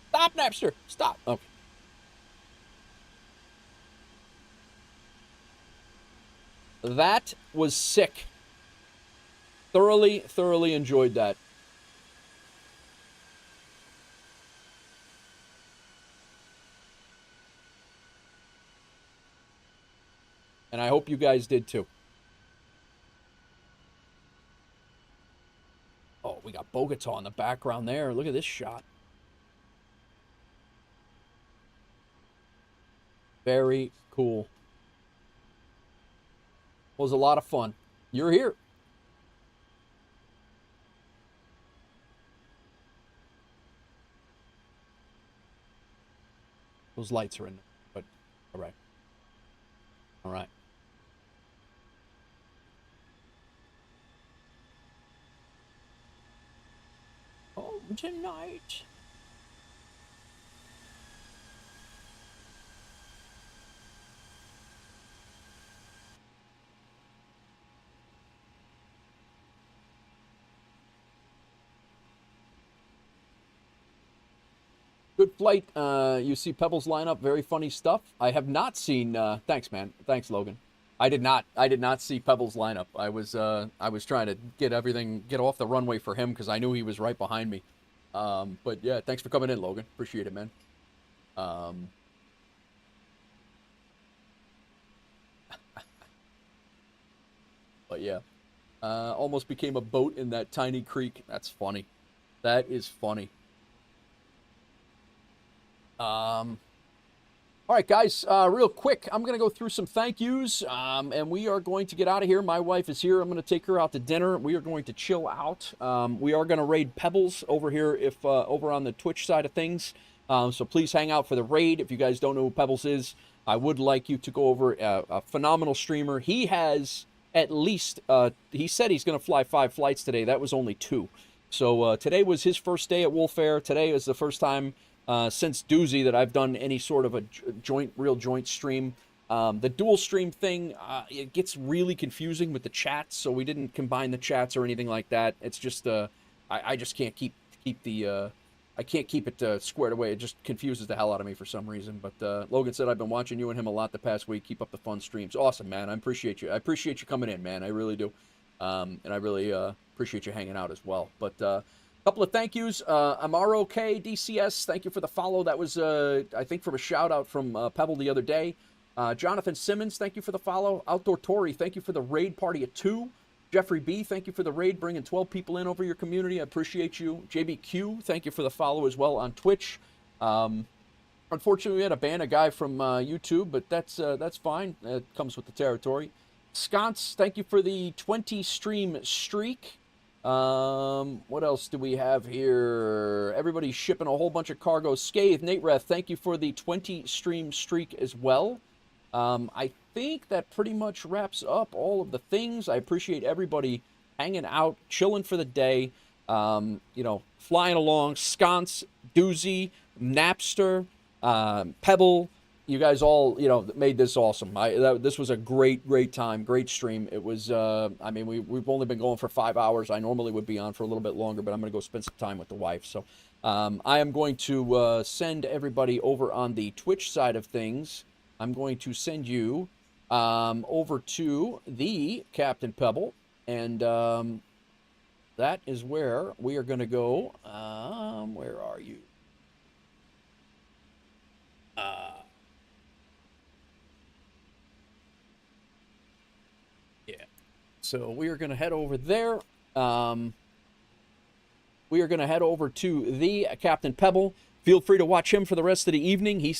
Stop, Napster! Stop! Okay. That was sick. Thoroughly enjoyed that. And I hope you guys did too. Oh, we got Bogota in the background there. Look at this shot. Very cool. Was a lot of fun. You're here. Those lights are in there, but all right. All right. Oh, tonight. Good flight. You see Pebbles line up. Very funny stuff. I have not seen. Thanks, man. Thanks, Logan. I did not see Pebbles line up. I was trying to get off the runway for him because I knew he was right behind me. But yeah, thanks for coming in, Logan. Appreciate it, man. But Yeah. Almost became a boat in that tiny creek. That's funny. That is funny. All right, guys, real quick, I'm going to go through some thank yous, and we are going to get out of here. My wife is here. I'm going to take her out to dinner. We are going to chill out. We are going to raid Pebbles over here, over on the Twitch side of things. So please hang out for the raid. If you guys don't know who Pebbles is, I would like you to go over. A phenomenal streamer. He has at least, he said he's going to fly 5 flights today. That was only 2. So today was his first day at WolfAir. Today is the first time since Doozy that I've done any sort of a real joint stream. The dual stream thing, it gets really confusing with the chats, so we didn't combine the chats or anything like that. It's just, I just can't keep the, I can't keep it squared away. It just confuses the hell out of me for some reason. But Logan said, I've been watching you and him a lot the past week. Keep up the fun streams. Awesome, man. I appreciate you. I appreciate you coming in, man. I really do. And I really appreciate you hanging out as well. But couple of thank yous. Amaro K, DCS, thank you for the follow. That was, I think, from a shout-out from Pebble the other day. Jonathan Simmons, thank you for the follow. Outdoor Tory, thank you for the raid party at 2. Jeffrey B, thank you for the raid, bringing 12 people in over your community. I appreciate you. JBQ, thank you for the follow as well on Twitch. Unfortunately, we had to ban a guy from YouTube, but that's fine. It comes with the territory. Sconce, thank you for the 20 stream streak. What else do we have here? Everybody's shipping a whole bunch of cargo. Scathe, Nate Reth, thank you for the 20 stream streak as well. I think that pretty much wraps up all of the things. I appreciate everybody hanging out, chilling for the day, you know, flying along. Sconce, Doozy, Napster, Pebble, you guys all, you know, made this awesome. This was a great time, great stream. It was, I mean, we've only been going for 5 hours. I normally would be on for a little bit longer, but I'm going to go spend some time with the wife. So I am going to send everybody over on the Twitch side of things. I'm going to send you over to the Captain Pebble, and that is where we are going to go. Where are you? Yeah. So we are going to head over there. We are going to head over to the Captain Pebble. Feel free to watch him for the rest of the evening. He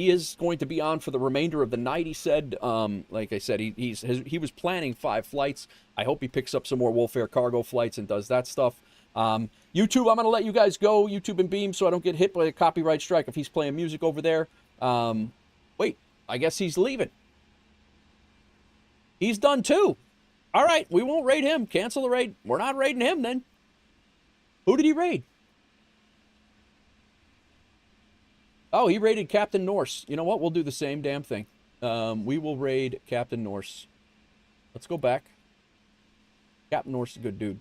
is going to be on for the remainder of the night, he said. Like I said, he was planning 5 flights. I hope he picks up some more WolfAir Cargo flights and does that stuff. YouTube, I'm going to let you guys go, YouTube and Beam, so I don't get hit by a copyright strike if he's playing music over there. Wait, I guess he's leaving. He's done too. All right, we won't raid him. Cancel the raid. We're not raiding him then. Who did he raid? Oh, he raided Captain Norse. You know what? We'll do the same damn thing. We will raid Captain Norse. Let's go back. Captain Norse is a good dude.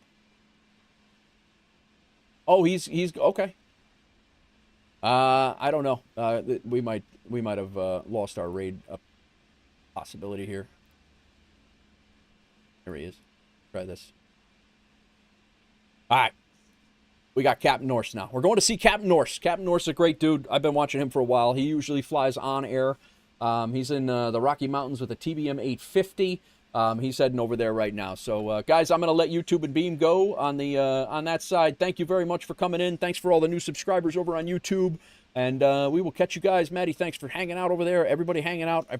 Oh, he's okay. I don't know. We might have lost our raid possibility here. There he is. Try this. All right. We got Captain Norse now. We're going to see Captain Norse. Captain Norse is a great dude. I've been watching him for a while. He usually flies on air. He's in the Rocky Mountains with a TBM 850. He's heading over there right now. So, guys, I'm going to let YouTube and Beam go on that side. Thank you very much for coming in. Thanks for all the new subscribers over on YouTube. And we will catch you guys. Maddie, thanks for hanging out over there. Everybody hanging out. I appreciate